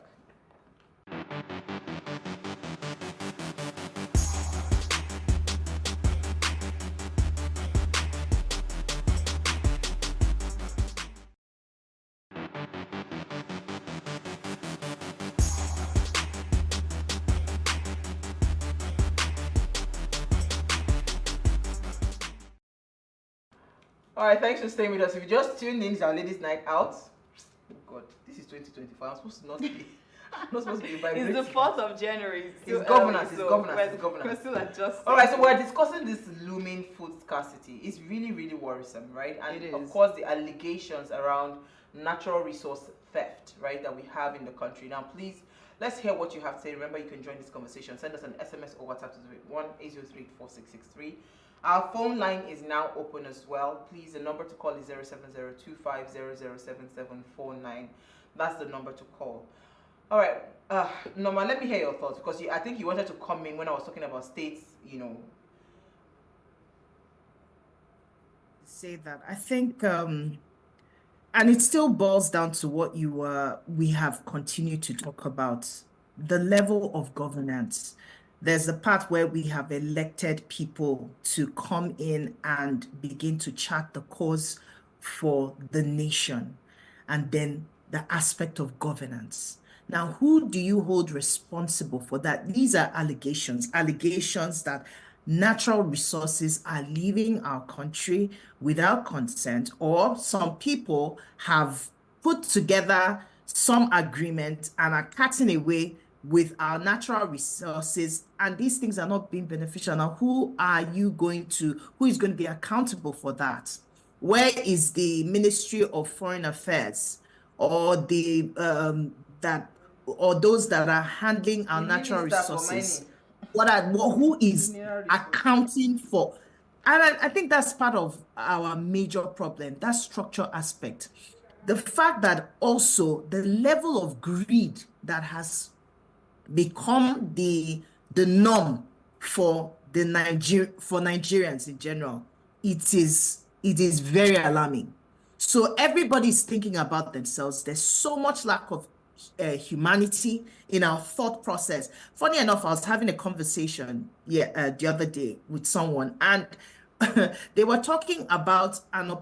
All right, thanks for staying with us. If you just tuned in, it's our ladies' night out. Oh God, this is 2025. I'm supposed to not be. I'm not supposed to be vibrating. It's the 4th of January. It's governance. We're still adjusting. All right, so we're discussing this looming food scarcity. It's really, really worrisome, right? And of course, the allegations around natural resource theft, right, that we have in the country. Now, please, let's hear what you have to say. Remember, you can join this conversation. Send us an SMS or WhatsApp to 1-803-4663. Our phone line is now open as well. Please, the number to call is 07025007749. That's the number to call. All right, Norma, let me hear your thoughts, because I think you wanted to come in when I was talking about states, Say that. I think, and it still boils down to what we have continued to talk about, the level of governance. There's a part where we have elected people to come in and begin to chart the course for the nation, and then the aspect of governance. Now, who do you hold responsible for that? These are allegations that natural resources are leaving our country without consent, or some people have put together some agreement and are cutting away with our natural resources, and these things are not being beneficial. Now, who is going to be accountable for that? Where is the Ministry of Foreign Affairs, or those that are handling our natural resources? Who is accounting for? And I think that's part of our major problem, that structure aspect. The fact that also the level of greed that has become the norm for Nigerians in general, it is very alarming. So everybody's thinking about themselves. There's so much lack of humanity in our thought process. Funny enough, I was having a conversation the other day with someone, and they were talking about an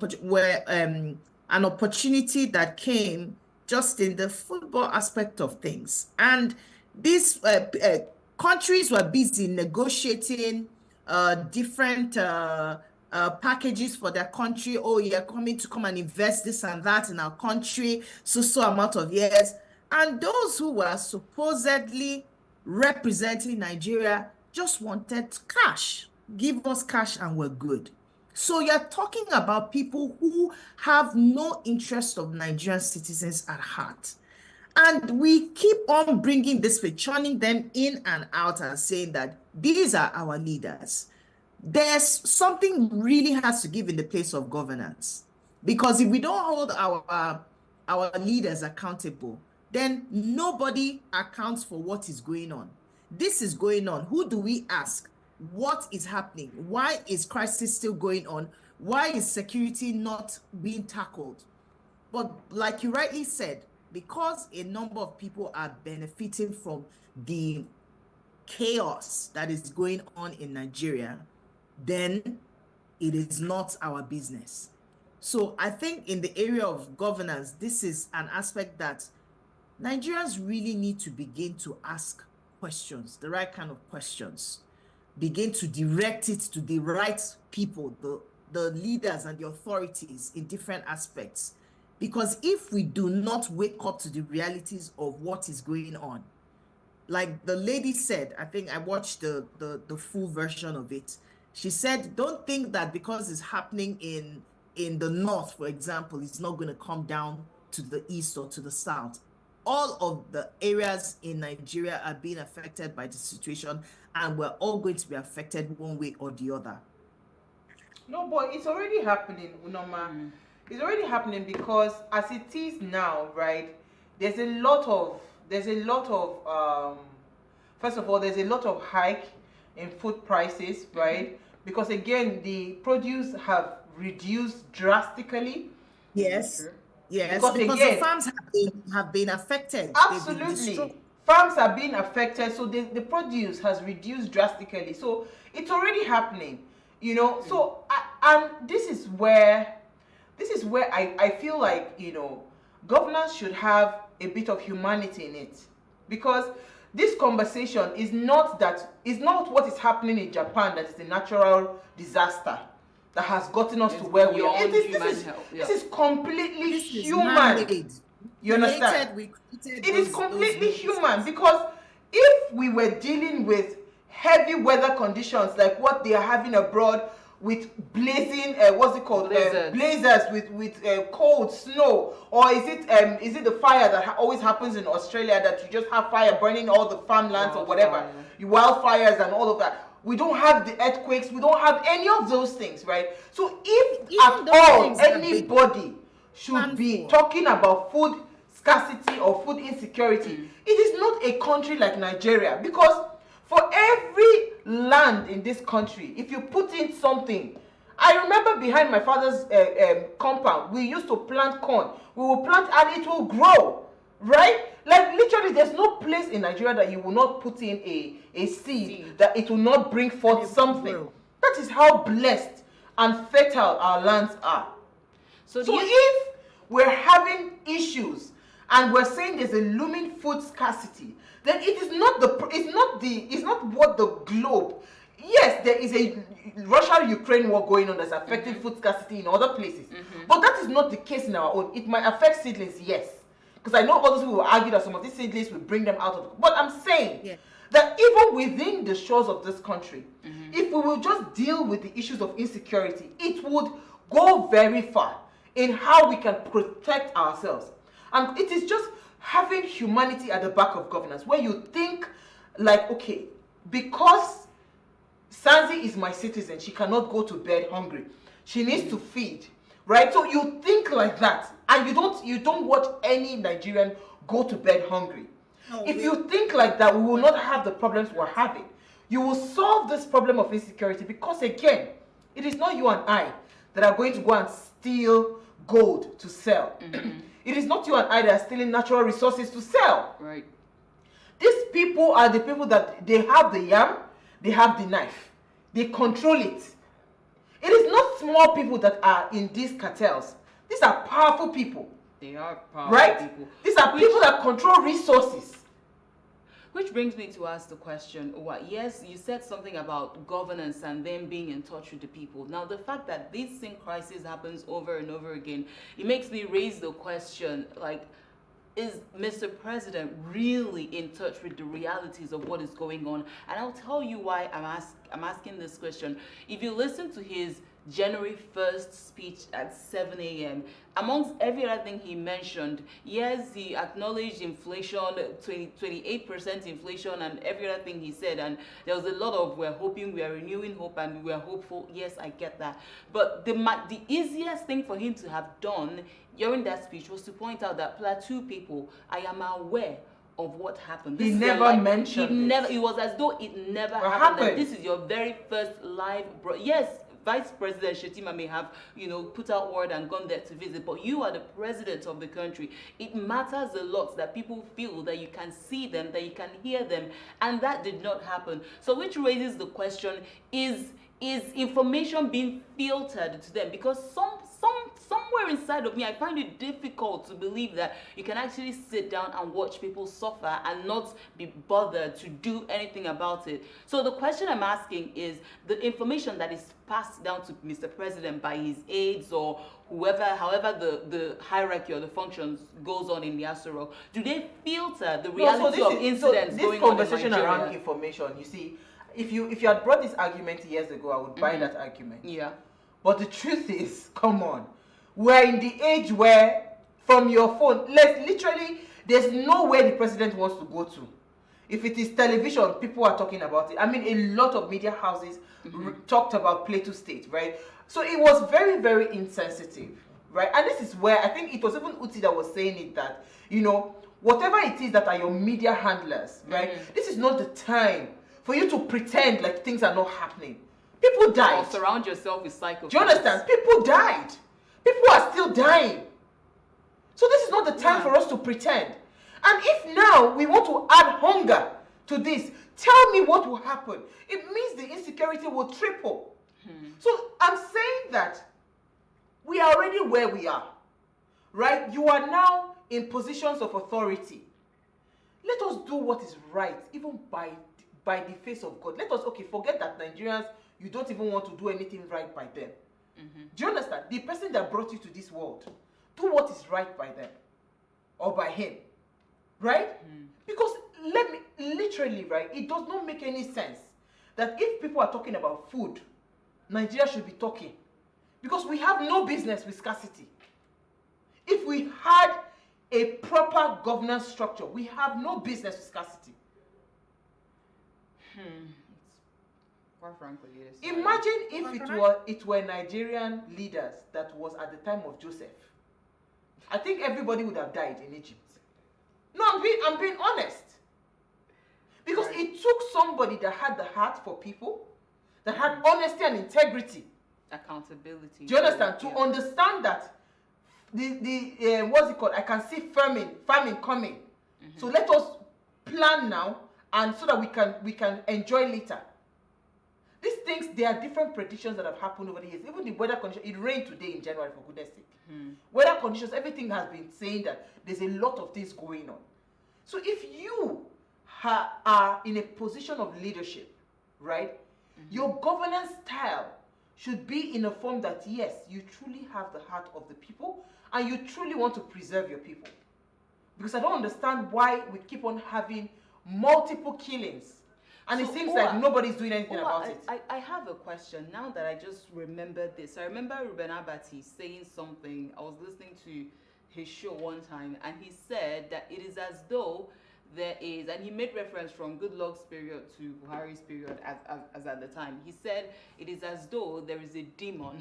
opportunity that came just in the football aspect of things. And these countries were busy negotiating different packages for their country. Oh, you're coming to come and invest this and that in our country, so amount of years. And those who were supposedly representing Nigeria just wanted cash. Give us cash and we're good. So you're talking about people who have no interest of Nigerian citizens at heart. And we keep on bringing this, churning them in and out and saying that these are our leaders. There's something really has to give in the place of governance. Because if we don't hold our leaders accountable, then nobody accounts for what is going on. This is going on. Who do we ask? What is happening? Why is crisis still going on? Why is security not being tackled? But like you rightly said, because a number of people are benefiting from the chaos that is going on in Nigeria, then it is not our business. So I think in the area of governance, this is an aspect that Nigerians really need to begin to ask questions, the right kind of questions, begin to direct it to the right people, the leaders and the authorities in different aspects. Because if we do not wake up to the realities of what is going on, like the lady said, I think I watched the full version of it. She said, don't think that because it's happening in the north, for example, it's not going to come down to the east or to the south. All of the areas in Nigeria are being affected by the situation, and we're all going to be affected one way or the other. No, but it's already happening, Unoma. It's already happening because as it is now, right, there's a lot of first of all, there's a lot of hike in food prices, right? Because again, the produce have reduced drastically. Yes. Yes, because again, the farms have been affected. Absolutely. Farms are being affected, so the produce has reduced drastically. So it's already happening, So and this is where I feel like, governance should have a bit of humanity in it, because this conversation is not what is happening in Japan, that is a natural disaster that has gotten us to where we are. This is completely human. You understand? It is completely human, because if we were dealing with heavy weather conditions like what they are having abroad, with blazing, what's it called? Blazers with cold, snow? Or is it the fire that always happens in Australia, that you just have fire burning all the farmlands or whatever? Wildfires and all of that. We don't have the earthquakes. We don't have any of those things, right? So if at all anybody should be talking about food scarcity or food insecurity, it is not a country like Nigeria, because for every land in this country, if you put in something, I remember behind my father's compound, we used to plant corn. We will plant and it will grow, right? Like literally, there's no place in Nigeria that you will not put in a seed that it will not bring forth something. That is how blessed and fertile our lands are. So if we're having issues and we're saying there's a looming food scarcity, then it is not it's not what the globe. Yes, there is a Russia-Ukraine war going on that's affecting food scarcity in other places, but that is not the case in our own. It might affect seedlings, yes, because I know others who will argue that some of these seedlings will bring them out of. But I'm saying that even within the shores of this country, if we will just deal with the issues of insecurity, it would go very far in how we can protect ourselves. And it is just having humanity at the back of governance, where you think like, okay, because Sanzi is my citizen, she cannot go to bed hungry. She needs to feed, right? So you think like that, and you don't watch any Nigerian go to bed hungry. If you think like that, we will not have the problems we're having. You will solve this problem of insecurity, because again, it is not you and I that are going to go and steal gold to sell. It is not you and I that are stealing natural resources to sell. Right. These people are the people that they have the yam, they have the knife, they control it. It is not small people that are in these cartels. These are powerful people. They are powerful people. These are people that control resources. Which brings me to ask the question, yes, you said something about governance and them being in touch with the people. Now, the fact that this same crisis happens over and over again, it makes me raise the question, like, is Mr. President really in touch with the realities of what is going on? And I'll tell you why I'm asking this question. If you listen to his January 1st speech at 7 a.m., amongst every other thing he mentioned, yes, he acknowledged inflation, 28% inflation, and every other thing he said, and there was a lot of we're hoping, we are renewing hope, and we're hopeful. Yes, I get that. But the easiest thing for him to have done during that speech was to point out that Plateau people, I am aware of what happened. He never mentioned it. It was as though it never happened. This is your very first live yes, Vice President Shettima may have, put out word and gone there to visit, but you are the president of the country. It matters a lot that people feel that you can see them, that you can hear them, and that did not happen. So which raises the question, is information being filtered to them? Because somewhere inside of me, I find it difficult to believe that you can actually sit down and watch people suffer and not be bothered to do anything about it. So the question I'm asking is, the information that is passed down to Mr. President by his aides or whoever, however the hierarchy or the functions goes on in the Aso Rock, do they filter the reality of incidents going on in Nigeria? This conversation around information, you see, if you had brought this argument years ago, I would buy that argument. Yeah. But the truth is, come on, we're in the age where from your phone, literally, there's nowhere the president wants to go to. If it is television, people are talking about it. I mean, a lot of media houses talked about Plateau State, right? So it was very, very insensitive, right? And this is where I think it was even Uti that was saying it, that, whatever it is that are your media handlers, right? This is not the time for you to pretend like things are not happening. People died. Or surround yourself with psychopaths. Do you understand? People died. People are still dying. So this is not the time for us to pretend. And if now we want to add hunger to this, tell me what will happen. It means the insecurity will triple. So I'm saying that we are already where we are, right? You are now in positions of authority. Let us do what is right, even by the face of God. Let us, forget that Nigerians, you don't even want to do anything right by them. Do you understand? The person that brought you to this world, do what is right by them or by him, right? Because literally, right, it does not make any sense that if people are talking about food, Nigeria should be talking, because we have no business with scarcity. If we had a proper governance structure, we have no business with scarcity. Quite frankly, yes. Imagine if it were Nigerian leaders that was at the time of Joseph. I think everybody would have died in Egypt. No, I'm being honest. Because it took somebody that had the heart for people, that had honesty and integrity. Accountability. Do you understand? To understand that what's it called? I can see famine coming. So let us plan now, and so that we can enjoy later. These things, there are different predictions that have happened over the years. Even the weather conditions, it rained today in January, for goodness sake. Weather conditions, everything has been saying that there's a lot of things going on. So if you are in a position of leadership, right, your governance style should be in a form that, yes, you truly have the heart of the people and you truly want to preserve your people. Because I don't understand why we keep on having multiple killings. And So, it seems Owa, like nobody's doing anything Owa, about it. I have a question now that I just remembered this. I remember Ruben Abati saying something. I was listening to his show one time, and he said that it is as though there is, and he made reference from Goodluck's period to Buhari's period as at the time. He said it is as though there is a demon.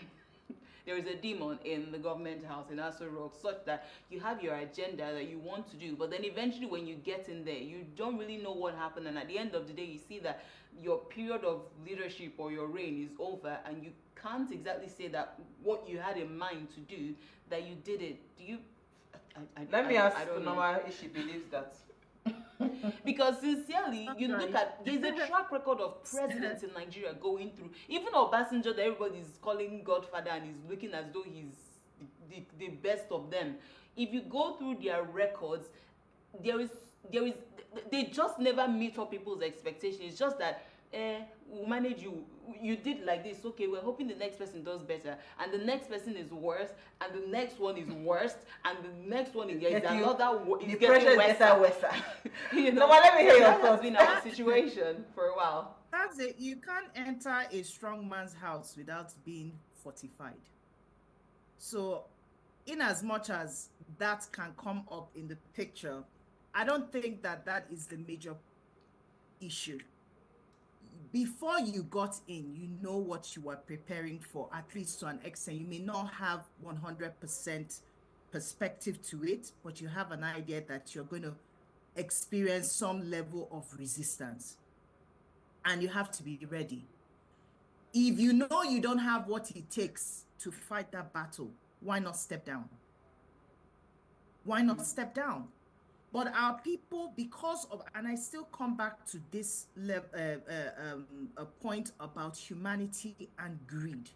There is a demon in the government house in Aso Rock, such that you have your agenda that you want to do, but then eventually when you get in there, you don't really know what happened, and at the end of the day, you see that your period of leadership or your reign is over, and you can't exactly say that what you had in mind to do, that you did it. Do you? Let me ask I don't know. Noma if she believes that. Because sincerely, you look at, there's a track record of presidents in Nigeria going through, even Obasanjo that everybody's calling Godfather and is looking as though he's the best of them. If you go through their records, they just never meet up people's expectations. It's just that, we'll manage you. You did like this, okay, we're hoping the next person does better, and the next person is worse, and the next one is worse, and the next one is another is getting worse. You know, Let me hear your that has thoughts. been our situation for a while. That's it. You can't enter a strong man's house without being fortified. So, in as much as that can come up in the picture, I don't think that is the major issue. Before you got in, you know what you were preparing for, at least to an extent. You may not have 100% perspective to it, but you have an idea that you're going to experience some level of resistance. And you have to be ready. If you know you don't have what it takes to fight that battle, why not step down? Why not step down? But our people, because of, and I still come back to this a point about humanity and greed.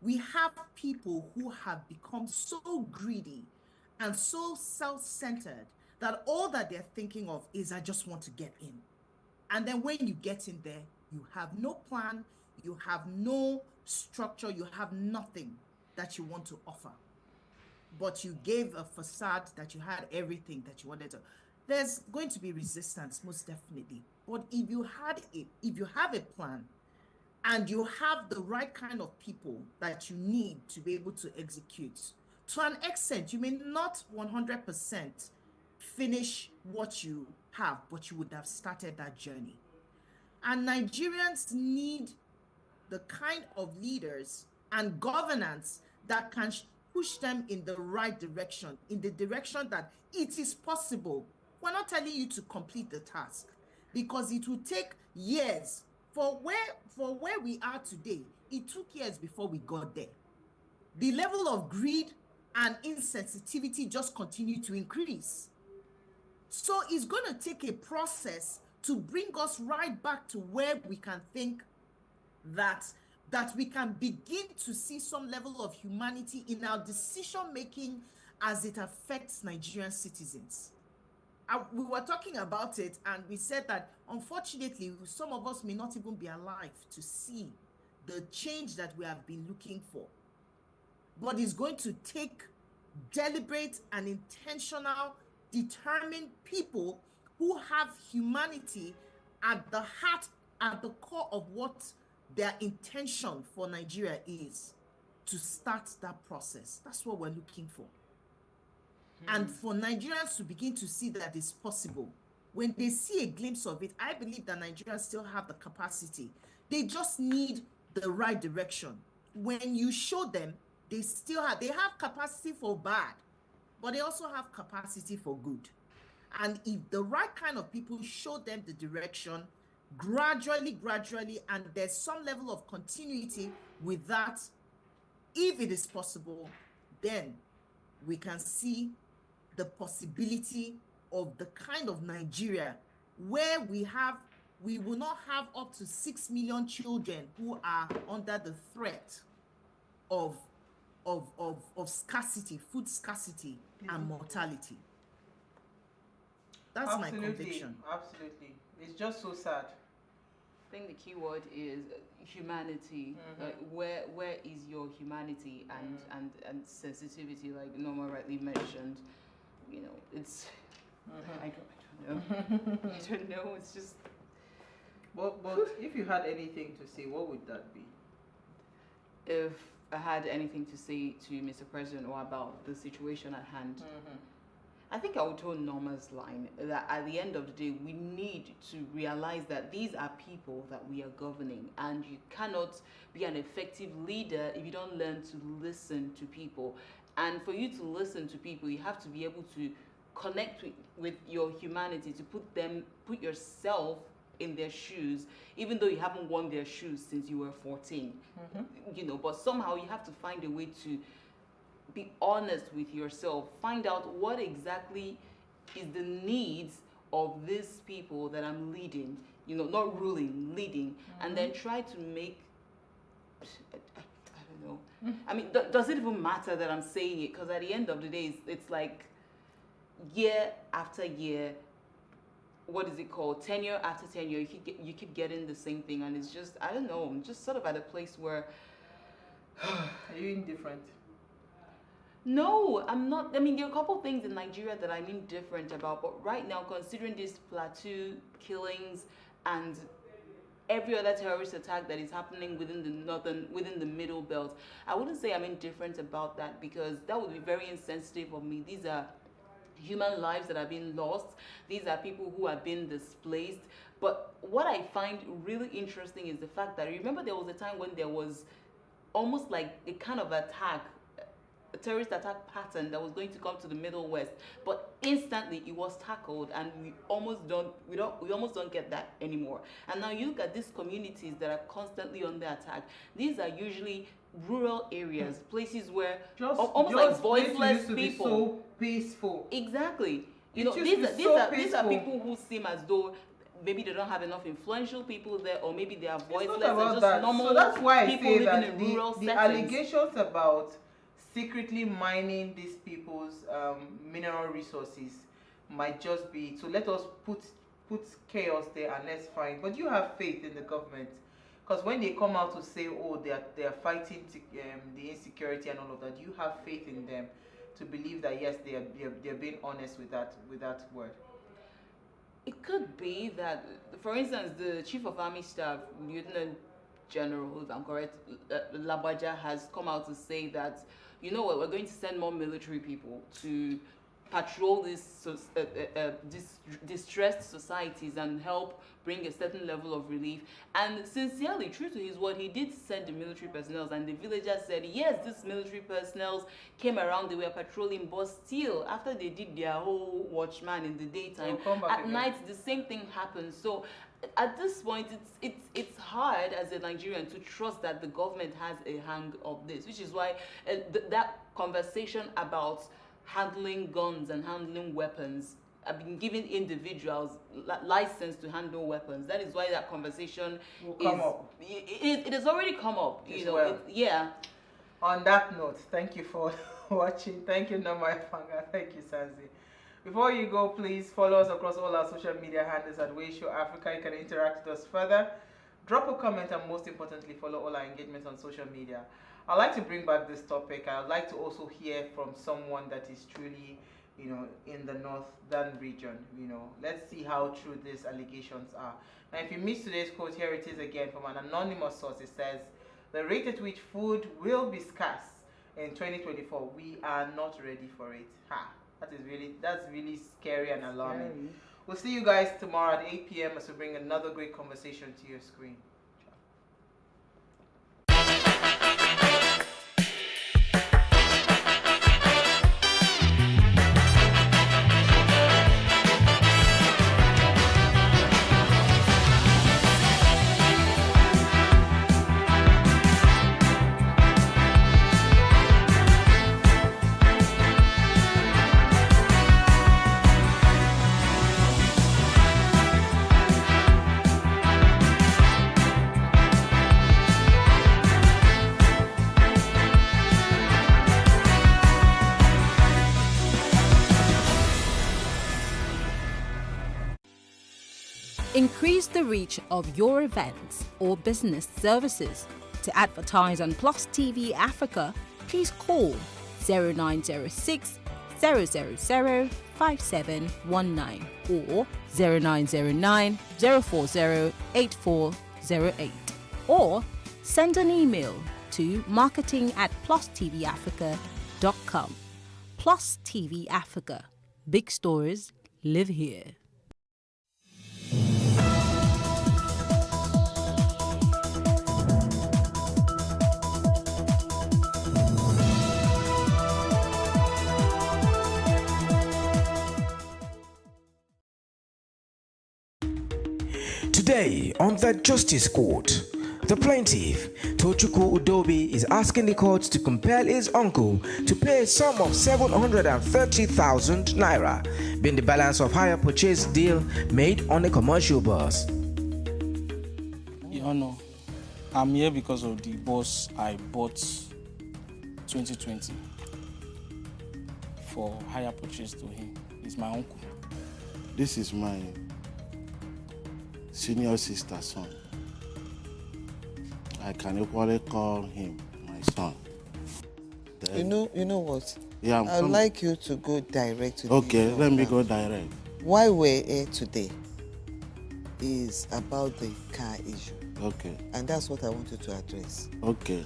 We have people who have become so greedy and so self-centered that all that they're thinking of is, I just want to get in. And then when you get in there, you have no plan, you have no structure, you have nothing that you want to offer. But you gave a facade that you had everything that you wanted to. There's going to be resistance, most definitely. But if you have a plan and you have the right kind of people that you need to be able to execute, to an extent, you may not 100% finish what you have, but you would have started that journey. And Nigerians need the kind of leaders and governance that can push them in the right direction, in the direction that it is possible. We're not telling you to complete the task, because it will take years. For where we are today, it took years before we got there. The level of greed and insensitivity just continue to increase. So it's going to take a process to bring us right back to where we can think that we can begin to see some level of humanity in our decision making as it affects Nigerian citizens. We were talking about it, and we said that unfortunately some of us may not even be alive to see the change that we have been looking for. But it's going to take deliberate and intentional, determined people who have humanity at the heart, at the core of what their intention for Nigeria is to start that process. That's what we're looking for. And for Nigerians to begin to see that it's possible, when they see a glimpse of it, I believe that Nigerians still have the capacity. They just need the right direction. When you show them, they have capacity for bad, but they also have capacity for good. And if the right kind of people show them the direction, gradually, and there's some level of continuity with that, if it is possible, then we can see the possibility of the kind of Nigeria where we will not have up to 6 million children who are under the threat of scarcity, food scarcity, and mortality. That's my conviction. Absolutely. It's just so sad. I think the key word is humanity. Like where is your humanity and sensitivity, like Norma rightly mentioned? You know, it's I don't know. I don't know. It's just. But if you had anything to say, what would that be? If I had anything to say to Mr. President or about the situation at hand, I think I would tell Norma's line that at the end of the day, we need to realize that these are people that we are governing, and you cannot be an effective leader if you don't learn to listen to people. And for you to listen to people, you have to be able to connect with your humanity, to put yourself in their shoes, even though you haven't worn their shoes since you were 14. You know, but somehow you have to find a way to be honest with yourself, find out what exactly is the needs of these people that I'm leading, you know, not ruling, leading, and then try to make, I don't know. I mean, does it even matter that I'm saying it? Because at the end of the day, it's like year after year, what is it called? Tenure after tenure, you keep getting the same thing, and it's just, I don't know, I'm just sort of at a place where. Are you indifferent? No, I'm not. I mean, there are a couple of things in Nigeria that I'm indifferent about, but right now, considering these plateau killings and every other terrorist attack that is happening within the middle belt, I wouldn't say I'm indifferent about that, because that would be very insensitive of me. These are human lives that are being lost. These are people who are being displaced. But what I find really interesting is the fact that, remember, there was a time when there was almost like a kind of attack, a terrorist attack pattern that was going to come to the Middle West, but instantly it was tackled, and we almost don't get that anymore. And now you look at these communities that are constantly under attack. These are usually rural areas, places where almost like voiceless people. Be so peaceful. Exactly. You know, these are people who seem as though maybe they don't have enough influential people there, or maybe they are voiceless and just normal. So that's why people I say living that in rural the settings. allegations about secretly mining these people's mineral resources might just be, so let us put chaos there and let's find. But you have faith in the government, because when they come out to say, oh, they are fighting the insecurity and all of that, you have faith in them to believe that yes, they're being honest with that word. It could be that, for instance, the Chief of Army Staff, Lieutenant General, if I'm correct, Labaja, has come out to say that, you know what, we're going to send more military people to patrol these distressed societies and help bring a certain level of relief. And sincerely, true to his word, he did send the military personnel, and the villagers said, yes, these military personnel came around, they were patrolling, but still, after they did their whole watchman in the daytime, at night the same thing happens. So at this point, it's hard as a Nigerian to trust that the government has a hang of this, which is why that conversation about handling guns and handling weapons, I've been giving individuals license to handle weapons. That is why that conversation will come up. It has already come up. You know, well. Yeah. On that note, thank you for watching. Thank you, Norma Efanga. Thank you, Sanzi. Before you go, please follow us across all our social media handles at Wayshow Africa. You can interact with us further. Drop a comment, and most importantly, follow all our engagements on social media. I'd like to bring back this topic. I'd like to also hear from someone that is truly you know, in the northern region. You know, let's see how true these allegations are. Now, if you missed today's quote, here it is again from an anonymous source. It says, "The rate at which food will be scarce in 2024, we are not ready for it." Ha! That's really scary and alarming. We'll see you guys tomorrow at 8 p.m. as we bring another great conversation to your screen. Increase the reach of your events or business services. To advertise on Plus TV Africa, please call 0906 000 5719 or 0909 040 8408, or send an email to marketing@plustvafrica.com. Plus TV Africa. Big stories live here. Today on the Justice Court, the plaintiff, Tochukwu Udobi, is asking the court to compel his uncle to pay a sum of 730,000 naira, being the balance of hire purchase deal made on a commercial bus. Your Honor, I'm here because of the bus I bought 2020 for hire purchase to him. He's my uncle. This is my senior sister's son. I can equally call him my son. Then, you know what? Yeah, I'd like you to go direct to okay, the let me go direct. Why we're here today is about the car issue. Okay. And that's what I want you to address. Okay.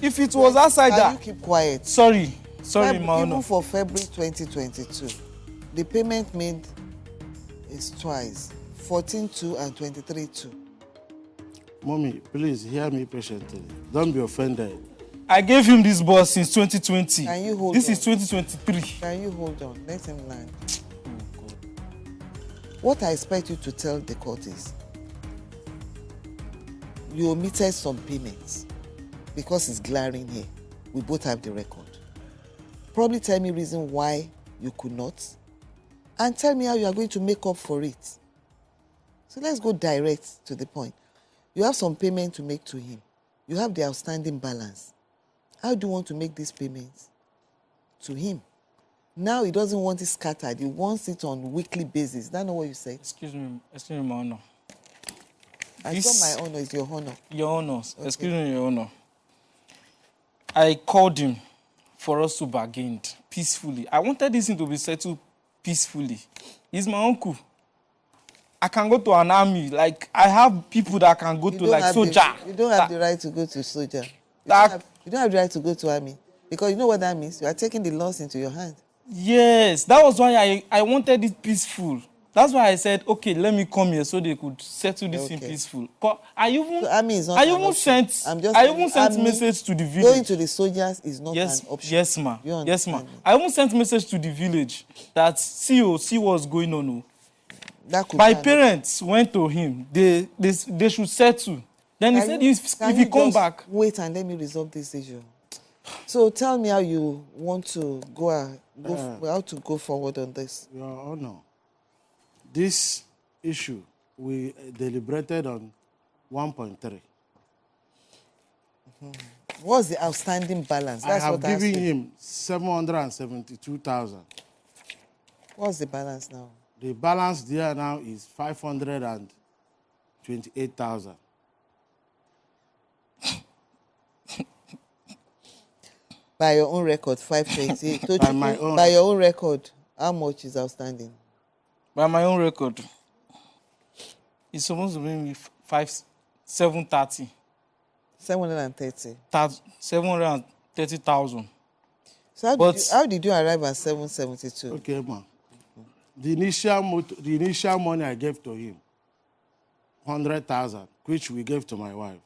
If it was outside that, you keep quiet. Sorry, my honor. Even for February 2022, the payment made is twice, 14.2 and 23.2. Mommy, please hear me patiently. Don't be offended. I gave him this bus since 2020. Can you hold this on? Is 2023. Can you hold on? Let him land. Oh, God. What I expect you to tell the court is you omitted some payments because it's glaring here. We both have the record. Probably tell me reason why you could not, and tell me how you are going to make up for it. So let's go direct to the point. You have some payment to make to him. You have the outstanding balance. How do you want to make these payments to him? Now he doesn't want it scattered. He wants it on a weekly basis. That's not what you said. Excuse me, my honor. I saw my honor is your honor. Your honor. Okay. Excuse me, your honor. I called him for us to bargain peacefully. I wanted this thing to be settled peacefully. He's my uncle. I can go to an army. Like, I have people that can go to, like, soldier. You don't have the right to go to soldier. You don't have the right to go to army. Because you know what that means? You are taking the laws into your hand. Yes, that was why I wanted it peaceful. That's why I said, okay, let me come here so they could settle this in peaceful. But I even sent message to the village. Going to the soldiers is not an option. Yes, ma. Yes, ma. I even sent message to the village that see what's going on. My parents went to him. They should settle. Then he said if he come back. Wait and let me resolve this issue. So tell me how you want to how to go forward on this. Your Honor, this issue we deliberated on 1.3. Mm-hmm. What's the outstanding balance? That's I have what given him 772,000. What's the balance now? The balance there now is 528,000. By your own record, 528. By my own. By your own record, How much is outstanding? By my own record, it's supposed to be 730. 730. 730,000. So how did you arrive at 772? Okay, ma. The initial money I gave to him, 100,000, which we gave to my wife,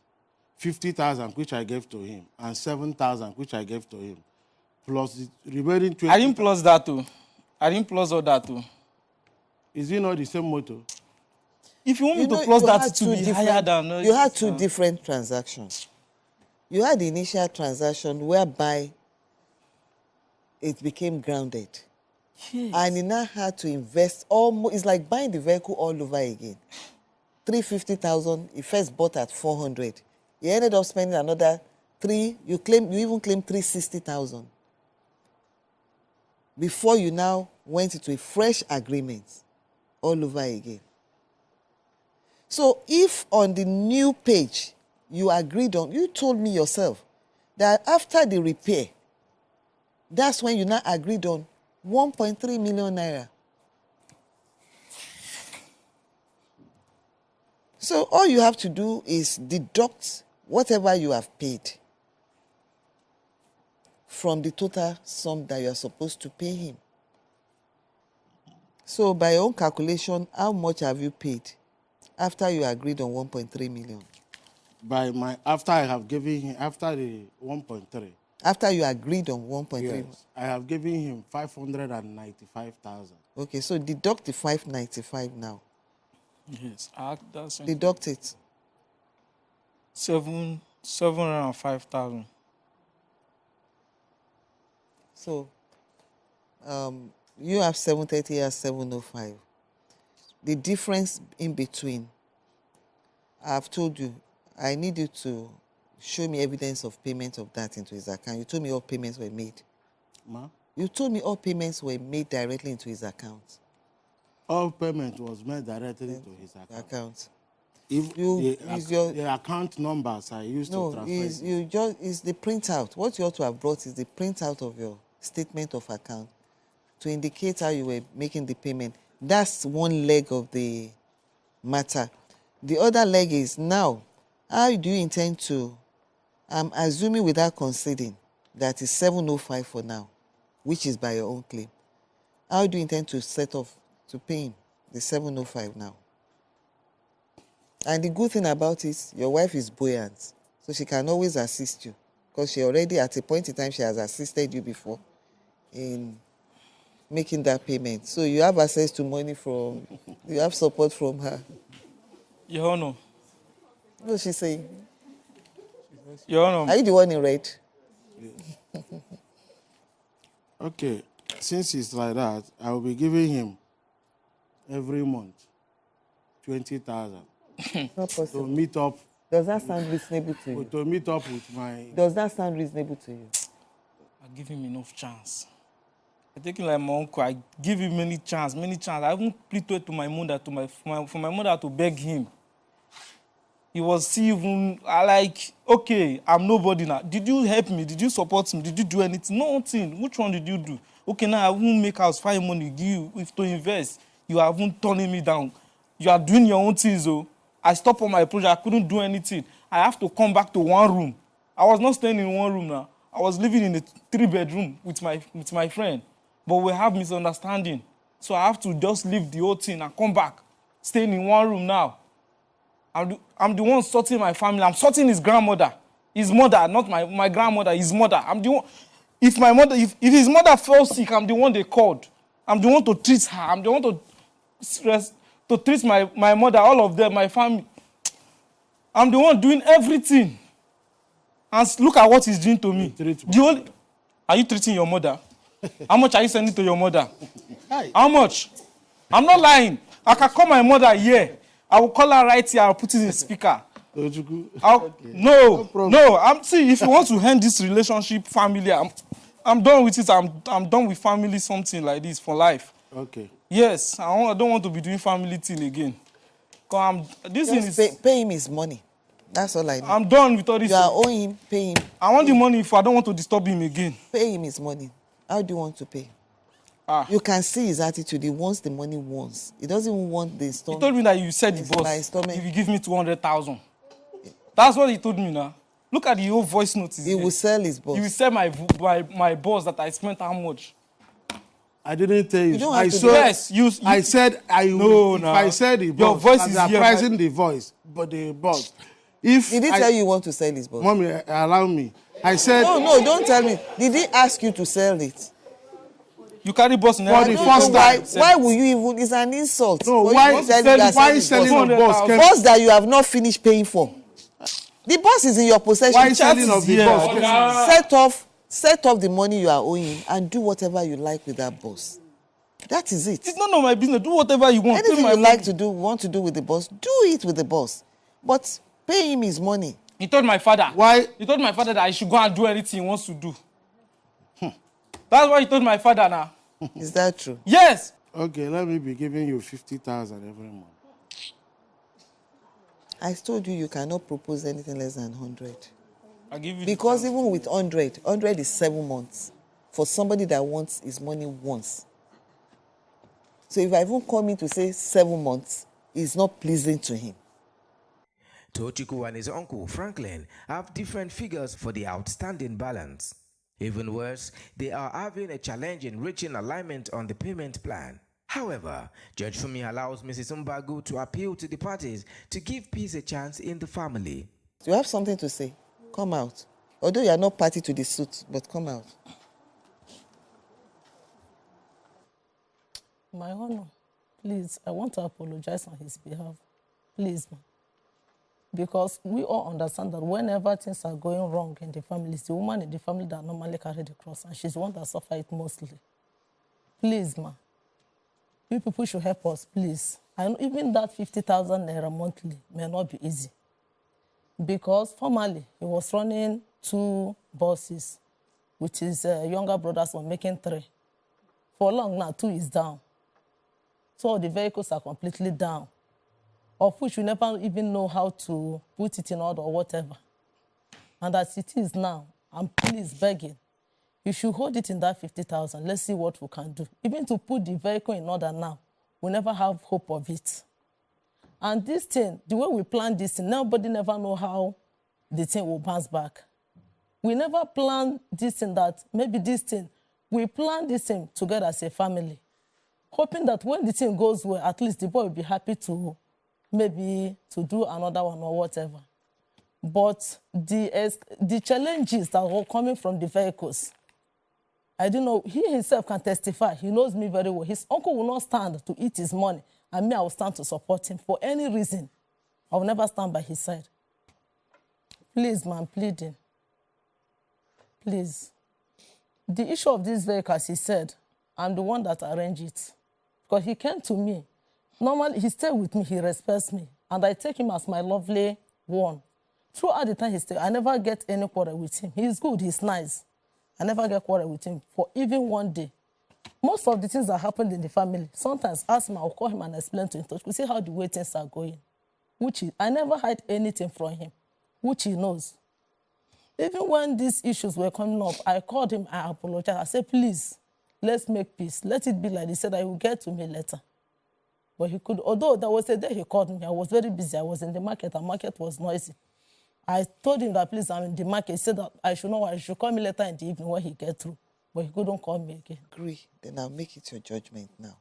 50,000, which I gave to him, and 7,000, which I gave to him, plus the remaining 20. I didn't plus that too. I didn't plus all that too. Is it not the same motor? If you want me to plus that to be higher than... You had two different transactions. You had the initial transaction whereby it became grounded. Yes. And he now had to invest almost, it's like buying the vehicle all over again. 350,000, he first bought at 400. He ended up spending another you even claimed 360,000. Before you now went into a fresh agreement all over again. So if on the new page you agreed on, you told me yourself that after the repair, that's when you now agreed on 1.3 million naira. So all you have to do is deduct whatever you have paid from the total sum that you are supposed to pay him. So by your own calculation, how much have you paid after you agreed on 1.3 million? After I have given him, after the 1.3. After you agreed on 1.3? Yes, I have given him 595,000. Okay, so deduct the 595 now. Yes, that's deduct it. 705,000. So, you have 730, he has 705. The difference in between, I've told you, I need you to show me evidence of payment of that into his account. You told me all payments were made. Ma? You told me all payments were made directly into his account. All payment was made directly to his account. If the account numbers I used to transfer. No, it's the printout. What you ought to have brought is the printout of your statement of account to indicate how you were making the payment. That's one leg of the matter. The other leg is now, how do you intend to, I'm assuming without conceding, that is 705 for now, which is by your own claim. How do you intend to set off to pay him the 705 now? And the good thing about it, your wife is buoyant, so she can always assist you, because she already, at a point in time, she has assisted you before in making that payment. So you have access to money you have support from her. Your Honor. What's she saying? Your Honor. Are you the one in red? Yeah. Okay, since it's like that, I will be giving him every month 20,000 Not possible. to meet up. Does that sound reasonable to you? To meet up with my. Does that sound reasonable to you? I give him enough chance. I take him like my uncle. I give him many chance. I even pleaded to my mother, for my mother to beg him. He was even okay, I'm nobody now. Did you help me? Did you support me? Did you do anything? Nothing. Which one did you do? Okay, now I won't make house, find money, give you if to invest. You haven't turning me down. You are doing your own things, though. I stopped on my project. I couldn't do anything. I have to come back to one room. I was not staying in one room now. I was living in a 3-bedroom with my friend. But we have misunderstanding. So I have to just leave the whole thing and come back, staying in one room now. I'm the one sorting my family. I'm sorting his grandmother. His mother, not my grandmother, his mother. I'm the one. If his mother fell sick, I'm the one they called. I'm the one to treat her. I'm the one to treat my mother, all of them, my family. I'm the one doing everything. And look at what he's doing to me. Are you treating your mother? How much are you sending to your mother? How much? I'm not lying. I can call my mother here. I will call her right here. I'll put it in the speaker. No. See, if you want to end this relationship, family, I'm done with it. I'm done with family, something like this for life. Okay. Yes, I don't want to be doing family thing again. Pay him his money. That's all I need. I'm done with all this. You are owing him, pay him. I want the money if I don't want to disturb him again. Pay him his money. How do you want to pay? You can see his attitude. He wants the money once. He doesn't even want the installment. He told me that you said the boss. If you give me 200,000. That's what he told me now. Look at the whole voice notes. He will sell his boss. He will sell my boss that I spent how much. I didn't tell you. You don't I have to saw. do Yes, you. I said I. No, if no. I said the boss, Your voice is they here, are pricing the voice, but the boss. If Did he tell you want to sell his boss? Mommy, allow me. I said. No, don't tell me. Did he ask you to sell it? You carry boss in For the first time. Why will you even? It's an insult. No, for why? you to tell you that Why selling selling of boss? boss that you have not finished paying for? The boss is in your possession. Why selling of the boss? Set off the money you are owing and do whatever you like with that boss. That is it. It's none of my business. Do whatever you want. Anything you like to do, want to do with the boss, do it with the boss. But pay him his money. He told my father. Why? He told my father that I should go and do anything he wants to do. That's what he told my father now. Is that true? Yes. Okay, let me be giving you 50,000 every month. I told you you cannot propose anything less than 100. I give you because even with 100 is 7 months for somebody that wants his money once. So if I even come in to say 7 months, it's not pleasing to him. Tochukwu and his uncle Franklin have different figures for the outstanding balance. Even worse, they are having a challenge in reaching alignment on the payment plan. However, Judge Fumi allows Mrs. Mbagu to appeal to the parties to give peace a chance in the family. You have something to say? Come out. Although you are not party to the suit, but come out. My Honor, please, I want to apologize on his behalf. Please, ma'am. Because we all understand that whenever things are going wrong in the family, it's the woman in the family that normally carries the cross, and she's the one that suffers it mostly. Please, ma. You people should help us, please. I know even that 50,000 naira monthly may not be easy. Because formerly, he was running 2 buses, with his younger brothers were making 3. For long now, 2 is down. So the vehicles are completely down, of which we never even know how to put it in order or whatever. And as it is now, I'm please begging, you should hold it in that 50,000. Let's see what we can do. Even to put the vehicle in order now, we never have hope of it. And this thing, the way we plan this thing, nobody never know how the thing will bounce back. We never plan this thing that maybe this thing, we plan this thing together as a family, hoping that when the thing goes well, at least the boy will be happy to maybe to do another one or whatever. But the challenges that were coming from the vehicles, I don't know, he himself can testify. He knows me very well. His uncle will not stand to eat his money, and me, I will stand to support him for any reason. I will never stand by his side. Please, man, pleading. Please. The issue of this vehicle, as he said, I'm the one that arranged it. Because he came to me. Normally, he stayed with me, he respects me. And I take him as my lovely one. Throughout the time he stayed, I never get any quarrel with him. He's good, he's nice. I never get quarrel with him for even one day. Most of the things that happened in the family, sometimes ask him, I'll call him and explain to him. We see how the way things are going. I never hide anything from him, which he knows. Even when these issues were coming up, I called him, I apologized. I said, please, let's make peace. Let it be like he said, I will get to me later. But he could, although there was a day he called me, I was very busy. I was in the market, and market was noisy. I told him that, please, I'm in the market. He said that I should call me later in the evening when he get through. But he couldn't call me again. Agree. Then I'll make it your judgment now.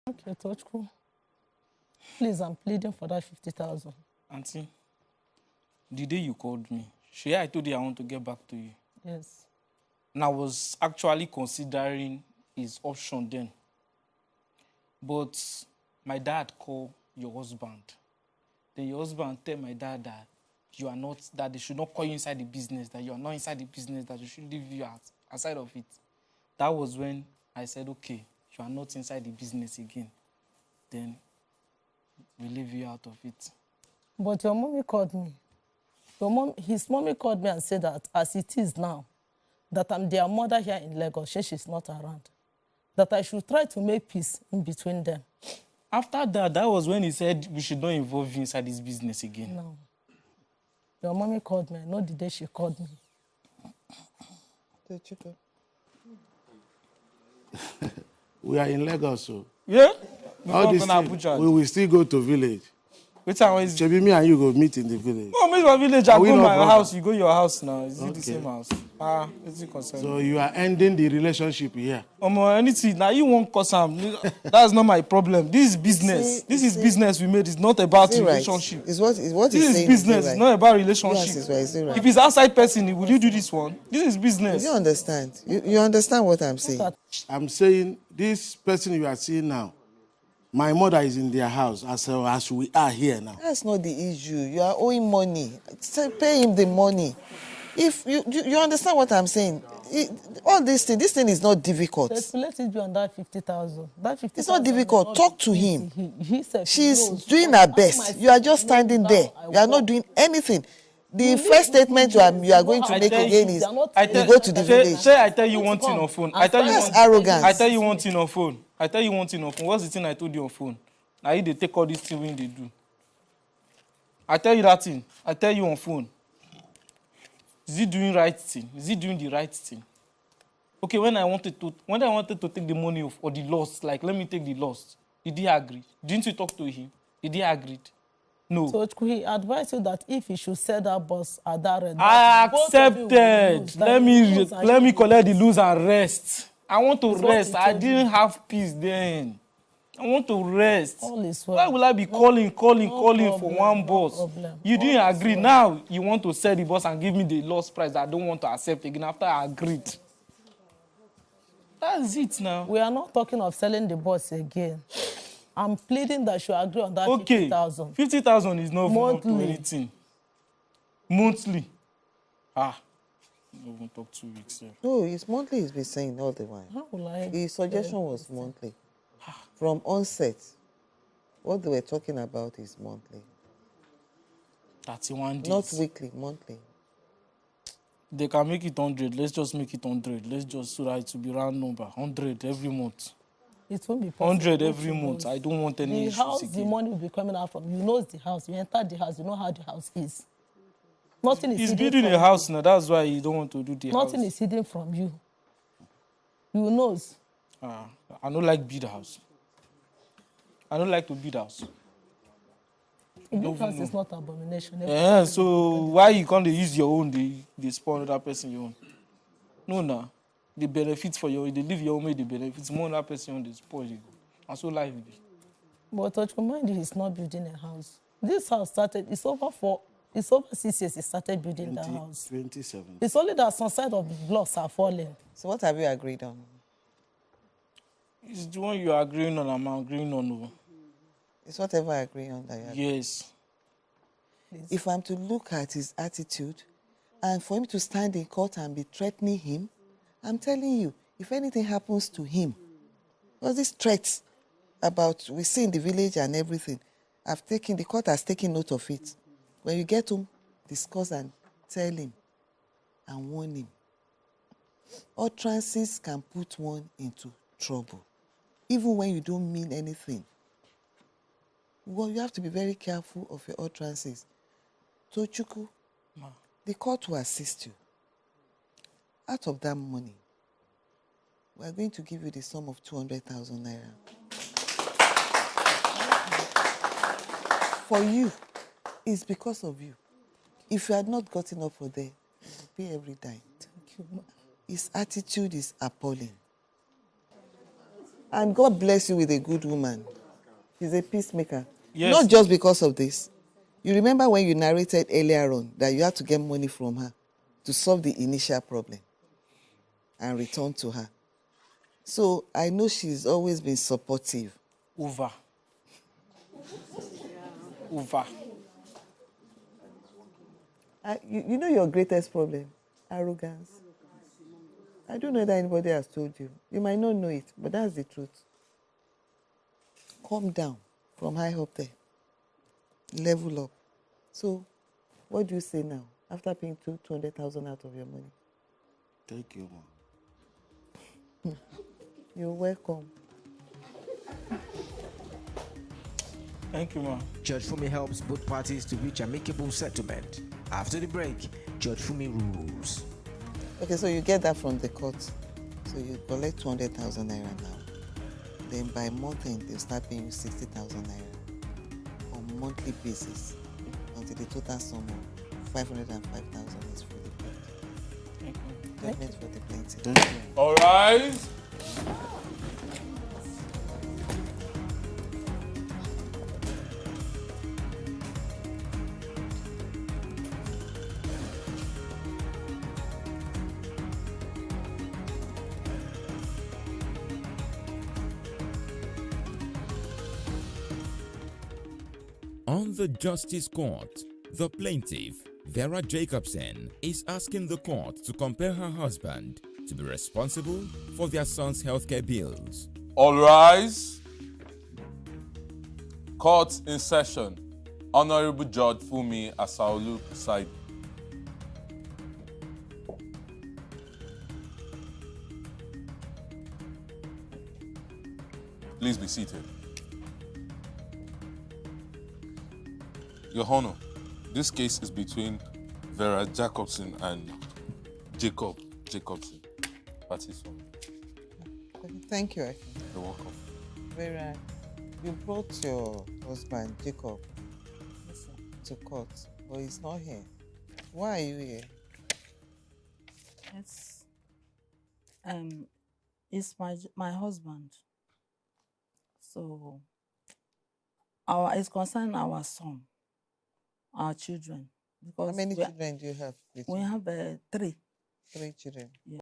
Okay, Tochukwu. Please, I'm pleading for that 50,000. Auntie, the day you called me, I told you I want to get back to you. Yes. And I was actually considering his option then. But my dad called your husband. Then your husband tell my dad that you are not, that they should not call you inside the business, that you are not inside the business, that you should leave you outside of it. That was when I said, okay, you are not inside the business again. Then we leave you out of it. But your mommy called me. His mommy called me and said that as it is now, that I'm their mother here in Lagos, she's not around, that I should try to make peace in between them. After that, that was when he said we should not involve you inside this business again. No. Your mommy called me. I know the day she called me. We are in Lagos, so. Yeah? All this thing, we will still go to village. Which time is it? Me and you go meet in the village. No, meet my village. I go my house. You go your house now. Is it the same house? It's it concerned. So you are ending the relationship here. Anything. Now you won't cause some. That's not my problem. This is business. This is business we made. It's not about relationship. Right? It's what this is business. It's not about relationship. Yes, it's right. If it's outside person, will you do this one? This is business. You understand? You understand what I'm saying? I'm saying this person you are seeing now. My mother is in their house as we are here now. That's not the issue. You are owing money. Pay him the money. If you understand what I'm saying, all this thing is not difficult. Let it be on that 50,000. That 50,000. It's not difficult. Talk to him. She's doing her best. You are just standing there. You are not doing anything. The first statement you are going to make again is you go to the village. Say I tell you one thing on phone. That's arrogance. I tell you one thing on phone. What's the thing I told you on phone? Now you they take all these things when they do. I tell you that thing. I tell you on phone. Is he doing right thing? Is he doing the right thing? Okay, when I wanted to take the money off or the loss, like let me take the loss, did he agree? Didn't you talk to him? Did he agree? No. So could he advise you that if he should sell that bus at that rate? I accepted. Let me collect the lose and rest. I want to rest. I didn't have peace then. I want to rest. Why will I be calling for one bus? You didn't agree. Now you want to sell the bus and give me the lost price that I don't want to accept again after I agreed. That's it now. We are not talking of selling the bus again. I'm pleading that you agree on that 50,000. 50,000 is not monthly. Anything. Monthly. We won't talk 2 weeks. Yeah. No, it's monthly. He's been saying all the while. His suggestion was monthly. From onset, what they were talking about is monthly. 31 days. Not weekly, monthly. They can make it 100. Let's just make it 100. Let's just so that it will be round number. 100 every month. It won't be possible. 100 every month. I don't want any issues. The house, again. the money will be coming out from you. Know the house. You enter the house. You know how the house is. Nothing is. He's building a house now. That's why you don't want to do the house. Nothing is hidden from you. You knows. I don't like build house. I don't like to build house. Build house is not abomination. Yeah, so why you can't use your own? They spawn another person your own. No. The benefits for you, they leave your own, the benefits more that person on the spoil you. And so life be. But touch mind you, he's not building a house. This house started, it's over 6 years he started building the house. 27. It's only that some side of the blocks are falling. So what have you agreed on? It's the one you are agreeing on, I'm agreeing on. It's whatever I agree on that you agree. Yes. If I'm to look at his attitude, and for him to stand in court and be threatening him, I'm telling you, if anything happens to him, because these threats about we see in the village and everything, the court has taken note of it. When you get home, discuss and tell him and warn him. Utterances can put one into trouble, even when you don't mean anything. Well, you have to be very careful of your utterances. Tochukwu, the court will assist you. Out of that money, we are going to give you the sum of 200,000 naira. For you, it's because of you. If you had not gotten up for there, you pay every dime. Thank you. His attitude is appalling. And God bless you with a good woman. She's a peacemaker. Yes. Not just because of this. You remember when you narrated earlier on that you had to get money from her to solve the initial problem and return to her. So I know she's always been supportive. Over. You know your greatest problem? Arrogance. I don't know that anybody has told you. You might not know it, but that's the truth. Calm down from high up there. Level up. So, what do you say now? After paying 200,000 out of your money? Thank you, Mom. You're welcome. Thank you, ma'am. Judge Fumi helps both parties to reach amicable settlement. After the break, Judge Fumi rules. Okay, so you get that from the court. So you collect 200,000 naira now. Then by month end, they'll start paying you 60,000 naira on monthly basis until the total sum of 505,000 is fully paid. Judgment for the plaintiff. Thank you. All rise. On the Justice Court, the plaintiff, Vera Jacobson, is asking the court to compel her husband to be responsible for their son's healthcare bills. All rise. Court in session. Honorable Judge Fumi Asaolu presiding. Please be seated. Your Honor, this case is between Vera Jacobson and Jacob Jacobson. Parties for me. Thank you, Eke. You're welcome. Vera, you brought your husband, Jacob, to court, but he's not here. Why are you here? It's my husband. So it's concerning our son, our children. Because how many children do you have? We have 3. 3 children. Yeah.